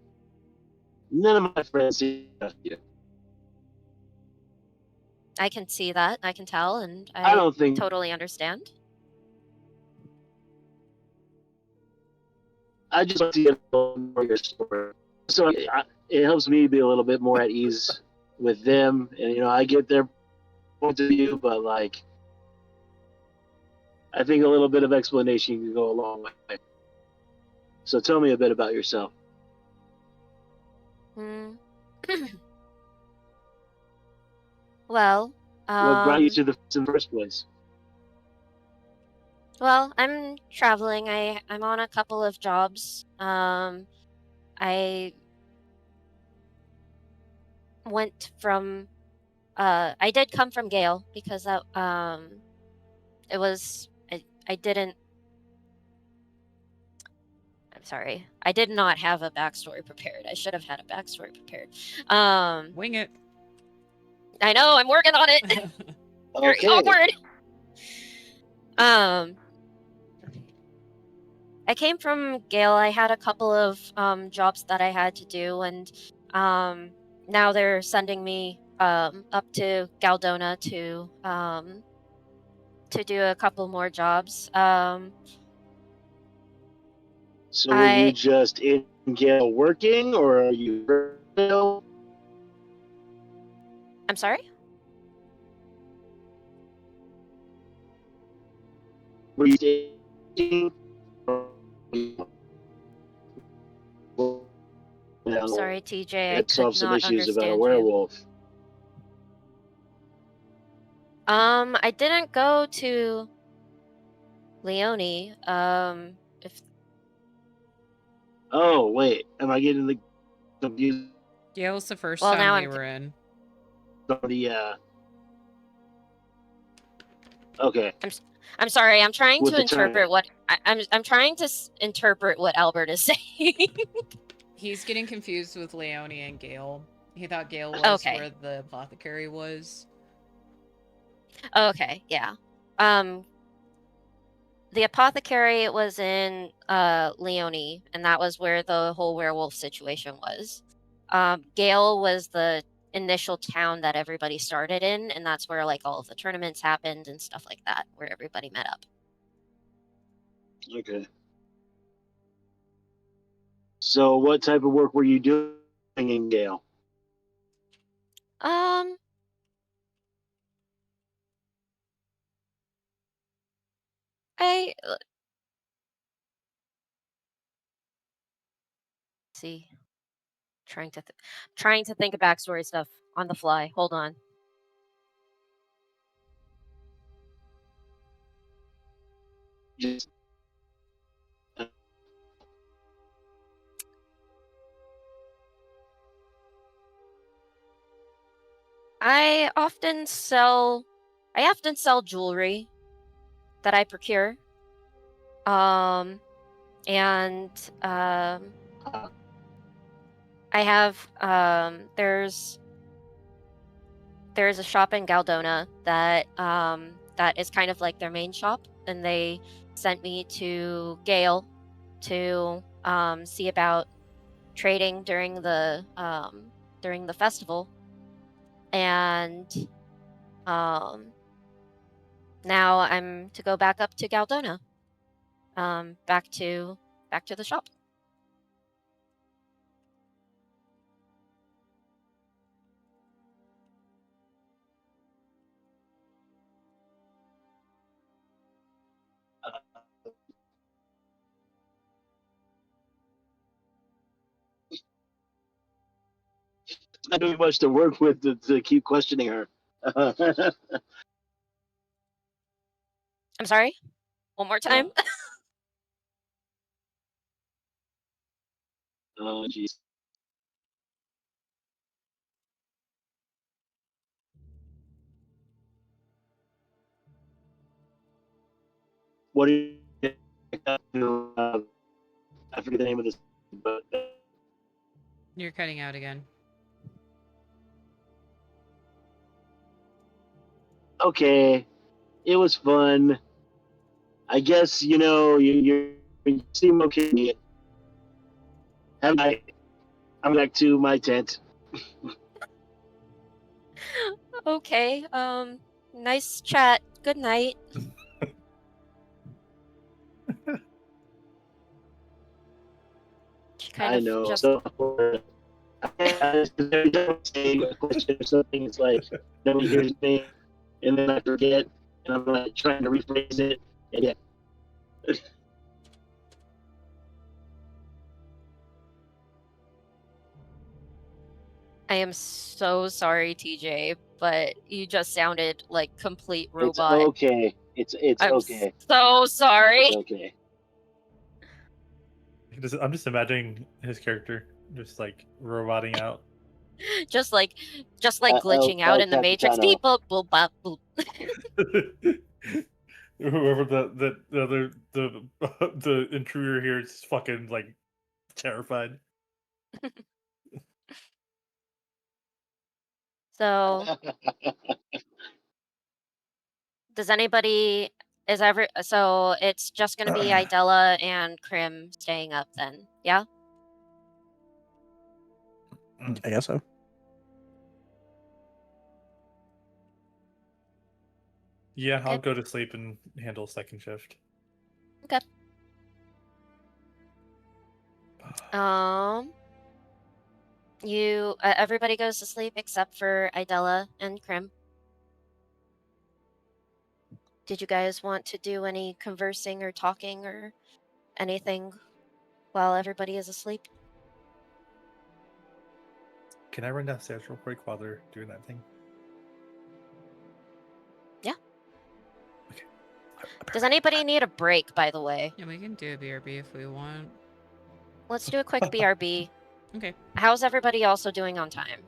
None of my friends see you. I can see that. I can tell, and I I don't think totally understand. I just want to get a little more of your story. So it helps me be a little bit more at ease with them, and I get their point of view, but like I think a little bit of explanation can go a long way. So tell me a bit about yourself. Hmm. Well, What brought you um, to the in the first place? well, I'm traveling. I'm on a couple of jobs. I went from I did come from Gale because that it was I didn't I'm sorry. I did not have a backstory prepared. I should have had a backstory prepared. Wing it. I know, I'm working on it. Very Okay. awkward. Um I came from Gale. I had a couple of jobs that I had to do, and now they're sending me up to Galdona to do a couple more jobs. So were you I just in Gale working, or are you? I'm sorry. Were you staying? I'm sorry, TJ. I That could solved some not issues about a understand you. werewolf. I didn't go to Leone. If Oh wait, am I getting the confused Yeah, it was the first well time now we were in. on the? Okay, I'm sorry. I'm trying with to the tournament. interpret what I'm trying to interpret what Albert is saying. He's getting confused with Leone and Gale. He thought Gale was Okay. where the apothecary was. Okay. Yeah. Um, the apothecary was in Leone, and that was where the whole werewolf situation was. Gale was the initial town that everybody started in, and that's where like all of the tournaments happened and stuff like that, where everybody met up. Okay. So what type of work were you doing in Gale? Um, I see. Trying to think of backstory stuff on the fly. Hold on. Just I often sell jewelry that I procure. Um, and I have there's a shop in Galdona that is kind of like their main shop, and they sent me to Gale to see about trading during the festival. and now I'm to go back up to Galdona. Back to the shop. Not doing much to work with to keep questioning her. I'm sorry. One more time. Oh, jeez. What do you I forget the name of this, but You're cutting out again. okay, it was fun. I guess you seem okay. I'm back to my tent. Okay. Nice chat. Good night. She kind I of know. just So every time I say a question or something, it's like nobody hears me, and then I forget, and I'm like trying to rephrase it, and yeah. I am so sorry, TJ, but you just sounded like complete It's robot. okay. It's I'm okay. so sorry. It's okay. I'm just imagining his character just like roboting out. just like glitching out in the Matrix. Capitano. Beep boop boop bop boop. Whoever the other the intruder here is fucking like terrified. So does anybody so it's just gonna be Idella and Krim staying up then, yeah? I guess so. Yeah, Okay. I'll go to sleep and handle second shift. Okay. You everybody goes to sleep except for Idella and Krim. Did you guys want to do any conversing or talking or anything while everybody is asleep? Can I run downstairs real quick while they're doing that thing? Yeah. Okay. Does anybody need a break, by the way? Yeah, we can do a BRB if we want. Let's do a quick BRB. Okay. How's everybody also doing on time?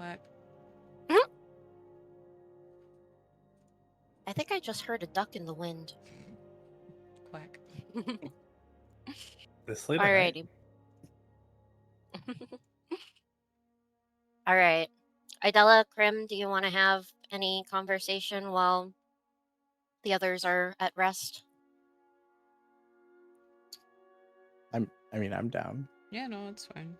Quack. I think I just heard a duck in the wind. Quack. This late at night? Alrighty. All right. Idella, Krim, do you want to have any conversation while the others are at rest? I'm down. Yeah, no, it's fine.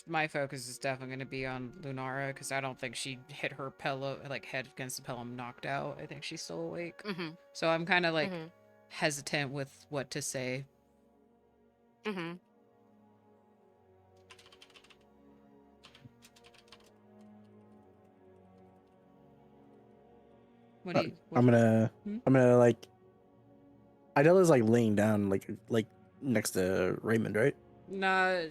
My focus is definitely going to be on Lunara because I don't think she hit her pillow, like head against the pillow, and knocked out. I think she's still awake. Mm-hmm. So I'm kind of like Mm-hmm. hesitant with what to say. Mm-hmm. What do you? I'm gonna Hmm? like. Idella's like laying down like next to Raymond, right? No,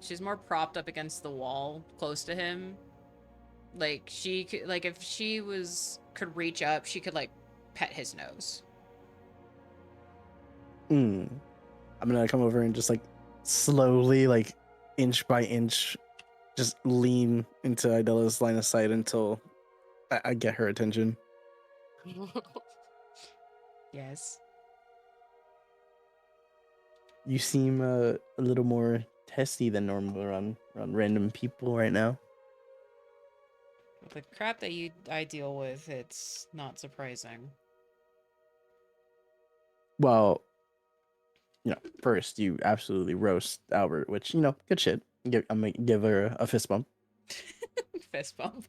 she's more propped up against the wall, close to him. Like she could, like if she could reach up, she could like pet his nose. I'm gonna come over and just like slowly, like inch by inch, just lean into Idella's line of sight until I get her attention. Yes. You seem a little more testy than normal around random people right now. The crap that I deal with, it's not surprising. Well, first you absolutely roast Albert, which good shit. I'm gonna give her a fist bump. Fist bump.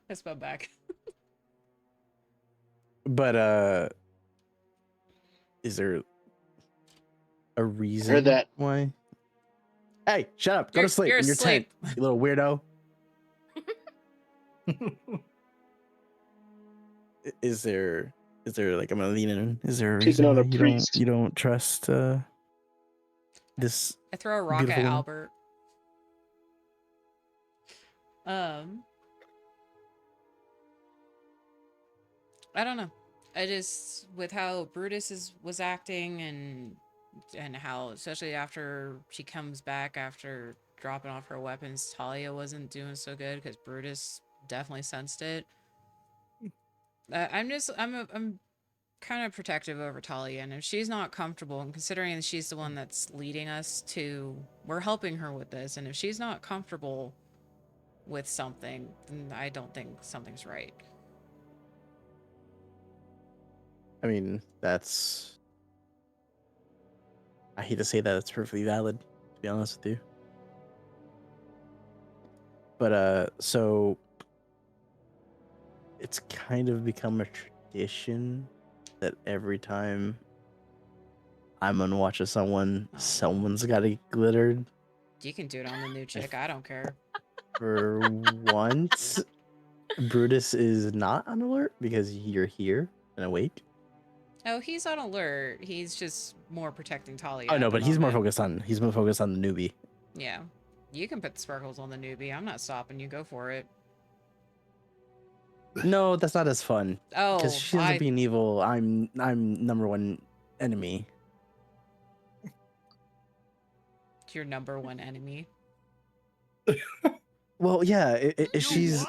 Fist bump back. But is there a reason that. why? Hey, shut up! Go to sleep You're in your tent, asleep. you little weirdo. Is there like, I'm gonna lean in? Is there a Picking reason on why a you priest. don't trust this I throw a rock beautiful at woman? Albert. I don't know. I just, with how Brutus was acting and how, especially after she comes back after dropping off her weapons, Talia wasn't doing so good because Brutus definitely sensed it. I'm kind of protective over Talia, and if she's not comfortable, and considering she's the one that's leading us we're helping her with this, and if she's not comfortable with something, then I don't think something's right. I mean, I hate to say that it's perfectly valid, to be honest with you. But so it's kind of become a tradition that every time I'm on watch of someone's got to get glittered. You can do it on the new chick. I don't care. For once, Brutus is not on alert because you're here and awake. Oh, he's on alert. He's just more protecting Talia. Oh no, at the but he's more moment. focused on the newbie. Yeah. You can put the sparkles on the newbie. I'm not stopping you. Go for it. No, that's not as fun. Oh, Because she ends up being evil. I'm number one enemy. Your number one enemy. Well, yeah, she's.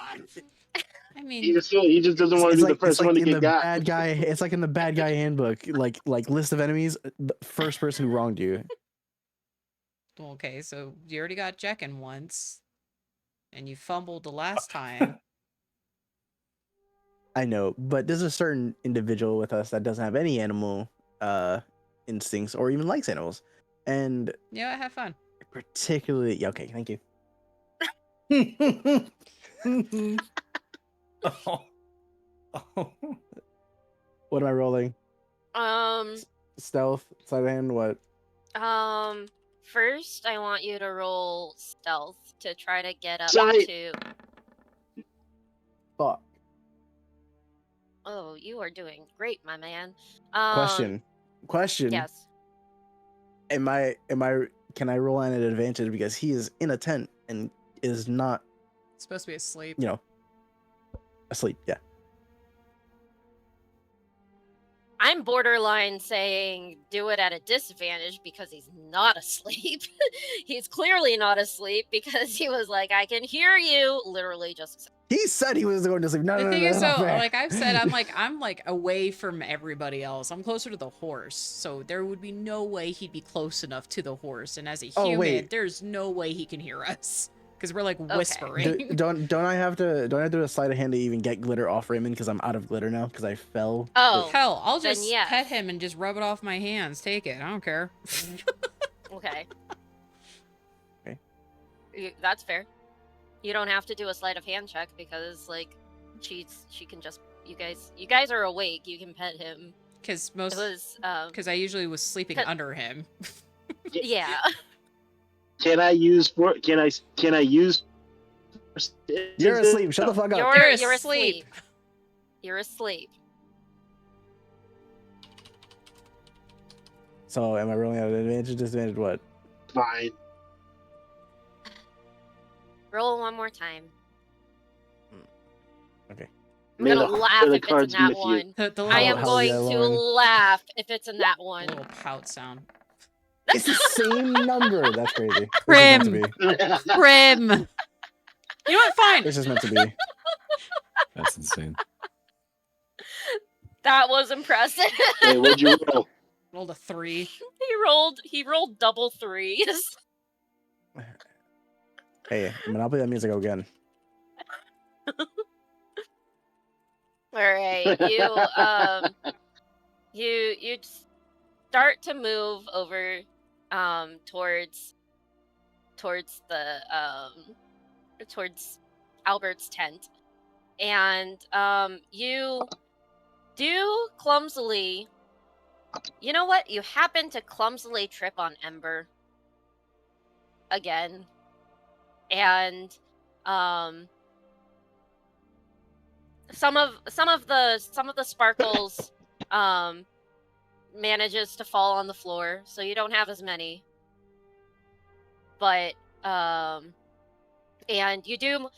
I mean, He just doesn't want to be the first one to get got. Bad guy. It's like in the bad guy handbook, like list of enemies. The first person who wronged you. Okay, so you already got Jekken once, and you fumbled the last time. I know, but there's a certain individual with us that doesn't have any animal instincts or even likes animals, and Yeah, have fun. particularly, yeah, okay, thank you. Oh. What am I rolling? Um, Stealth, sleight of hand, what? First, I want you to roll stealth to try to get up Sight. to. Fuck. Oh, you are doing great, my man. Question. Yes. Am I? Can I roll on an advantage because he is in a tent and is not Supposed to be asleep. you know, asleep? Yeah. I'm borderline saying do it at a disadvantage because he's not asleep. He's clearly not asleep because he was like, I can hear you. Literally just. He said he was going to sleep. No, The no, thing no, is, that's not so fair. like I've said, I'm like away from everybody else. I'm closer to the horse, so there would be no way he'd be close enough to the horse. And as a Oh, human, wait. there's no way he can hear us because we're like Okay. whispering. Don't I have to do a sleight of hand to even get glitter off Raymond because I'm out of glitter now because I fell. Oh. Hell, I'll Then just yes. pet him and just rub it off my hands. Take it. I don't care. Okay. Okay. That's fair. You don't have to do a sleight of hand check because like she can just you guys are awake. You can pet him. Because It was I usually was sleeping under him. yeah. Can I use? You're asleep. Shut the fuck up. You're asleep. You're asleep. So am I rolling out an advantage, disadvantage, what? Fine. Roll one more time. Okay. I'm gonna laugh if it's in that one. I am going to laugh if it's in that one. Little pout sound. It's the same number. That's crazy. Prim. Prim. You know what? Fine. This is meant to be. That's insane. That was impressive. Hey, what'd you roll? Rolled a 3. He rolled double 3s. Hey, Monopoly, that means I go again. All right, you start to move over towards Albert's tent, and you do clumsily. You know what? You happen to clumsily trip on Ember again, and some of the sparkles manages to fall on the floor, so you don't have as many. But and you do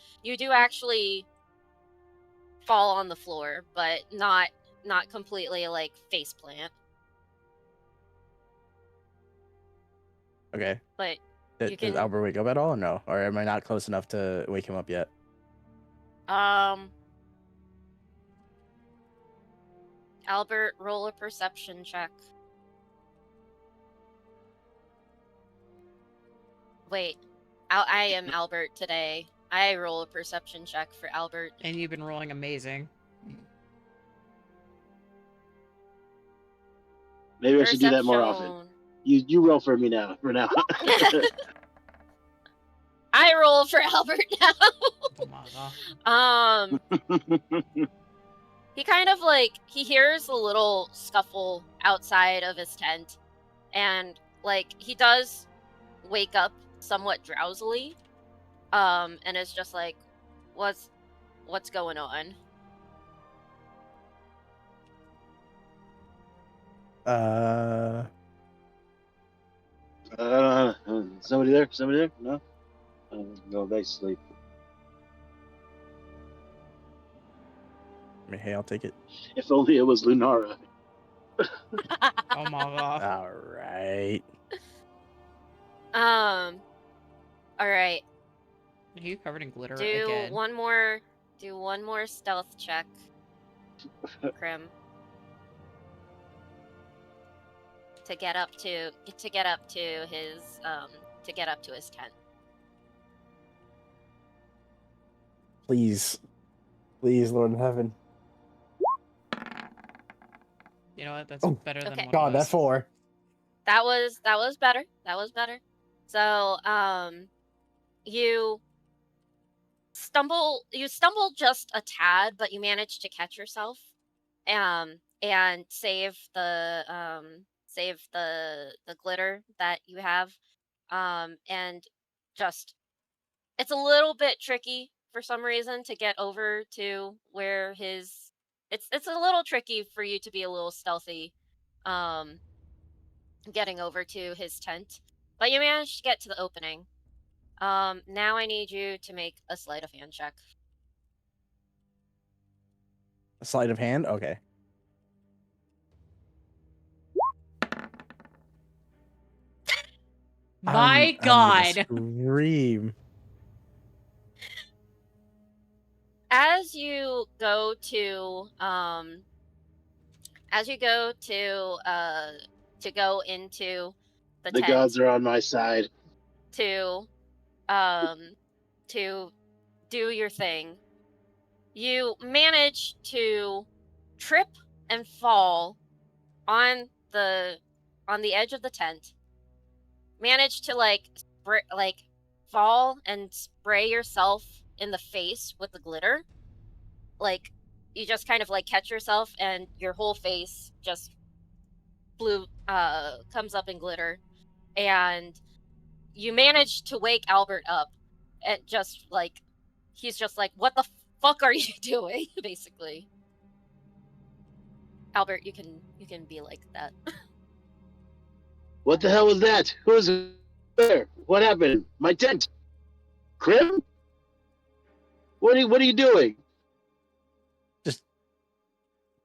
actually fall on the floor, but not completely like faceplant. Okay. But Does Albert wake up at all or no? Or am I not close enough to wake him up yet? Albert, roll a perception check. Wait, I am Albert today. I roll a perception check for Albert. And you've been rolling amazing. Maybe I should do that more often. You roll for me now. For now. I roll for Albert now. He kind of like he hears a little scuffle outside of his tent, and like he does wake up somewhat drowsily, and is just like, what's going on? Somebody there? Somebody there? No? Go back to sleep. I mean, hey, I'll take it. If only it was Lunara. Oh my god. All right. All right. Are you covered in glitter Do again? one more stealth check, Krim. To get up to his tent. Please, Lord in heaven. You know what? That's better than what God, it was. that's 4. That was better. That was better. So, you stumble just a tad, but you manage to catch yourself, and save the glitter that you have, and just it's a little bit tricky for some reason to get over to where his. It's a little tricky for you to be a little stealthy, getting over to his tent, but you managed to get to the opening. Now I need you to make a sleight of hand check. A sleight of hand? Okay. My I'm gonna God. scream. As you go to go into the The tent gods are on my side. to to do your thing, you manage to trip and fall on the edge of the tent. Manage to fall and spray yourself in the face with the glitter. Like you just kind of like catch yourself and your whole face just comes up in glitter, and you manage to wake Albert up, and just like he's just like, what the fuck are you doing? Basically, Albert, you can be like that. What the hell was that? Who's there? What happened? My tent. Krim? What are you doing?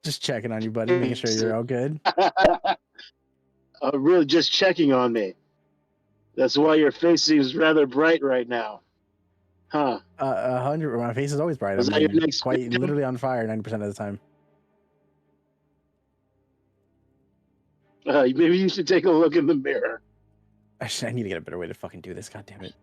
Just checking on you, buddy, making sure you're all good. Really just checking on me. That's why your face seems rather bright right now. Huh. 100. My face is always bright. Was I'm that your like next quite victim? literally on fire 90% of the time. Maybe you should take a look in the mirror. Actually, I need to get a better way to fucking do this. God damn it.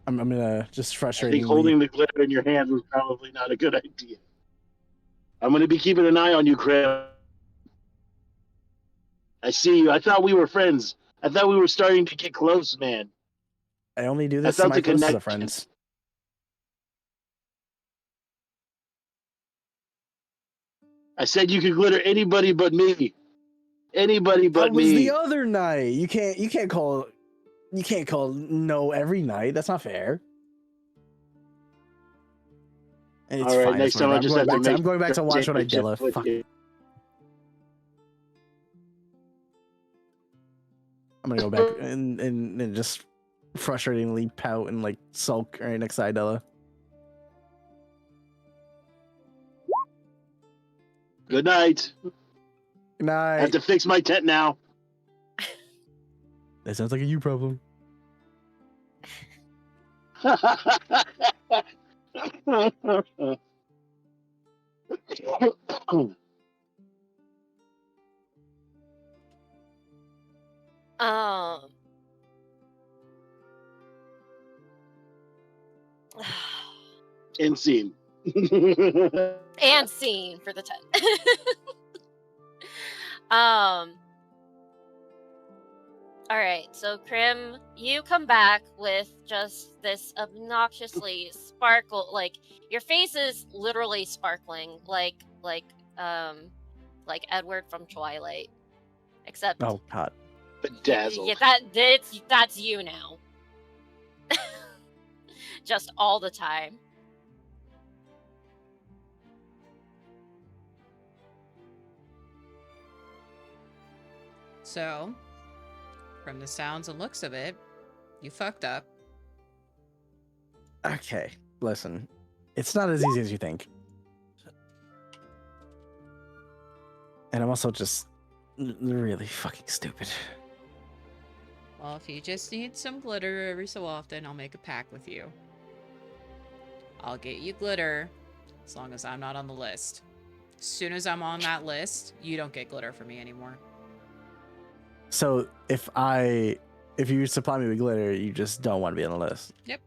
I'm gonna just I think frustratingly. holding the glitter in your hand was probably not a good idea. I'm going to be keeping an eye on you, Krim. I see you. I thought we were friends. I thought we were starting to get close, man. I only do I this to felt my a closest connection. of friends. I said you could glitter anybody but me. Anybody but That was me. the other night. You can't call no every night. That's not fair. And it's All right, fine. next It's time whatever. I just have to make I'm going back to watch what I did. with Fuck. you. I'm gonna go back and just frustratingly pout and like sulk right next to Idella. Good night. Good I have night. to fix my tent now. That sounds like a you problem. Um. End scene. And scene for the 10. All right, so Krim, you come back with just this obnoxiously like your face is literally sparkling like Edward from Twilight, except Oh God. Bedazzled. that's you now. Just all the time. So, from the sounds and looks of it, you fucked up. Okay, listen. It's not as easy as you think. And I'm also just really fucking stupid. Well, if you just need some glitter every so often, I'll make a pact with you. I'll get you glitter as long as I'm not on the list. As soon as I'm on that list, you don't get glitter from me anymore. So if you supply me with glitter, you just don't want to be on the list. Yep.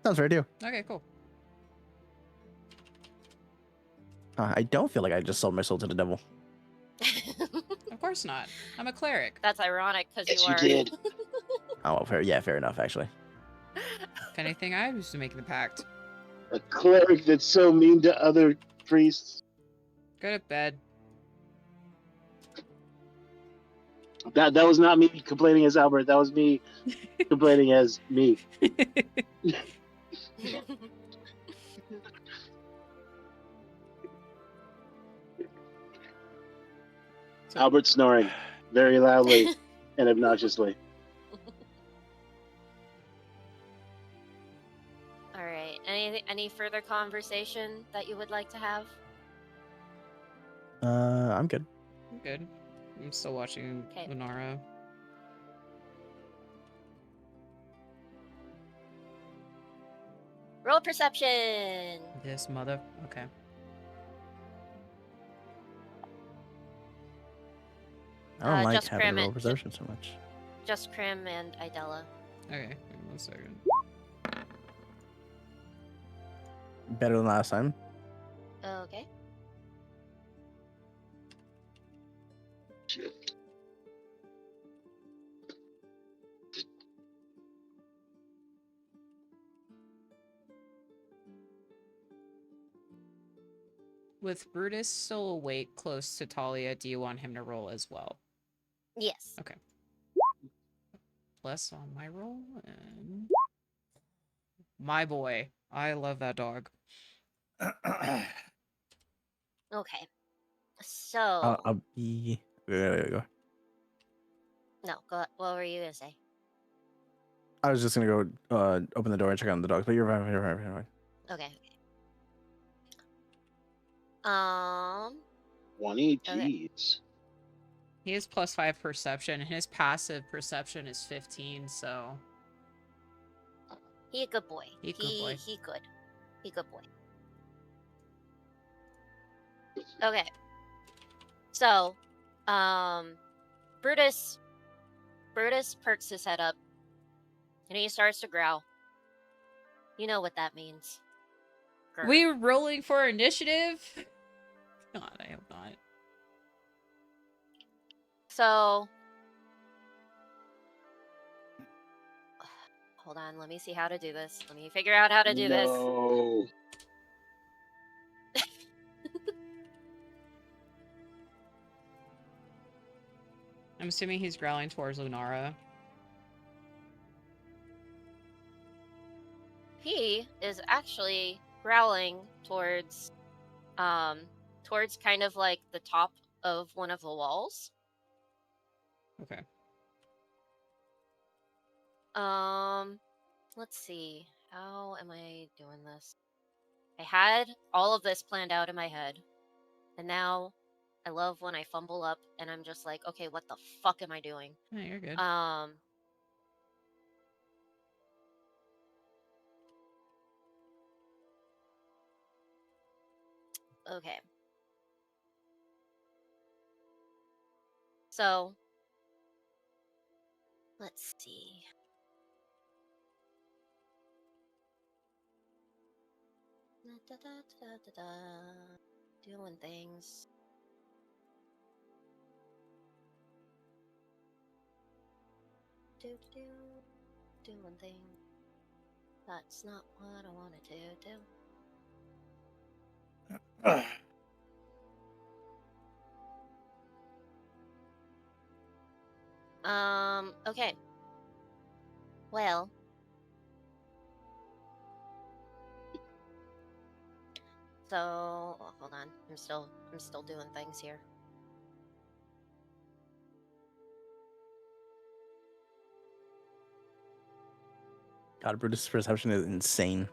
Sounds fair too. Okay, cool. I don't feel like I just sold my soul to the devil. Of course not. I'm a cleric. That's ironic because Yes, you you are. did. Oh, well, fair. Yeah, fair enough, actually. If anything, I was making the pact. A cleric that's so mean to other priests. Go to bed. That was not me complaining as Albert. That was me complaining as me. Albert snoring very loudly and obnoxiously. All right. any further conversation that you would like to have? I'm good. I'm good. I'm still watching Okay. Lunara. Roll perception. This mother. Okay. I don't like Just having to cram roll it. perception so much. Just Crim and Idella. Okay. Give me 1 second. Better than last time. Okay. With Brutus still awake close to Talia, do you want him to roll as well? Yes. Okay. Plus on my roll, and my boy. I love that dog. Okay. So I'll be. Go. no, go. What were you gonna say? I was just gonna go open the door and check on the dogs, but you're fine. You're fine. You're fine. Okay. Okay. 20, Okay. jeez. He has +5 perception, and his passive perception is 15, so He a good boy. He a good boy. He good. He good boy. Okay. So, Brutus perks his head up, and he starts to growl. You know what that means. Grr. we were rolling for initiative. God, I hope not. So, hold on. Let me see how to do this. Let me figure out how to do this. No. I'm assuming he's growling towards Lunara. He is actually growling towards kind of like the top of one of the walls. Okay. Let's see. How am I doing this? I had all of this planned out in my head. And now I love when I fumble up and I'm just like, okay, what the fuck am I doing? Yeah, you're good. Okay. So, let's see. Doing things. Doing things. That's not what I wanted to do. Okay. Well. So, oh, hold on. I'm still doing things here. God, Brutus' perception is insane.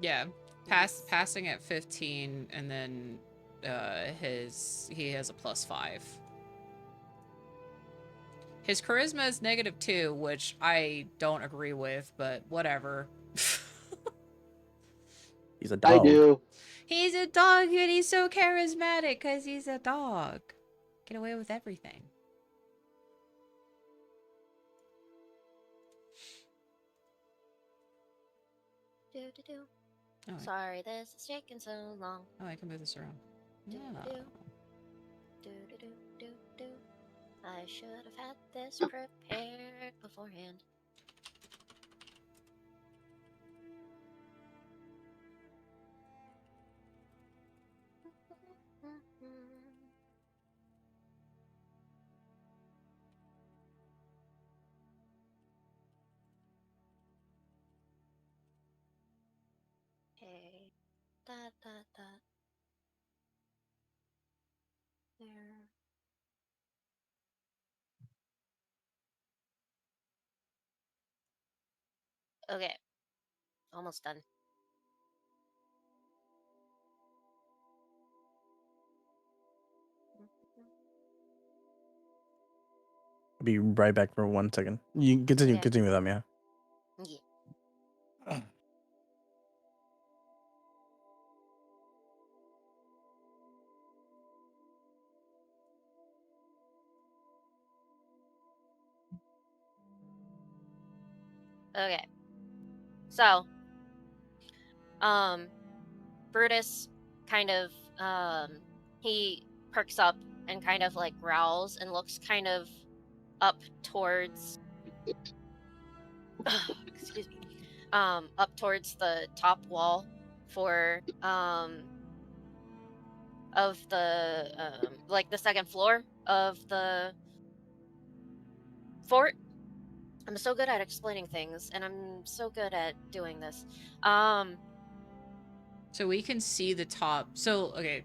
Yeah. Passing at 15, and then he has a +5. His charisma is -2, which I don't agree with, but whatever. He's a dog. I do. He's a dog and he's so charismatic because he's a dog. Get away with everything. Oh, Sorry, this is taking so long. Oh, I can move this around. Yeah. I should have had this prepared beforehand. Okay. That. There. Okay. Almost done. I'll be right back for 1 second. You can continue Okay. with them, yeah. Yeah. Okay. So, Brutus kind of, he perks up and kind of like growls and looks kind of up towards, excuse me, up towards the top wall for, of the, like the second floor of the fort. I'm so good at explaining things, and I'm so good at doing this. So we can see the top. So, okay.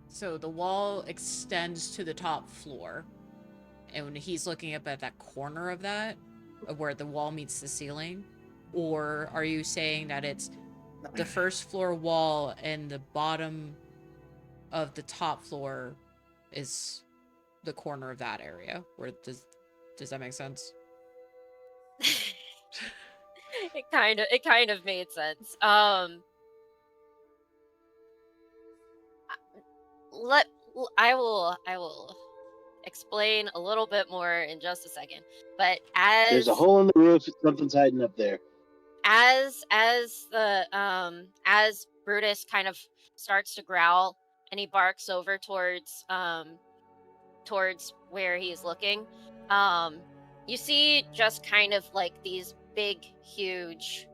So the wall extends to the top floor. And when he's looking up at that corner of that, of where the wall meets the ceiling, or are you saying that it's the first floor wall and the bottom of the top floor is the corner of that area? Where does that make sense? It kind of made sense. I will explain a little bit more in just a second. But There's a hole in the roof. Something's hiding up there. as Brutus kind of starts to growl and he barks over towards where he's looking, you see just kind of like these big, huge,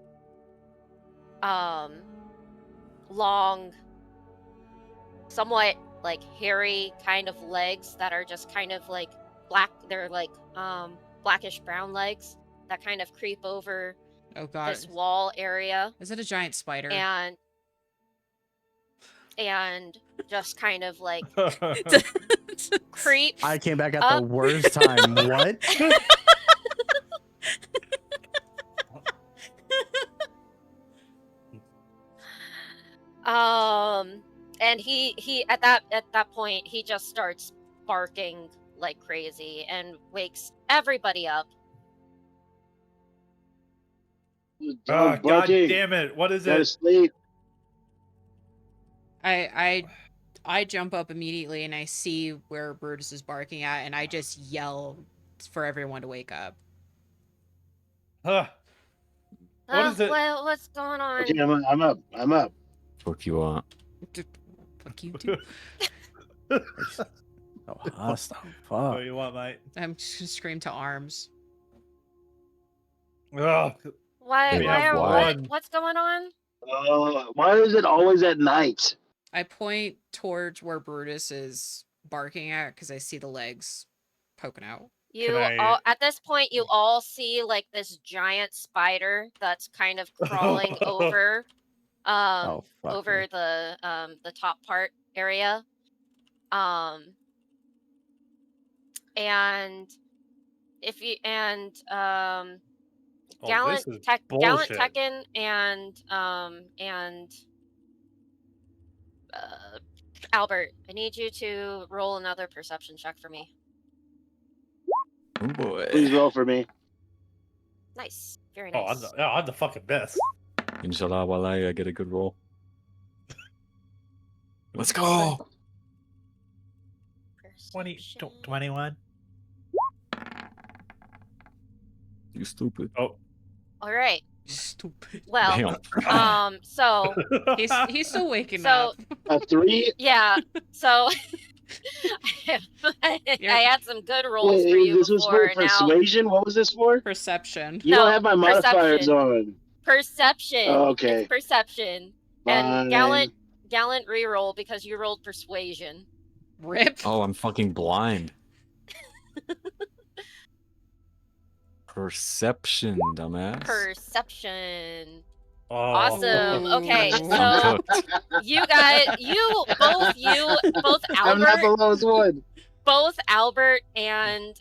long, somewhat like hairy kind of legs that are just kind of like black. They're like blackish brown legs that kind of creep over Oh god. this wall area, Is it a giant spider? and just kind of like creeps. I came back at up. the worst time. What? And he at that point he just starts barking like crazy and wakes everybody up. God Barking. damn it! What is Gotta it? sleep. I jump up immediately and I see where Brutus is barking at, and I just yell for everyone to wake up. What is it? Well, what's going on? Okay, I'm up. Fuck you want. Fuck you too. Oh, hostile. What Fuck. do you want, mate? I'm just gonna scream to Arms. Ugh. What's going on? Why is it always at night? I point towards where Brutus is barking at because I see the legs poking out. All, at this point, you all see like this giant spider that's kind of crawling over, over me. the top part area, and if you Gallant Tekken and Albert, I need you to roll another perception check for me. Oh boy. Please roll for me. Nice. Very nice. I'm the fucking best. Inshallah, wallah, I get a good roll. Let's go. 21. You stupid. Oh. All right. Stupid. Well, Damn. so he's still waking up. A 3? Yeah. So I had some good rolls for you this before. Was for persuasion? What was this for? Perception. You don't have my modifiers on. Perception. Oh, okay. It's perception. Fine. And Gallant reroll because you rolled persuasion. Rip. Oh, I'm fucking blind. Perception, dumbass. Perception. Oh. Awesome. Okay, I'm so cooked. both I'm not the Albert, lowest one. both Albert and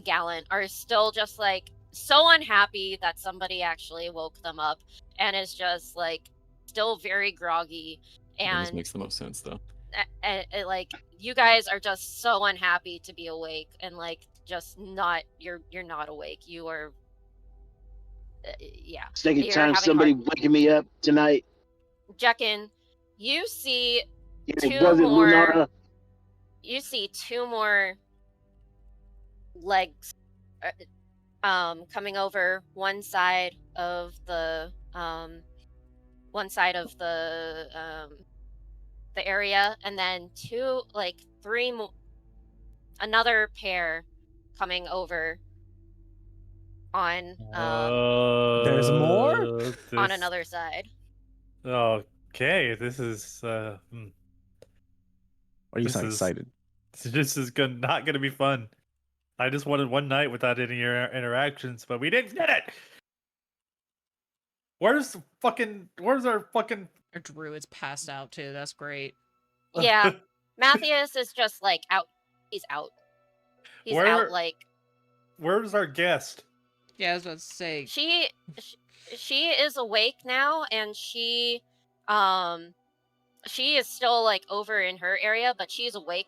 Gallant are still just like so unhappy that somebody actually woke them up and is just like still very groggy. And This makes the most sense though. like you guys are just so unhappy to be awake and like just not. You're not awake. You are. Yeah. It's taking You're time. having Somebody hard. waking me up tonight. Jekin, you see It two wasn't more. Lunara. You see two more legs coming over one side of the the area, and then three more, another pair coming over on There's more? on another side. Okay, this is Or you This sound is- excited. not gonna be fun. I just wanted one night without any interactions, but we didn't get it. Where's our fucking Our druid's passed out too. That's great. Yeah, Matthias is just like out. He's out. He's out. Like Where's our guest? Yeah, I was about to say. she is awake now, and she is still like over in her area, but she's awake,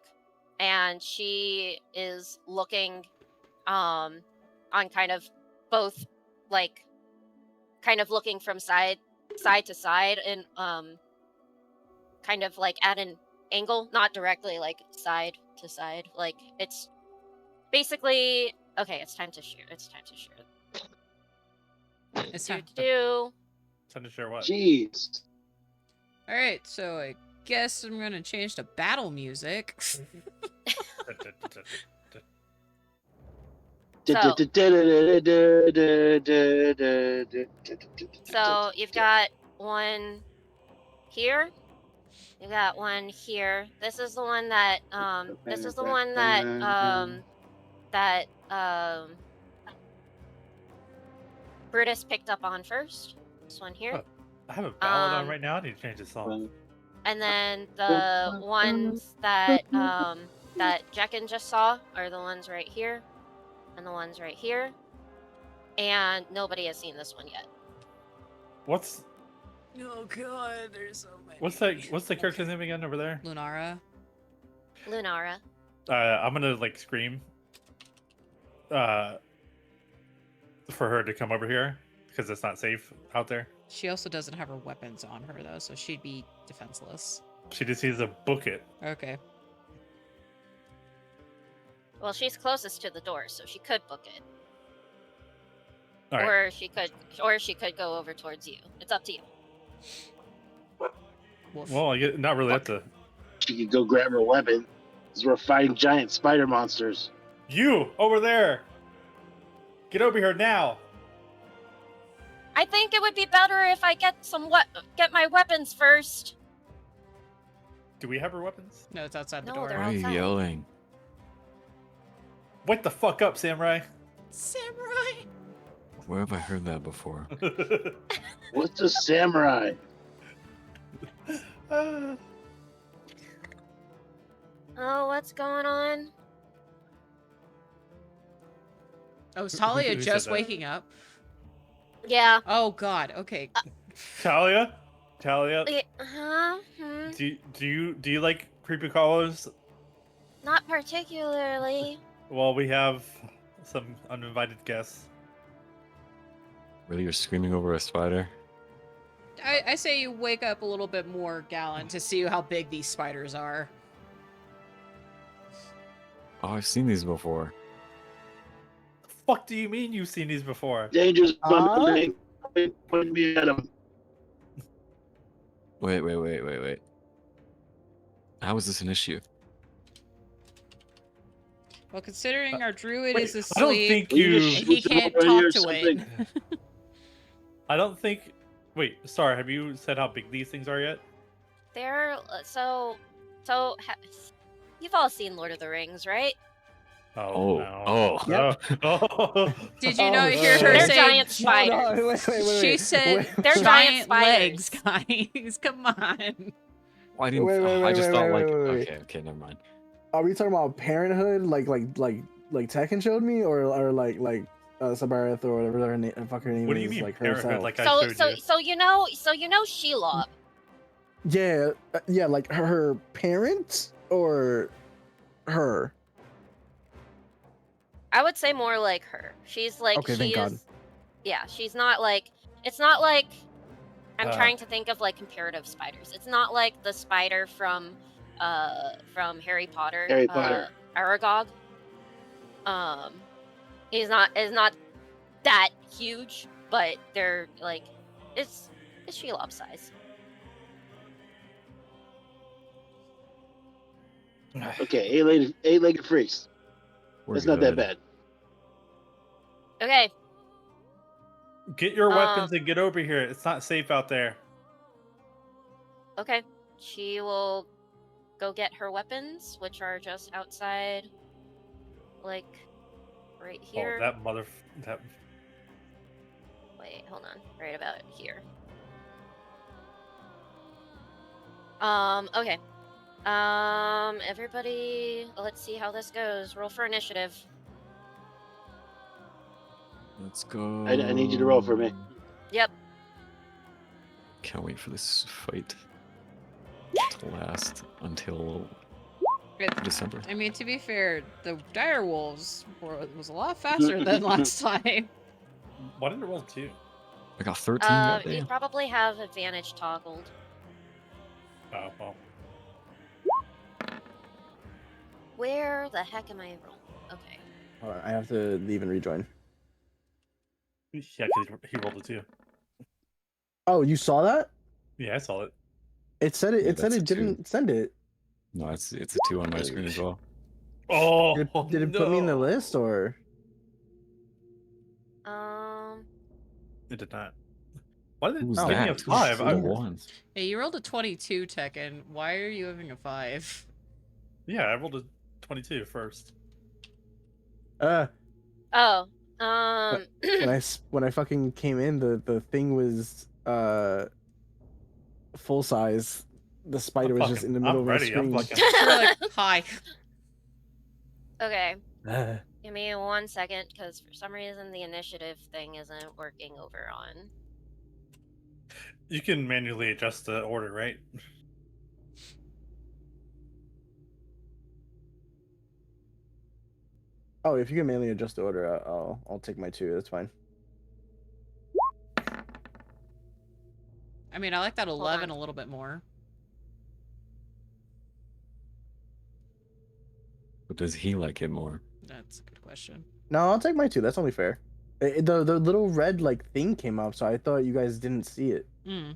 and she is looking on kind of both, like kind of looking from side to side, and kind of like at an angle, not directly like side to side. Like it's basically okay. It's time to shoot. It's time to shoot. It's time. Time to share what? Jeez. All right, so I guess I'm gonna change to battle music. So you've got one here. You got one here. This is the one that Brutus picked up on first. This one here. I have a ballad on right now. I need to change the song. And then the ones that Jekin just saw are the ones right here, and the ones right here. And nobody has seen this one yet. What's Oh god, there's so many. What's the character's name again over there? Lunara. Lunara. I'm gonna like scream for her to come over here because it's not safe out there. She also doesn't have her weapons on her though, so she'd be defenseless. She just needs to book it. Okay. Well, she's closest to the door, so she could book it. All right. Or she could go over towards you. It's up to you. Well, I get not really up to. She could go grab her weapon, because we're fighting giant spider monsters. You over there! Get over here now! I think it would be better if I get my weapons first. Do we have her weapons? No, it's outside the No, door. they're Why are you outside. yelling? Wake the fuck up, samurai! Samurai! Where have I heard that before? What's a samurai? Oh, what's going on? Oh, is Talia Who said just that? waking up? Yeah. Oh god, okay. Talia? Huh? Do you like creepy crawlers? Not particularly. Well, we have some uninvited guests. Really, you're screaming over a spider? I say you wake up a little bit more, Gallant, to see how big these spiders are. Oh, I've seen these before. The fuck do you mean you've seen these before? Dangerous. Point me at him. Wait. How is this an issue? Well, considering our druid Wait, is asleep, I don't think Will you you. just and he shoot them can't already talk or to something? it. I don't think. Wait, sorry. Have you said how big these things are yet? They're you've all seen Lord of the Rings, right? Oh. Oh. No. Oh. Did you Oh, not hear her They're say? giant spiders. No, wait. She said They're giant giant legs, spiders. guys. Come on. Well, I didn't. I just thought like. Okay, never mind. Are we talking about Parenthood, like Tekken showed me, or like Sabareth or whatever her fuck her name What do you is, mean like Parenthood? herself? Like I showed you. So you know Shelob. Yeah, like her parents or her. I would say more like her. She's like Okay, she thank God. is. Yeah, she's not like. It's not like. I'm Uh, trying to think of like comparative spiders. It's not like the spider from Harry Potter. Harry Potter. Aragog. He's not is not that huge, but they're like it's Shelob size. Okay, eight-legged freaks. We're That's not that good. bad. Okay. get your weapons and get over here. It's not safe out there. Okay. She will go get her weapons, which are just outside, like right Oh, here. that mother. That. Wait, hold on. Right about here. Okay. Everybody, let's see how this goes. Roll for initiative. Let's go. I need you to roll for me. Yep. Can't wait for this fight to last until December. I mean, to be fair, the dire wolves was a lot faster than last time. Why did it roll 2? I got 13. You Goddamn. probably have advantage toggled. Oh well. Where the heck am I rolling? Okay. Hold on, I have to leave and rejoin. Yeah, because he rolled a 2. Oh, you saw that? Yeah, I saw it. It said it. Yeah, It said that's it a 2. didn't send it. No, it's a 2 on my screen as well. Oh, Did it put me in the list or? It did not. Why did it Who's give me a that? 5? Who's the one? Hey, you rolled a 22, Tekken. Why are you having a 5? Yeah, I rolled a 22 first. Oh. When I fucking came in, the thing was full size. The spider was just in the middle I'm of my ready. screen. I'm fucking. You're like, hi. Okay. Give me 1 second, because for some reason the initiative thing isn't working over on. You can manually adjust the order, right? Oh, if you can manually adjust the order, I'll take my 2. That's fine. I mean, I like that 11 on. a little bit more. But does he like it more? That's a good question. No, I'll take my 2. That's only fair. The little red like thing came up, so I thought you guys didn't see it. Alright,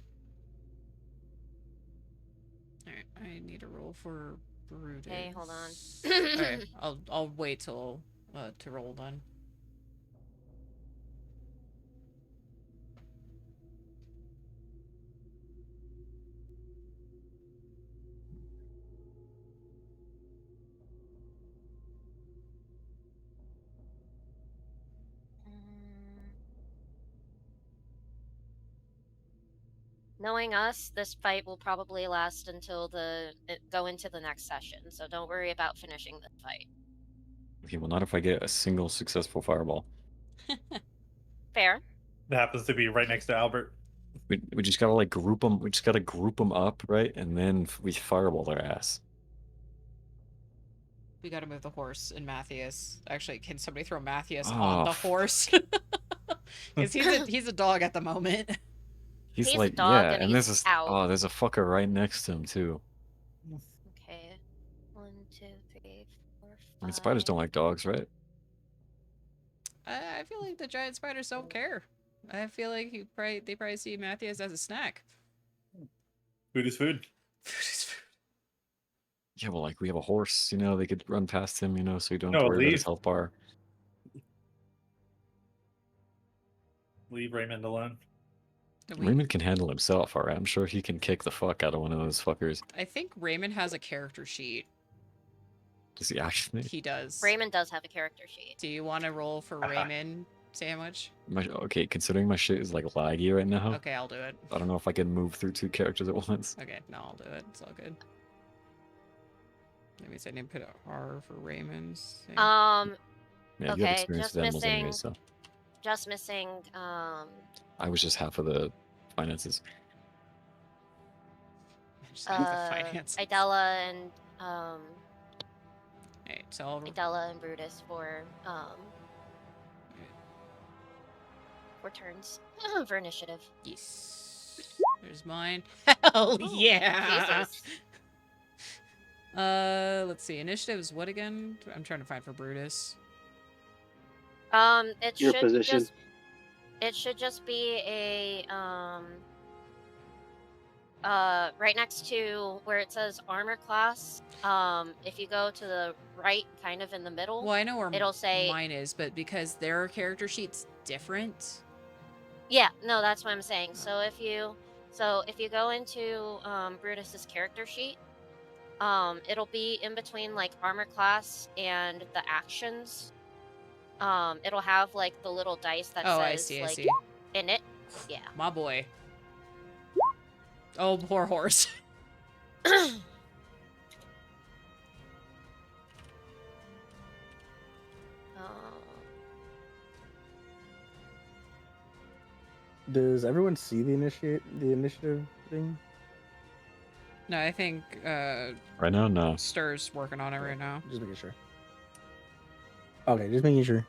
I need a roll for Brutus. Okay, hold on. Alright, I'll wait till to roll then. Knowing us, this fight will probably last until go into the next session, so don't worry about finishing the fight. Okay, well, not if I get a single successful fireball. Fair. That happens to be right next to Albert. We just gotta like group them. We just gotta group them up, right? And then we fireball their ass. We gotta move the horse and Matthias. Actually, can somebody throw Matthias Oh, on the horse? Because he's a dog at the moment. He's He's a like, dog yeah, and and he's there's out. oh, there's a fucker right next to him too. Okay. 1, 2, 3, 4, 5. I mean, spiders don't like dogs, right? I feel like the giant spiders don't care. I feel like they probably see Matthias as a snack. Food is food. Food is food. Yeah, well, like we have a horse, you know, they could run past him, you know, so you don't have No, to worry about his leave. health bar. Leave Raymond alone. Raymond can handle himself, alright. I'm sure he can kick the fuck out of one of those fuckers. I think Raymond has a character sheet. Does he actually? He does. Raymond does have a character sheet. Do you want to roll for Raymond, Sandwich? Okay, considering my shit is like laggy right now, Okay, I'll do it. I don't know if I can move through 2 characters at once. Okay, no, I'll do it. It's all good. That means I didn't put R for Raymond's. thing. Yeah, you have Okay, experience just with animals missing. anyway, so Just missing. I was just half of the finances. I just have the finance. Idella and Alright, So I'll... Idella and Brutus for turns for initiative. Yes. There's mine. Hell Ooh, yeah! Jesus. Let's see. Initiative is what again? I'm trying to find for Brutus. It Your should position. just be a right next to where it says armor class. If you go to the right, kind of in the middle, Well, I know where it'll say mine is, but because their character sheet's different. yeah. No, that's what I'm saying. So if you go into Brutus's character sheet, it'll be in between like armor class and the actions. It'll have like the little dice that Oh, I says see, I like see. in it. Yeah. My boy. Oh, poor horse. Does everyone see the initiative thing? No, I think Right now, no. Stir's working on it right now. Just making sure. Okay, just making sure.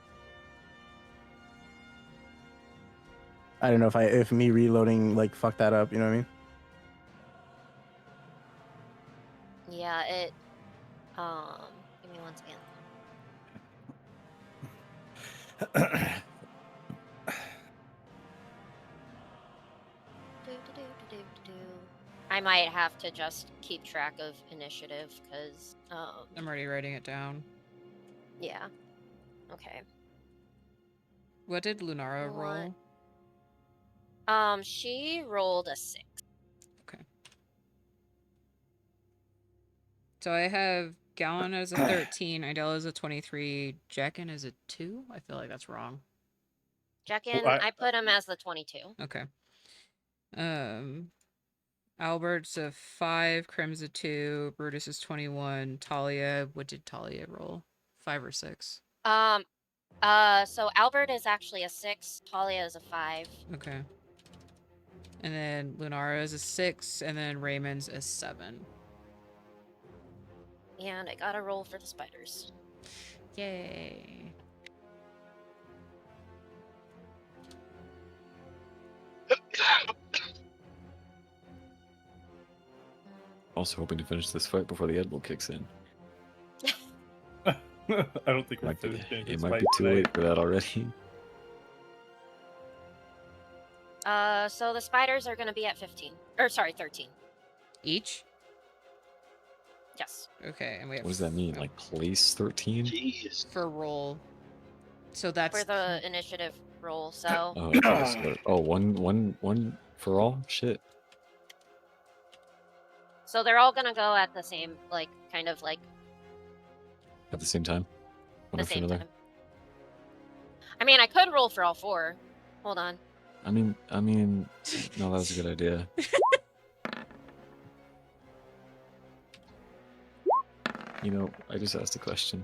I don't know if me reloading like fucked that up. You know what I mean? Yeah, it. Give me one second. I might have to just keep track of initiative because. I'm already writing it down. Yeah. Okay. What did Lunara roll? She rolled a 6. Okay. So I have Gallon as a 13, Idella as a 23, Jackin as a 2? I feel like that's wrong. Jackin, Well, I put him as the 22. Okay. Albert's a 5, Krim's a 2, Brutus is 21, Talia, what did Talia roll? 5 or 6? So Albert is actually a 6, Talia is a 5. Okay. And then Lunara is a 6, and then Raymond's a 7. And I gotta roll for the spiders. Yay. Also hoping to finish this fight before the Edible kicks in. I don't think we're finished. It might be too late for that already. So the spiders are gonna be at 15. Or sorry, 13. Each? Yes. Okay, and we have... What does that mean? Like place 13? Jeez. For roll. So that's... For the initiative roll, so... Oh, okay, so, one for all? Shit. So they're all gonna go at the same, like, kind of like... At the same time? One the after same another? time. I mean, I could roll for all 4. Hold on. I mean, no, that was a good idea. You know, I just asked a question.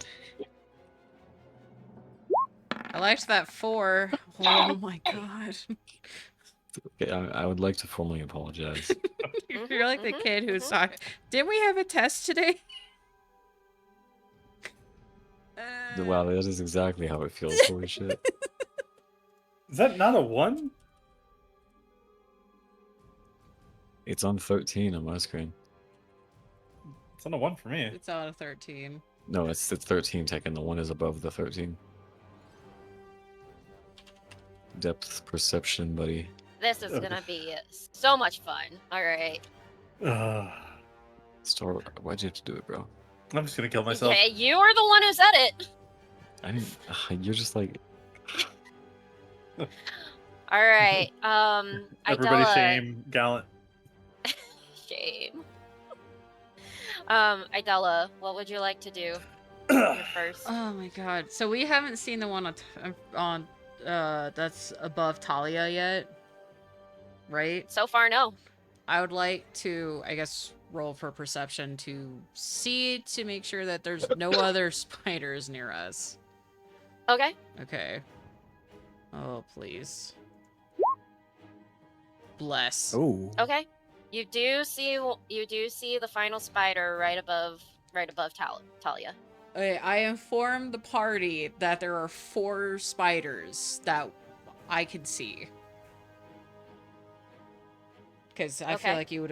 I liked that 4. Oh my god. Okay, I would like to formally apologize. You're like the kid who saw... Didn't we have a test today? Wow, that is exactly how it feels. Holy shit. Is that not a 1? It's on 13 on my screen. It's on a 1 for me. It's on a 13. No, it's 13, Tekken. The 1 is above the 13. Depth perception, buddy. This is gonna be so much fun. Alright. Star, why'd you have to do it, bro? I'm just gonna kill myself. Yeah, you are the one who said it! I didn't. You're just like. Alright, Everybody Idella... shame Gallant. Shame. Idella, what would you like to do? You're first. Oh my god. So we haven't seen the one on that's above Talia yet, right? So far, no. I would like to, I guess, roll for perception to see, to make sure that there's no other spiders near us. Okay. Okay. Oh, please. Bless. Oh. Okay. You do see the final spider right above Talia. I informed the party that there are 4 spiders that I can see. Because I feel Okay. like you would,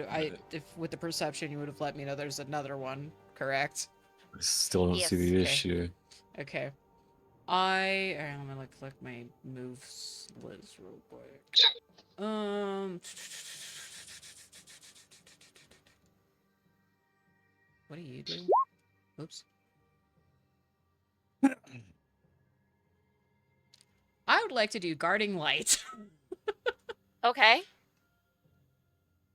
if with the perception, you would have let me know there's another one, correct? I still don't see Yes. the Okay. issue. Okay. Alright, I'm gonna click my moves list real quick. What do you do? Oops. I would like to do guarding light. Okay.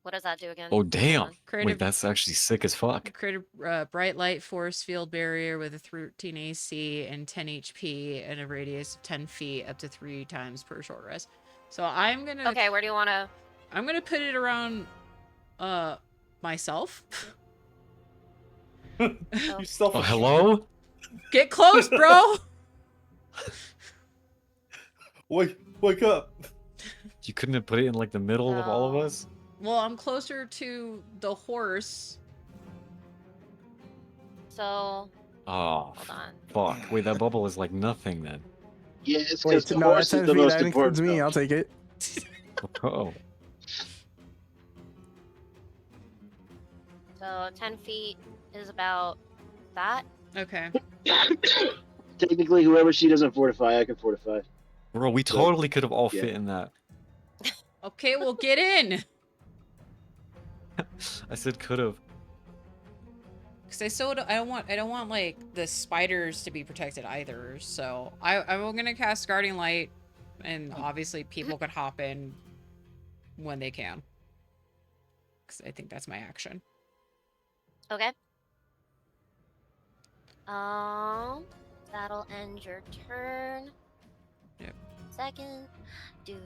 What does that do again? Oh Hold damn! on. Create Wait, that's actually sick as fuck. Create a bright light force field barrier with a 13 AC and 10 HP and a radius of 10 feet up to 3 times per short rest. So I'm gonna Okay, where do you want to? I'm gonna put it around myself. You Oh. selfish. Oh hello? Get close, bro. Wake up. You couldn't have put it in like the middle of all of No. us? Well, I'm closer to the horse. So Oh hold on. fuck. Wait, that bubble is like nothing then. Yeah, it's Wait, because the no, at horse is 10 the feet, most that includes important. me. I'll take it. Oh. So 10 feet is about that. Okay. Technically, whoever she doesn't fortify, I can fortify. Bro, we So, totally could have all yeah. fit in that. Okay, well get in. I said could have. Cause I don't want like the spiders to be protected either. So I'm gonna cast guarding light, and obviously people can hop in when they can. Cause I think that's my action. Okay. That'll end your turn. Yep. Second. Do.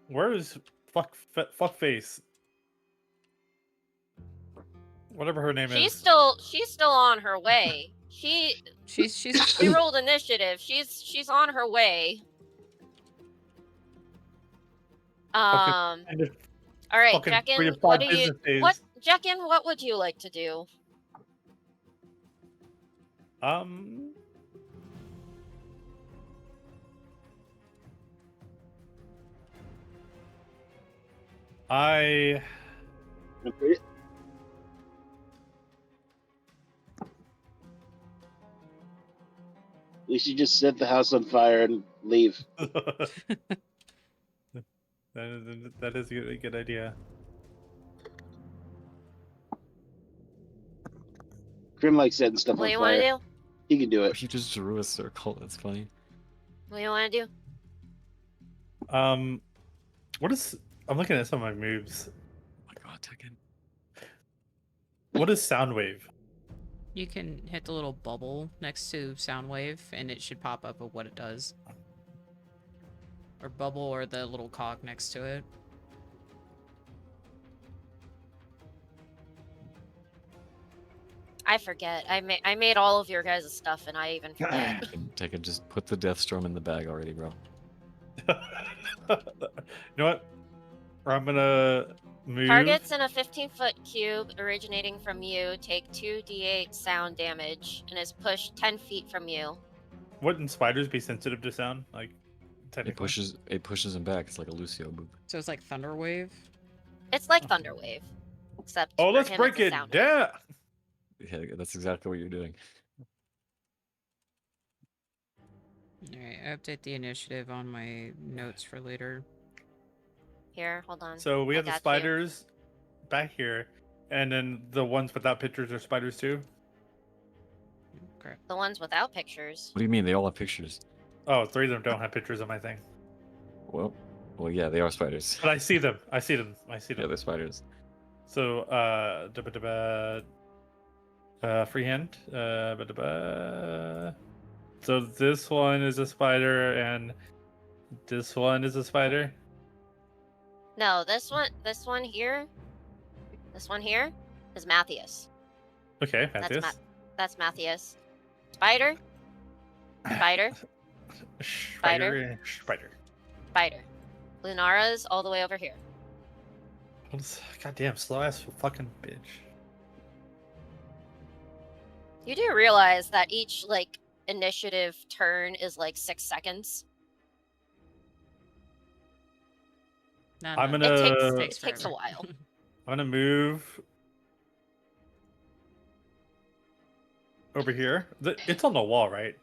Where is fuck face? Whatever her name She's is. still on her way. She She's rolled initiative. She's on her way. And if All right, fucking Jekin, 3 to 5 what do you business days. Jekin, what would you like to do? I We should just set the house on fire and leave. that is a good idea. Grim likes setting stuff What do on you want to fire. do? He can do it. You just drew a circle. That's funny. What do you want to do? What is? I'm looking at some of my moves. Oh my god, Tekken. What is Soundwave? You can hit the little bubble next to Soundwave, and it should pop up of what it does. Or bubble, or the little cog next to it. I forget. I made all of your guys' stuff, and I even forget. Tekken, just put the Death Storm in the bag already, bro. You know what? I'm gonna move. Targets in a 15-foot cube originating from you take 2d8 sound damage and is pushed 10 feet from you. Wouldn't spiders be sensitive to sound? Like, technically. It pushes him back. It's like a Lucio move. So it's like Thunder Wave. It's like Thunderwave, except Oh, for let's him, break it's a it sound wave. down. Yeah, that's exactly what you're doing. Alright, I update the initiative on my notes for later. Here, hold on. So we I have the got you. spiders back here, and then the ones without pictures are spiders too. Okay. The ones without pictures. What do you mean? They all have pictures. Oh, 3 of them don't have pictures on my thing. Well, yeah, they are spiders. But I see them. I see them. Yeah, they're spiders. So, freehand. So this one is a spider, and this one is a spider. No, this one here is Matthias. Okay, Matthias. That's Matthias. Spider. Spider. Spider. Lunara's all the way over here. Goddamn slow ass fucking bitch. You do realize that each like initiative turn is like 6 seconds. No, I'm no, gonna It takes takes a forever. while. I'm gonna move over here. It's on the wall, right?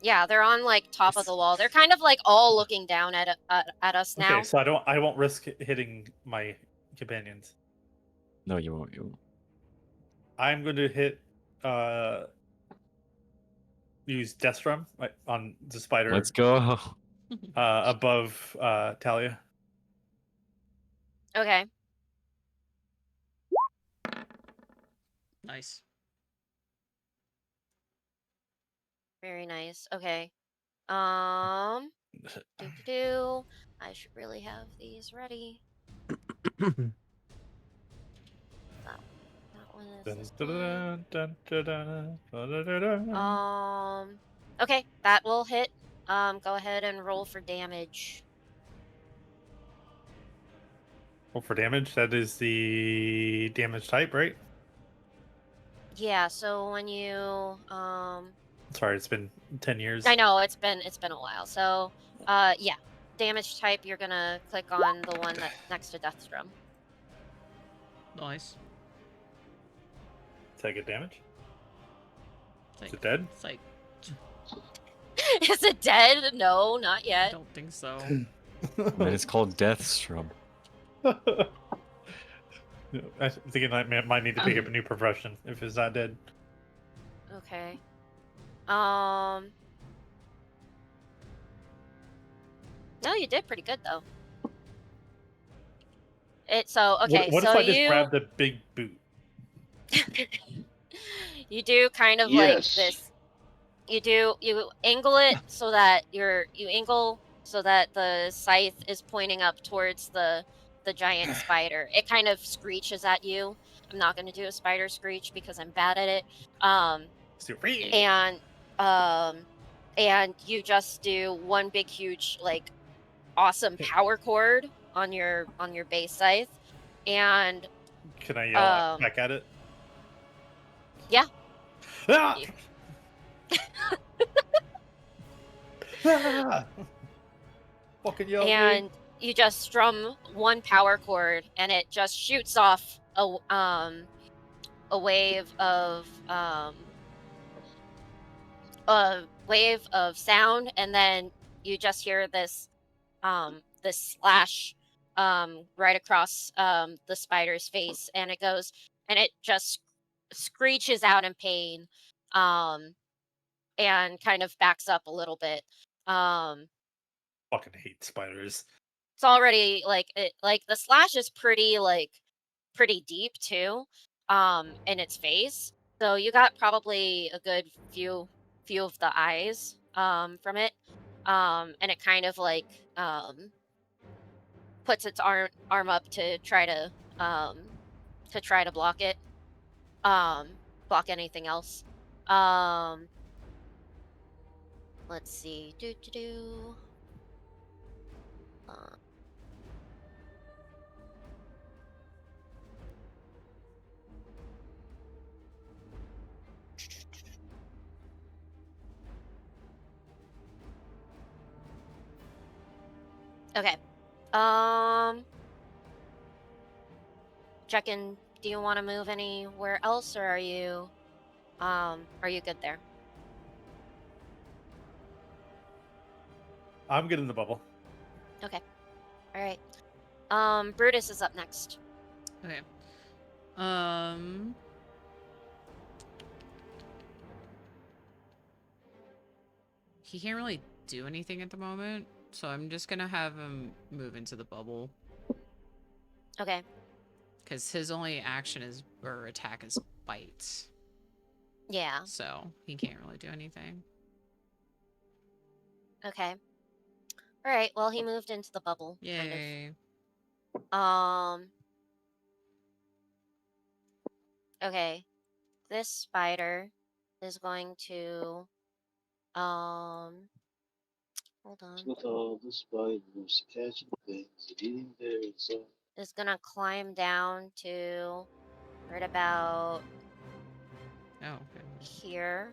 Yeah, they're on like top of the wall. They're kind of like all looking down at us now. Okay, so I won't risk hitting my companions. No, you won't. You won't. I'm going to hit use Death Strum on the spider Let's go. above Talia. Okay. Nice. Very nice. Okay. I should really have these ready. That one is this one. Okay, that will hit. Go ahead and roll for damage. Well, for damage, that is the damage type, right? Yeah, so when you Sorry, it's been 10 years. I know it's been a while. So yeah. Damage type, you're gonna click on the one that's next to Deathstrom. Nice. Does that get damage? Is it dead? It's like, Is it dead? No, not I yet. don't think so. Man, it's called Death Strum. I'm thinking I might need to pick up a new profession if it's not dead. Okay. No, you did pretty good though. Okay. What so if I just you grab the big boot? you do kind of like Yes. this. You angle it so that the scythe is pointing up towards the giant spider. It kind of screeches at you. I'm not going to do a spider screech because I'm bad at it. And you just do one big huge like awesome power chord on your base scythe, and Can I yell back at it? Yeah. Ah! Ah! Fucking yell at me. and you just strum one power chord, and it just shoots off a wave of sound, and then you just hear this slash right across the spider's face, and it just screeches out in pain, and kind of backs up a little bit. Fucking hate spiders. It's already like the slash is pretty deep too, in its face. So you got probably a good few of the eyes from it. And it kind of like puts its arm up to try to block it. Block anything else. Let's see. Okay. Check-in. Do you want to move anywhere else, or are you good there? I'm good in the bubble. Okay. All right. Brutus is up next. Okay. He can't really do anything at the moment, so I'm just gonna have him move into the bubble. Okay. Because his only action or attack is bite. Yeah. So he can't really do anything. Okay. All right. Well, he moved into the bubble. Yay. Kind of. Okay. This spider is going to hold on. With all the spiders catching things, eating berries. So Is gonna climb down to right about Oh, okay. here.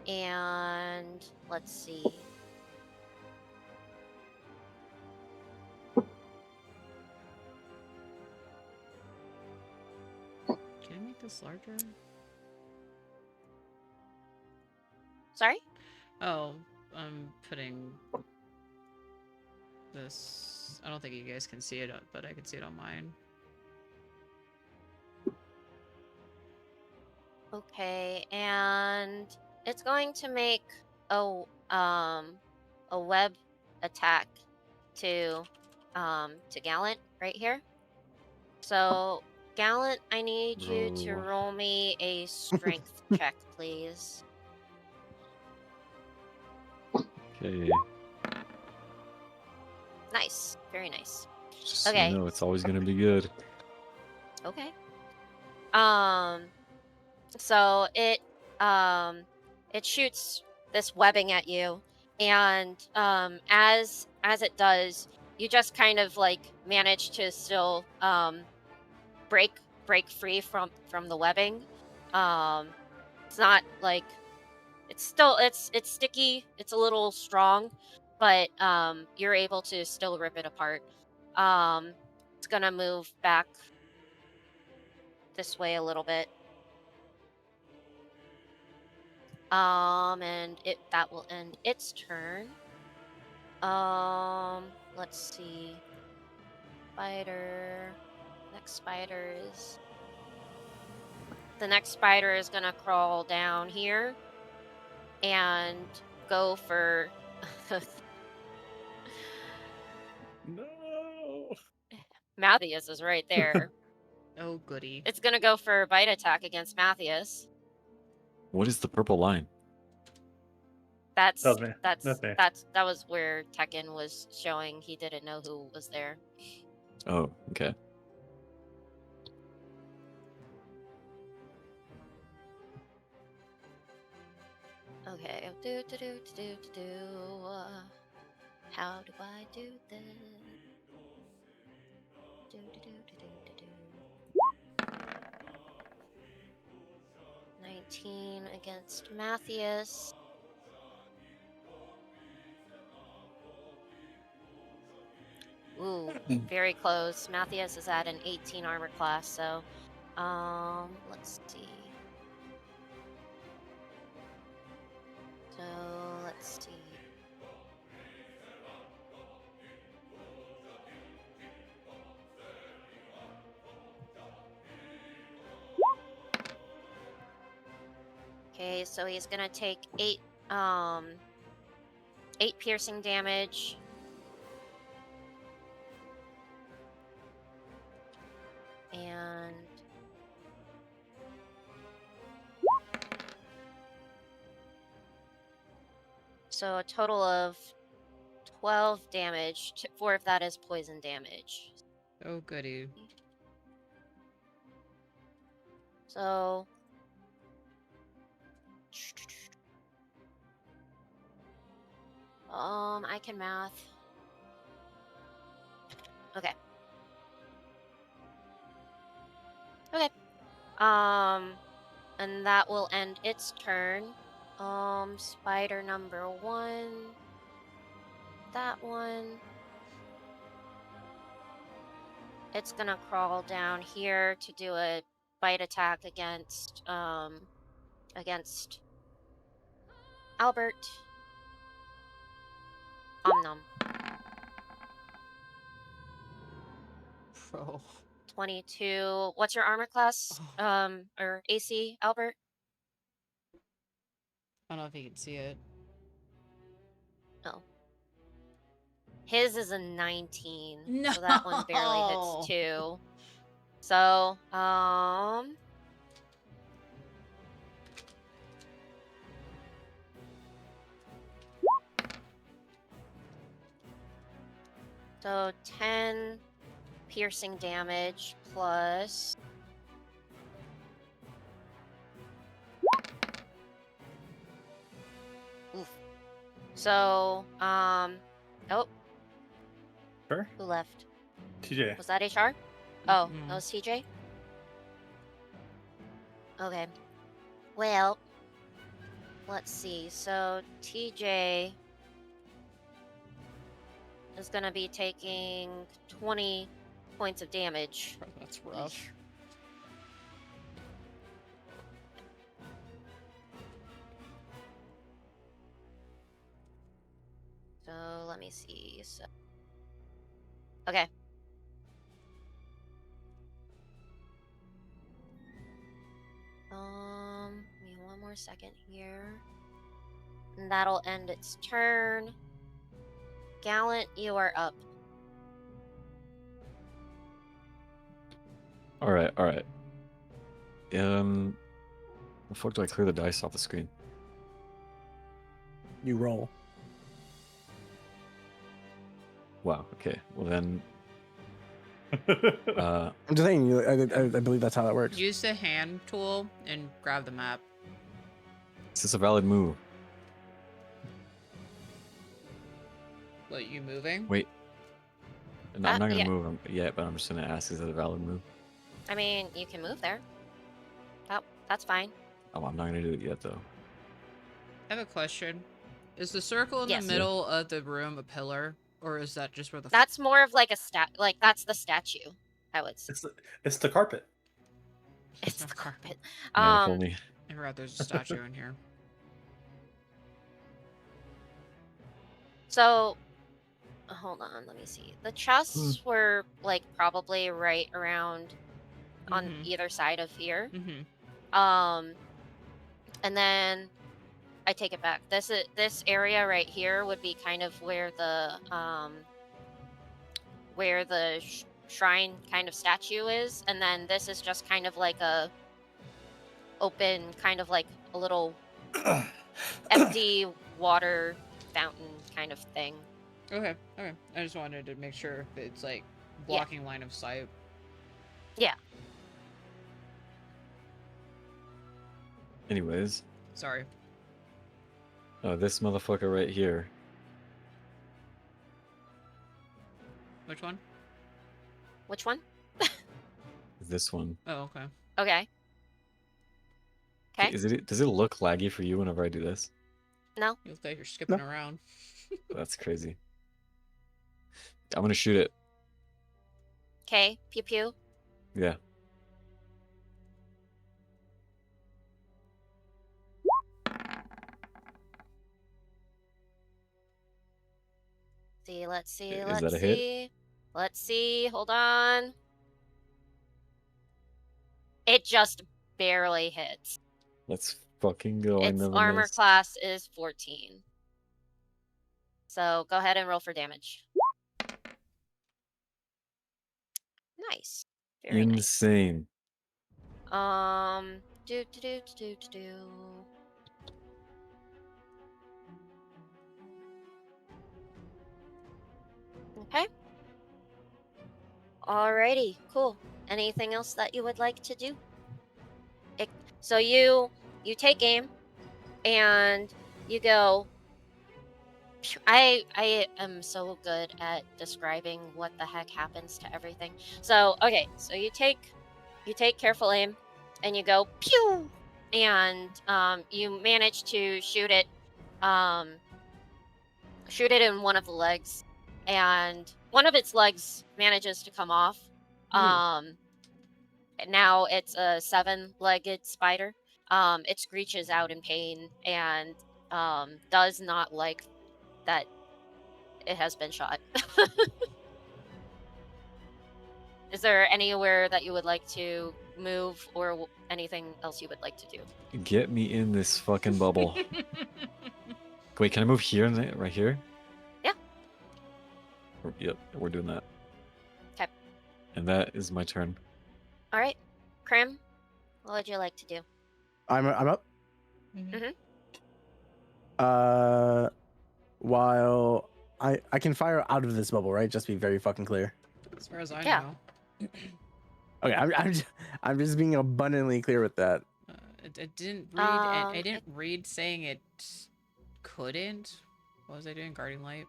And let's see. Can I make this larger? Sorry? Oh, I'm putting this. I don't think you guys can see it, but I can see it on mine. Okay, and it's going to make a web attack to Gallant right here. So Gallant, I need you to Bro. roll me a strength check, please. Okay. Nice, very nice. Just so you Okay. know, it's always gonna be good. Okay. So it shoots this webbing at you, and as it does, you just kind of like manage to still break free from the webbing. It's not like it's still it's sticky, it's a little strong, but you're able to still rip it apart. It's gonna move back this way a little bit. And that will end its turn. Let's see. Spider. The next spider is gonna crawl down here and go for No. Matthias is right there. Oh, goody. It's gonna go for a bite attack against Matthias. What is the purple line? That was me. That was where Tekken was showing he didn't know who was there. Oh, okay. Okay. How do I do this? 19 against Matthias. Ooh, very close. Matthias is at an 18 armor class, so let's see. So let's see. Okay, so he's gonna take 8 piercing damage. And so a total of 12 damage. 4 of that is poison damage. Oh, goody. So I can math. Okay. Okay. And that will end its turn. Spider number 1. That one. It's gonna crawl down here to do a bite attack against Albert. Nom. Bro. 22. What's your armor class? Or AC, Albert? I don't know if you can see it. Oh. His is a 19. No. So that one barely hits 2. So, so 10 piercing damage plus oof. So, oh, Sure. who left? TJ. Was that HR? Oh, that was TJ? Okay. Well, let's see. So TJ is gonna be taking 20 points of damage. That's rough. So let me see. So okay. Give me one more second here. And that'll end its turn. Gallant, you are up. All right, all right. The fuck do I clear the dice off the screen? You roll. Wow. Okay. Well then, I'm just saying. I believe that's how that works. Use the hand tool and grab the map. is this a valid move? What, you moving? Wait. No, I'm not gonna Yeah. move yet, but I'm just gonna ask: is it a valid move? I mean, you can move there. That's fine. Oh, I'm not gonna do it yet, though. I have a question. Is the circle in Yes. the middle of the room a pillar? Or is that just where the... That's more of like a like that's the statue, I would say. It's the carpet. It's the carpet. Man, if only. I forgot there's a statue in here. So hold on, let me see. The chests were like probably right around on either side of here. And then I take it back. This area right here would be kind of where the shrine kind of statue is, and then this is just kind of like a open, kind of like a little empty water fountain kind of thing. Okay. I just wanted to make sure that it's like blocking line of sight. Yeah. Anyways. Sorry. Oh, this motherfucker right here. Which one? Which one? This one. Oh, okay. Okay. Okay. Does it look laggy for you whenever I do this? No. You look like you're skipping around. That's crazy. I'm gonna shoot it. Okay. Pew pew. Yeah. Let's see. Is that a hit? Let's see. Hold on. It just barely hits. Let's fucking go. Its I never armor missed. class is 14. So go ahead and roll for damage. Nice. Very Insane. nice. Okay. Alrighty, cool. Anything else that you would like to do? So you take aim and you go. I am so good at describing what the heck happens to everything. So okay, so you take careful aim and you go pew, and you manage to shoot it in one of the legs, and one of its legs manages to come off. Now it's a 7-legged spider. It screeches out in pain and does not like that it has been shot. Is there anywhere that you would like to move or anything else you would like to do? Get me in this fucking bubble. Wait, can I move here and right here? Yeah. Yep, we're doing that. Okay. And that is my turn. All right. Krim, what would you like to do? I'm up. Mm-hmm. While I can fire out of this bubble, right? Just be very fucking clear. As far as I know. Okay, I'm just being abundantly clear with that. It didn't read. I didn't read saying it couldn't. What was I doing? Guardian light.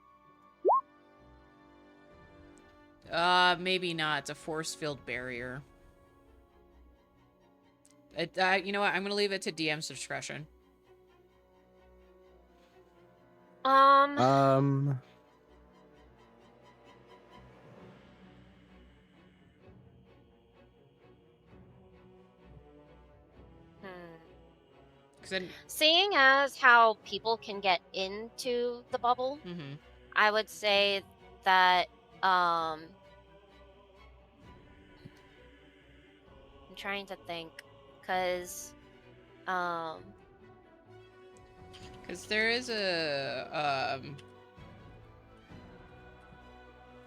Maybe not. It's a force field barrier. You know what? I'm gonna leave it to DM's discretion. Um, Seeing as how people can get into the bubble, Mm-hmm. I would say that I'm trying to think, because there is a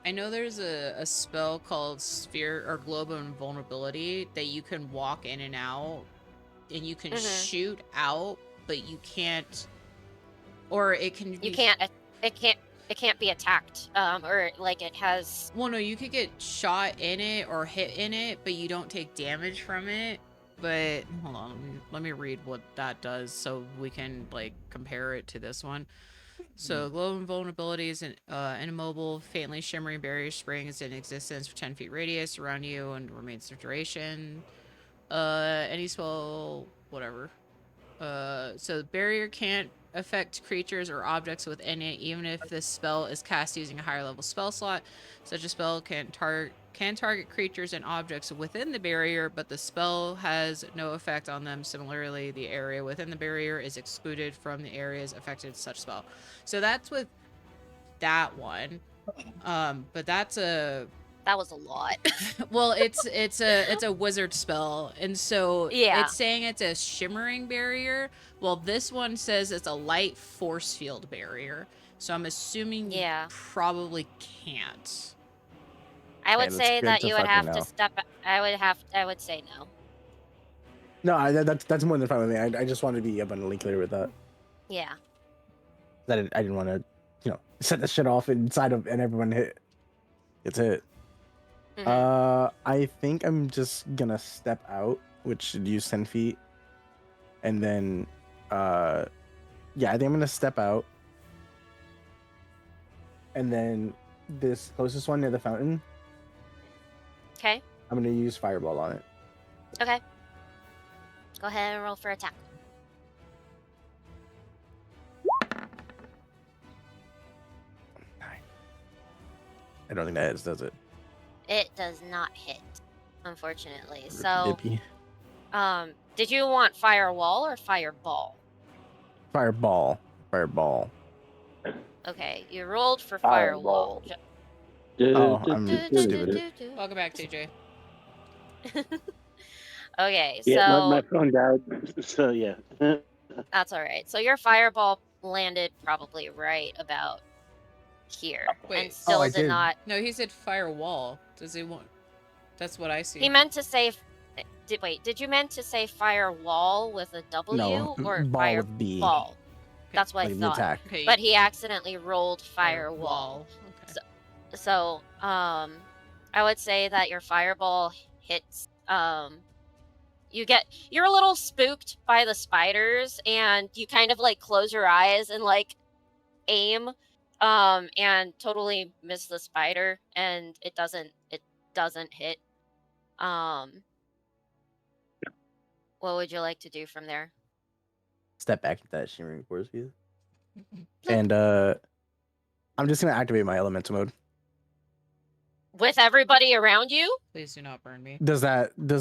I know there's a spell called Sphere or Globe of Invulnerability that you can walk in and out, and you can shoot out, but you can't, or it can be. It can't be attacked, or like it has. Well, no, you could get shot in it or hit in it, but you don't take damage from it. But hold on, let me read what that does so we can like compare it to this one. So, glow invulnerability is an immobile, faintly shimmering barrier springs in existence for 10 feet radius around you and remains for duration. Any spell, whatever. So the barrier can't affect creatures or objects within it, even if this spell is cast using a higher level spell slot. Such a spell can target creatures and objects within the barrier, but the spell has no effect on them. Similarly, the area within the barrier is excluded from the areas affected such spell. So that's with that one. But that's a That was a lot. well, it's a wizard spell, and so it's saying it's a shimmering barrier. Well, this one says it's a light force field barrier. So I'm assuming you probably can't. I would say that you would have to step. I would say no. No, that's more than fine with me. I just wanted to be abundantly clear with that. Yeah. That I didn't want to, set the shit off inside of and everyone gets hit. I think I'm just gonna step out, which should use 10 feet, and then, I think I'm gonna step out, and then this closest one near the fountain. Okay. I'm gonna use fireball on it. Okay. Go ahead and roll for attack. I don't think that hits, does it? It does not hit, unfortunately. Rip So, dippy. Did you want firewall or fireball? Fireball. Okay, you rolled for firewall. I'm stupid. Welcome back, TJ. Okay, Yeah, so my phone died. So yeah. that's all right. So your fireball landed probably right about here, Wait, and still I did did. not. No, he said firewall. Does he want? That's what I see. He meant to say. Did you meant to say firewall with a W No, or ball with B. fireball? That's what Like I the thought. attack. Okay. But he accidentally rolled firewall. Okay. So, I would say that your fireball hits. You're a little spooked by the spiders, and you kind of like close your eyes and like aim, and totally miss the spider, and it doesn't hit. What would you like to do from there? Step back into that shimmering force field. And I'm just gonna activate my elemental mode. With everybody around you? Please do not burn me. Does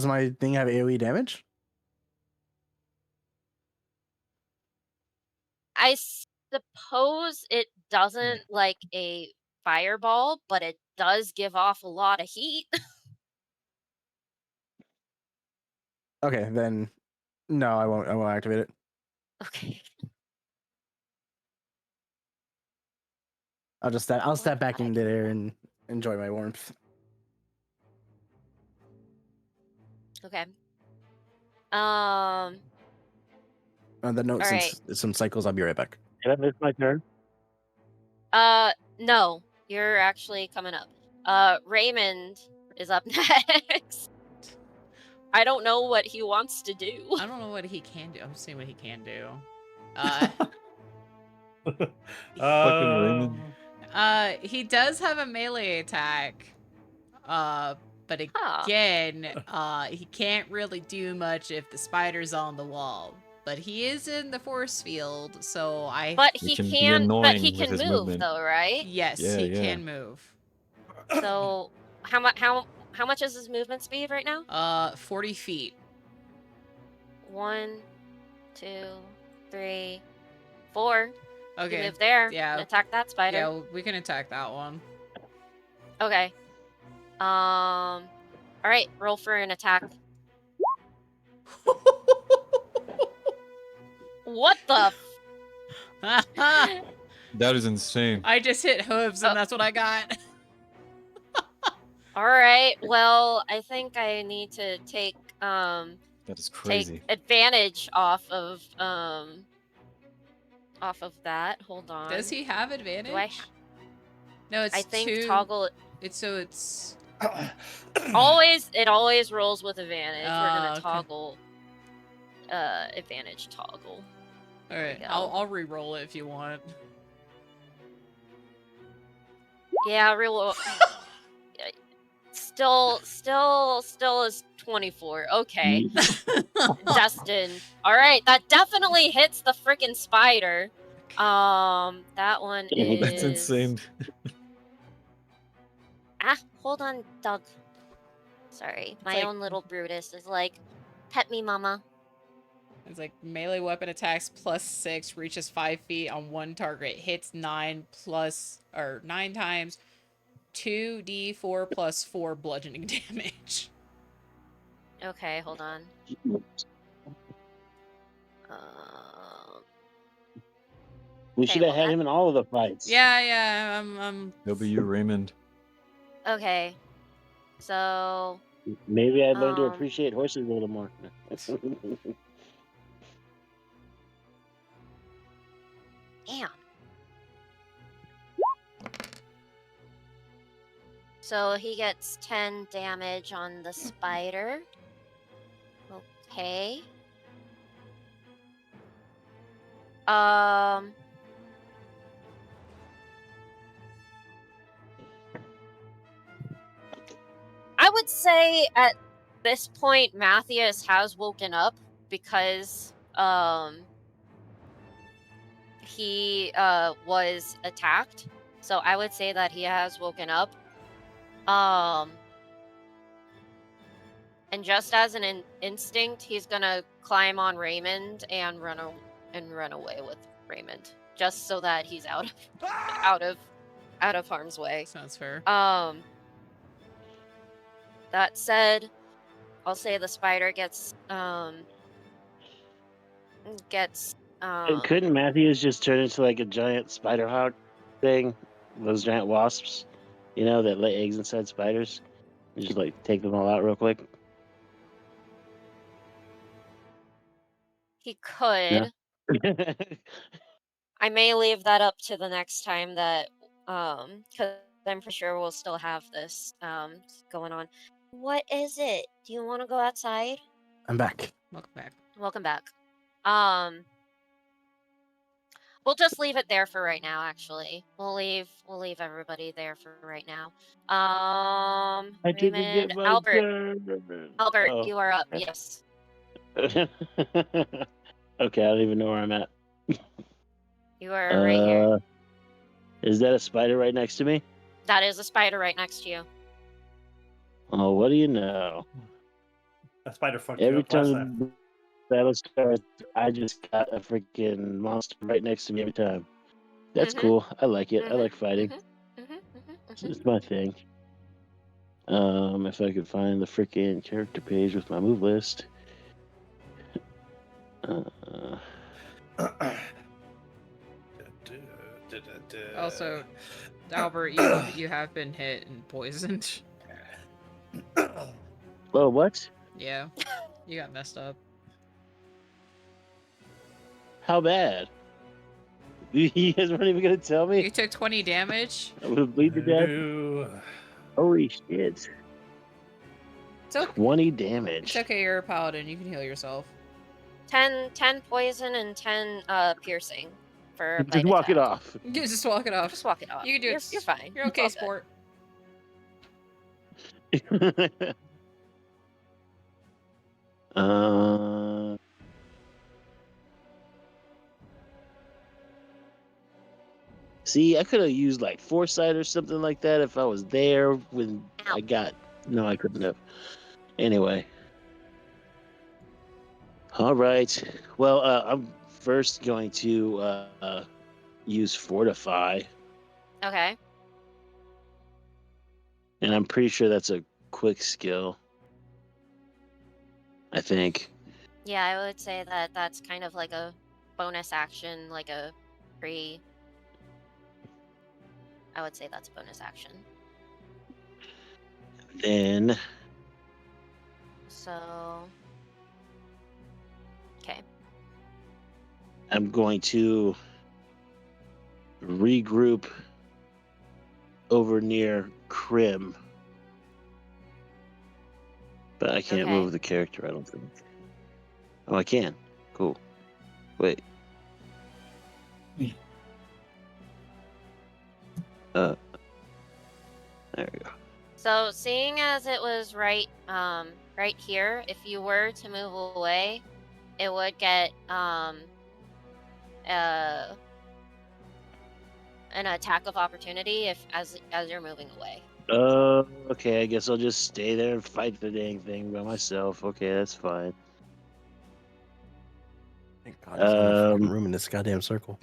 my thing have AoE damage? I suppose it doesn't like a fireball, but it does give off a lot of heat. Okay, then no, I won't activate it. Okay. I'll step back into there and enjoy my warmth. Okay. On the note, since some cycles, I'll be right back. Did I miss my turn? No, you're actually coming up. Raymond is up next. I don't know what he wants to do. I don't know what he can do. I'm seeing what he can do. Fucking Raymond. He does have a melee attack. But But Huh. again, he can't really do much if the spider's on the wall. But he is in the force field, so But It he can be can. But he annoying with can his move, movement. though, right? Yes, Yeah, he yeah. can move. So how much is his movement speed right now? 40 feet. 1, 2, 3, 4. You Okay. can move there Yeah. and attack that spider. Yeah, we can attack that one. Okay. All right. Roll for an attack. What the? That is insane. I just hit hooves, and that's what I got. All right. Well, I think I need to take That is crazy. advantage off of that. Hold on. Does he have advantage? Do I? No, it's I think 2. toggle. It's It always rolls with advantage. We're gonna okay. toggle. Advantage toggle. All right, I'll re-roll it if you want. Yeah, reroll. Still is 24. Okay. Destin. All right, that definitely hits the freaking spider. That one is. That's insane. Hold on, Doug. Sorry, my like- own little Brutus is like, pet me, mama. It's like melee weapon attacks +6, reaches 5 feet on one target, hits 9 times 2d4 + 4 bludgeoning damage. Okay, hold on. We should have had him in all of the fights. Yeah, It'll be you, Raymond. Okay. So. Maybe I'd learn to appreciate horses a little more. Damn. So he gets 10 damage on the spider. Okay. I would say at this point Matthias has woken up because he was attacked. So I would say that he has woken up. And just as an instinct, he's gonna climb on Raymond and run away with Raymond, just so that he's out of harm's way. Sounds fair. That said, I'll say the spider gets. Couldn't Matthews just turn into like a giant spider hawk thing? Those giant wasps, that lay eggs inside spiders. And just like take them all out real quick. He could. No. I may leave that up to the next time that because I'm pretty sure we'll still have this going on. What is it? Do you want to go outside? I'm back. Welcome back. We'll just leave it there for right now. Actually, we'll leave everybody there for right now. I didn't Raymond, get my Albert, turn. Oh. you are up. Yes. Okay, I don't even know where I'm at. You are right here. Is that a spider right next to me? That is a spider right next to you. Oh, what do you know? That spider fucked you Every up last time time. the battle starts, I just got a freaking monster right next to me every time. That's cool. I like it. I like fighting. It's my thing. If I could find the freaking character page with my move list. Also, Albert, you have been hit and poisoned. Oh, what? Yeah, you got messed up. How bad? You guys weren't even gonna tell me? You took 20 damage. I would bleed to death. Holy shit. It's okay. 20 damage. It's okay, you're a paladin. You can heal yourself. 10 poison and 10 piercing for a bite Just walk it attack. off. You just walk it off. Just walk it off. You can do it. You're fine. You're okay, It's all sport. uh, see, I could have used like foresight or something like that if I was there when Ow. I got. No, I couldn't have. Anyway. All right. Well, I'm first going to use fortify, Okay. and I'm pretty sure that's a quick skill. I think. Yeah, I would say that that's kind of like a bonus action, like a pre. I would say that's a bonus action. Then So. Okay. I'm going to regroup over near Krim. But I can't Okay. move the character, I don't think. Oh, I can. Cool. Wait. There we go. So seeing as it was right here, if you were to move away, it would get an attack of opportunity if as you're moving away. Okay, I guess I'll just stay there and fight the dang thing by myself. Okay, that's fine. Thank God there's enough fucking room in this goddamn circle.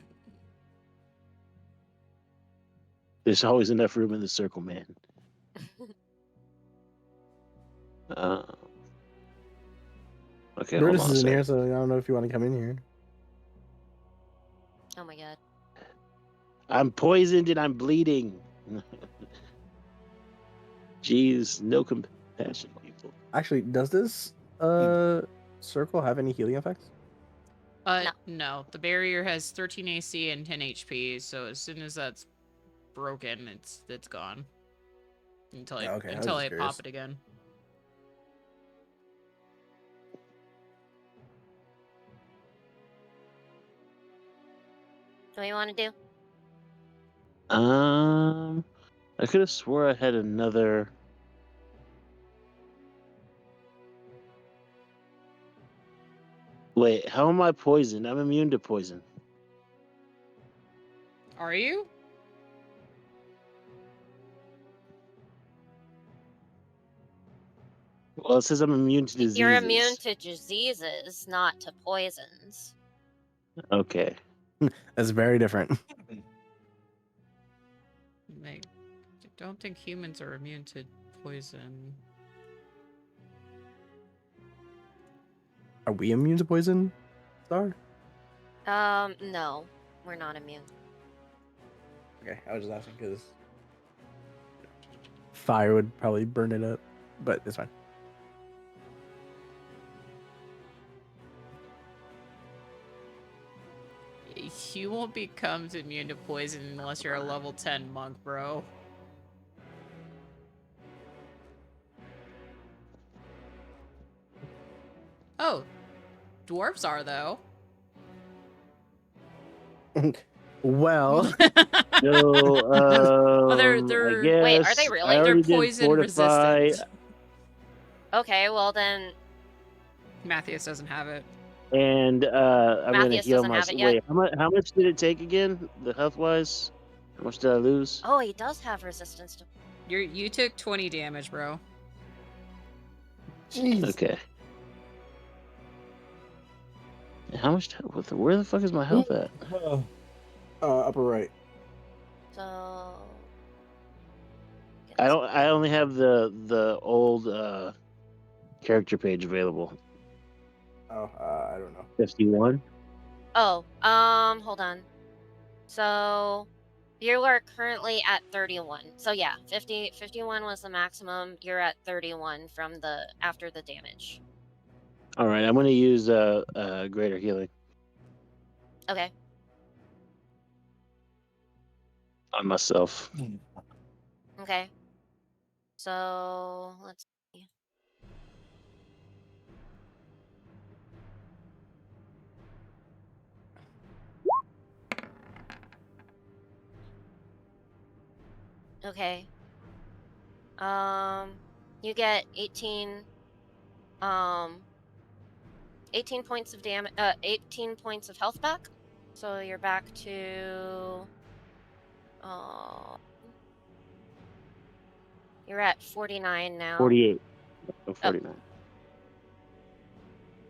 There's always enough room in the circle, man. Okay, hold Brutus on a is in sec. here, so I don't know if you want to come in here. Oh my god. I'm poisoned and I'm bleeding. Jeez, no compassion, people. Actually, does this circle have any healing effects? No. The barrier has 13 AC and 10 HP, so as soon as that's broken, it's gone. Until I pop it again. What do you want to do? I could have swore I had another. Wait, how am I poisoned? I'm immune to poison. Are you? Well, it says I'm immune to diseases. You're immune to diseases, not to poisons. Okay. That's very different. I don't think humans are immune to poison. Are we immune to poison, Star? No, we're not immune. Okay, I was just asking because fire would probably burn it up, but it's fine. You won't become immune to poison unless you're a level 10 monk, bro. Oh, dwarves are, though. Well, No, Well, they're I guess Wait, are they really? I already They're did poison fortify. resistant. Okay, well then Matthias doesn't have it. And I'm gonna Matthias heal doesn't have myself. it yet. Wait, how much did it take again? The health wise, how much did I lose? Oh, he does have resistance to. You took 20 damage, bro. jeez. Okay. How much? Where the fuck is my health at? Upper right. So. I don't. I only have the old character page available. Oh, I don't know. 51. Oh, hold on. So you are currently at 31. So yeah, 51 was the maximum. You're at 31 from the after the damage. All right, I'm gonna use greater healing Okay. on myself. Okay. So let's see. Okay. You get 18 points of 18 points of health back. So you're back to you're at 49 now. 48. Oh, 49.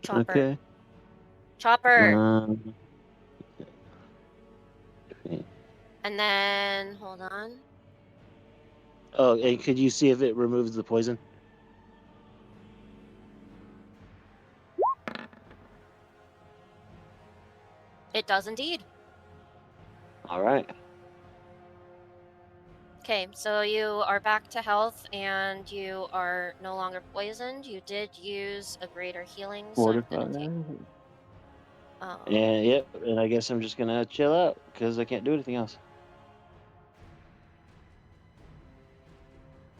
Chopper. Okay. Chopper. Okay. And then hold on. Oh, and could you see if it removes the poison? It does indeed. All right. Okay, so you are back to health and you are no longer poisoned. You did use a greater healing, so I'm gonna take. And yep, and I guess I'm just gonna chill out because I can't do anything else.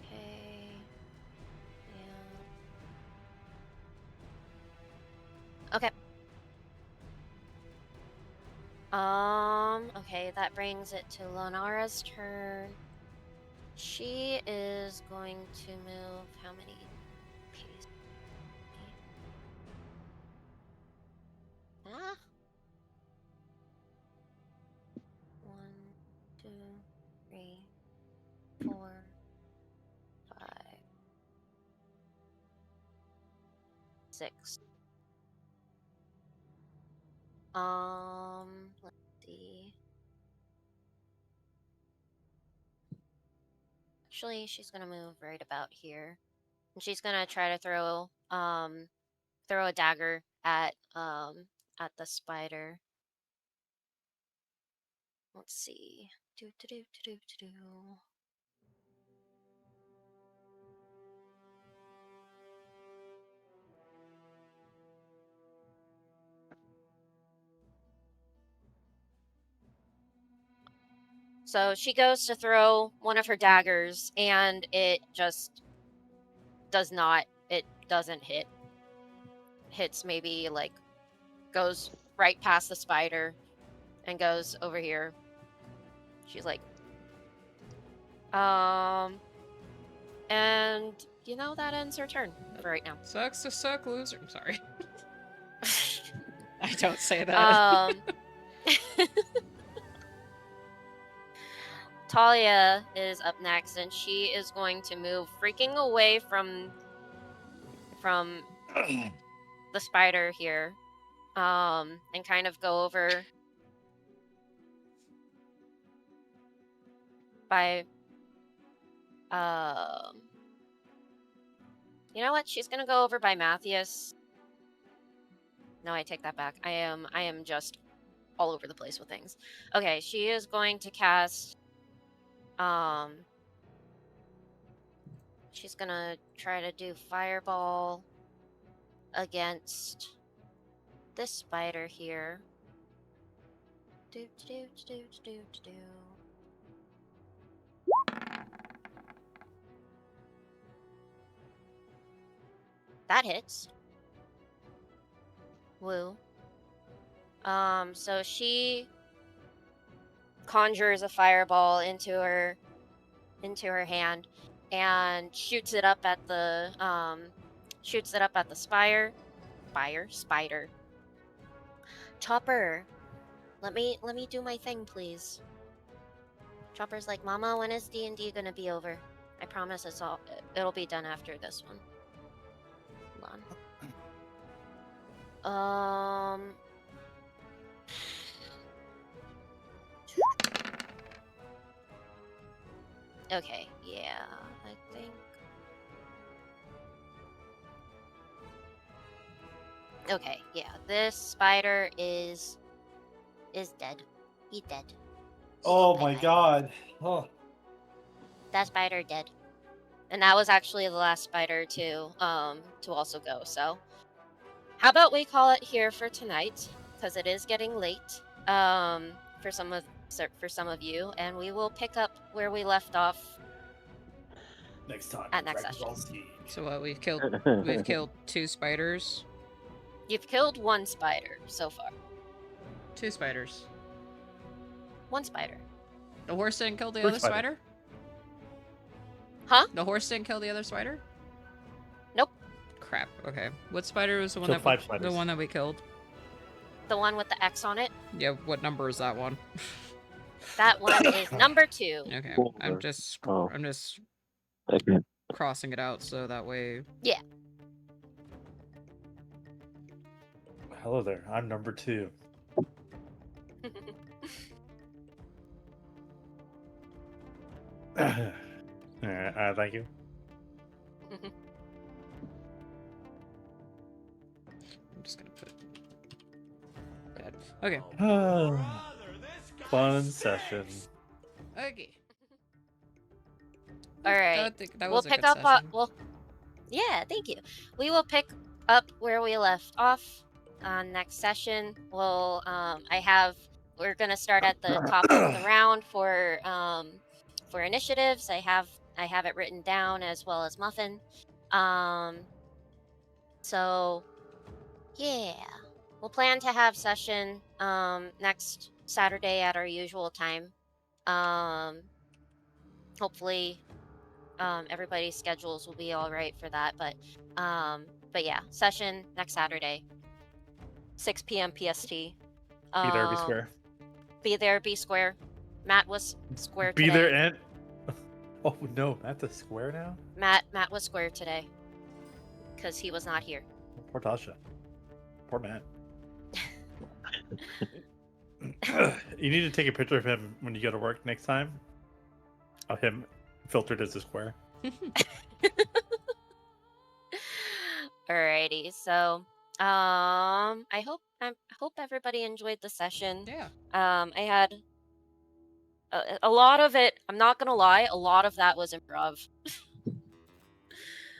Okay. Yeah. Okay. Okay, that brings it to Lonara's turn. She is going to move how many pieces? Ah. 1, 2, 3, 4, 5, 6. Let's see. Actually, she's gonna move right about here. And she's gonna try to throw a dagger at the spider. Let's see. Do. So she goes to throw one of her daggers and it just doesn't hit. Hits maybe like goes right past the spider and goes over here. She's like, and you know that ends her turn for right now. Sucks to suck, loser. I'm sorry. I don't say that. Talia is up next, and she is going to move freaking away from the spider here, and kind of go over by, you know what? She's gonna go over by Matthias. No, I take that back. I am just all over the place with things. Okay, she is going to cast, she's gonna try to do fireball against this spider here. Do. That hits. Woo. So she conjures a fireball into her hand and shoots it up at the spider. Chopper, let me do my thing, please. Chopper's like, Mama, when is D&D gonna be over? I promise it'll be done after this one. Hold on. Okay, yeah, I think. Okay, yeah, this spider is dead. He's dead. Oh my god. Oh. That spider dead. And that was actually the last spider to also go. So how about we call it here for tonight, because it is getting late. For some of you, and we will pick up where we left off Next time. at next session. So what? We've killed 2 spiders. You've killed 1 spider so far. 2 spiders. 1 spider. The horse didn't kill the Which other spider? spider? Huh? The horse didn't kill the other spider? Okay. What spider was the one Killed that 5 the spiders. one that we killed? The one with the X on it. Yeah. What number is that one? That one is number 2. Okay. I'm Four. just Oh. I'm just Okay. crossing it out so that way. Yeah. Hello there. I'm number 2. Alright, thank you. I'm just gonna put that. Okay. Fun session. Okay. All right. That We'll was a pick good up. session. Yeah, thank you. We will pick up where we left off next session. We're gonna start at the top of the round for initiatives. I have it written down as well as Muffin. So yeah, we'll plan to have session next Saturday at our usual time. Hopefully everybody's schedules will be all right for that, but yeah, session next Saturday, 6 p.m. PST. Be there, be square. Be there, be square. Matt was square Be today. there and oh no, Matt's a square now? Matt was square today because he was not here. Poor Tasha. Poor Matt. You need to take a picture of him when you go to work next time. Of him filtered as a square. Alrighty, so I hope everybody enjoyed the session. Yeah. I had a lot of it. I'm not gonna lie, a lot of that was improv.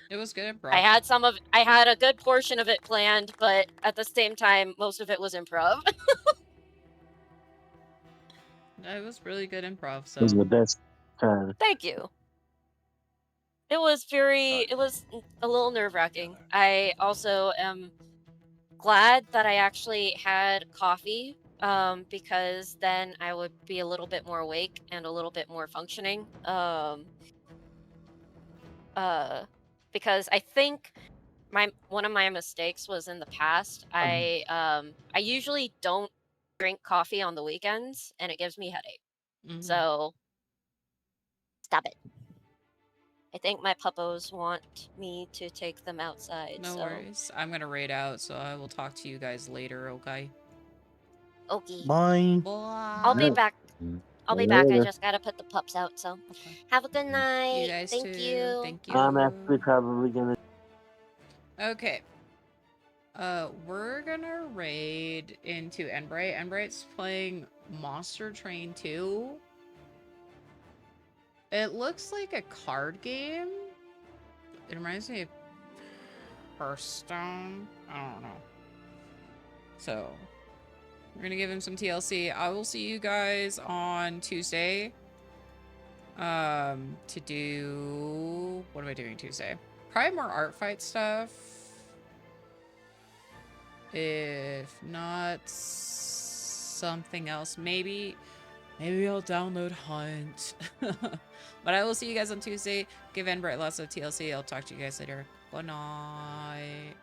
It was good, bro. I had a good portion of it planned, but at the same time, most of it was improv. It was really good improv. So. It was the best time. Thank you. It was a little nerve-wracking. I also am glad that I actually had coffee, because then I would be a little bit more awake and a little bit more functioning. Because I think one of my mistakes was in the past. I usually don't drink coffee on the weekends, and it gives me a headache. Mhm. So stop it. I think my puppos want me to take them outside. No worries. I'm gonna raid out, so I will talk to you guys later. Okay. Okay. Bye. I'll be Yeah. back. I'll be back. I just gotta put the pups out. So Okay. have a good night. You guys Thank too. you. Thank you. I'm actually probably gonna. Okay. We're gonna raid into Enbright. Enbright's playing Monster Train 2. It looks like a card game. It reminds me of Hearthstone. I don't know. So, we're gonna give him some TLC. I will see you guys on Tuesday. To do... What am I doing Tuesday? Probably more art fight stuff. If not something else, maybe I'll download Hunt. But I will see you guys on Tuesday. Give Enbright lots of TLC. I'll talk to you guys later. Good night.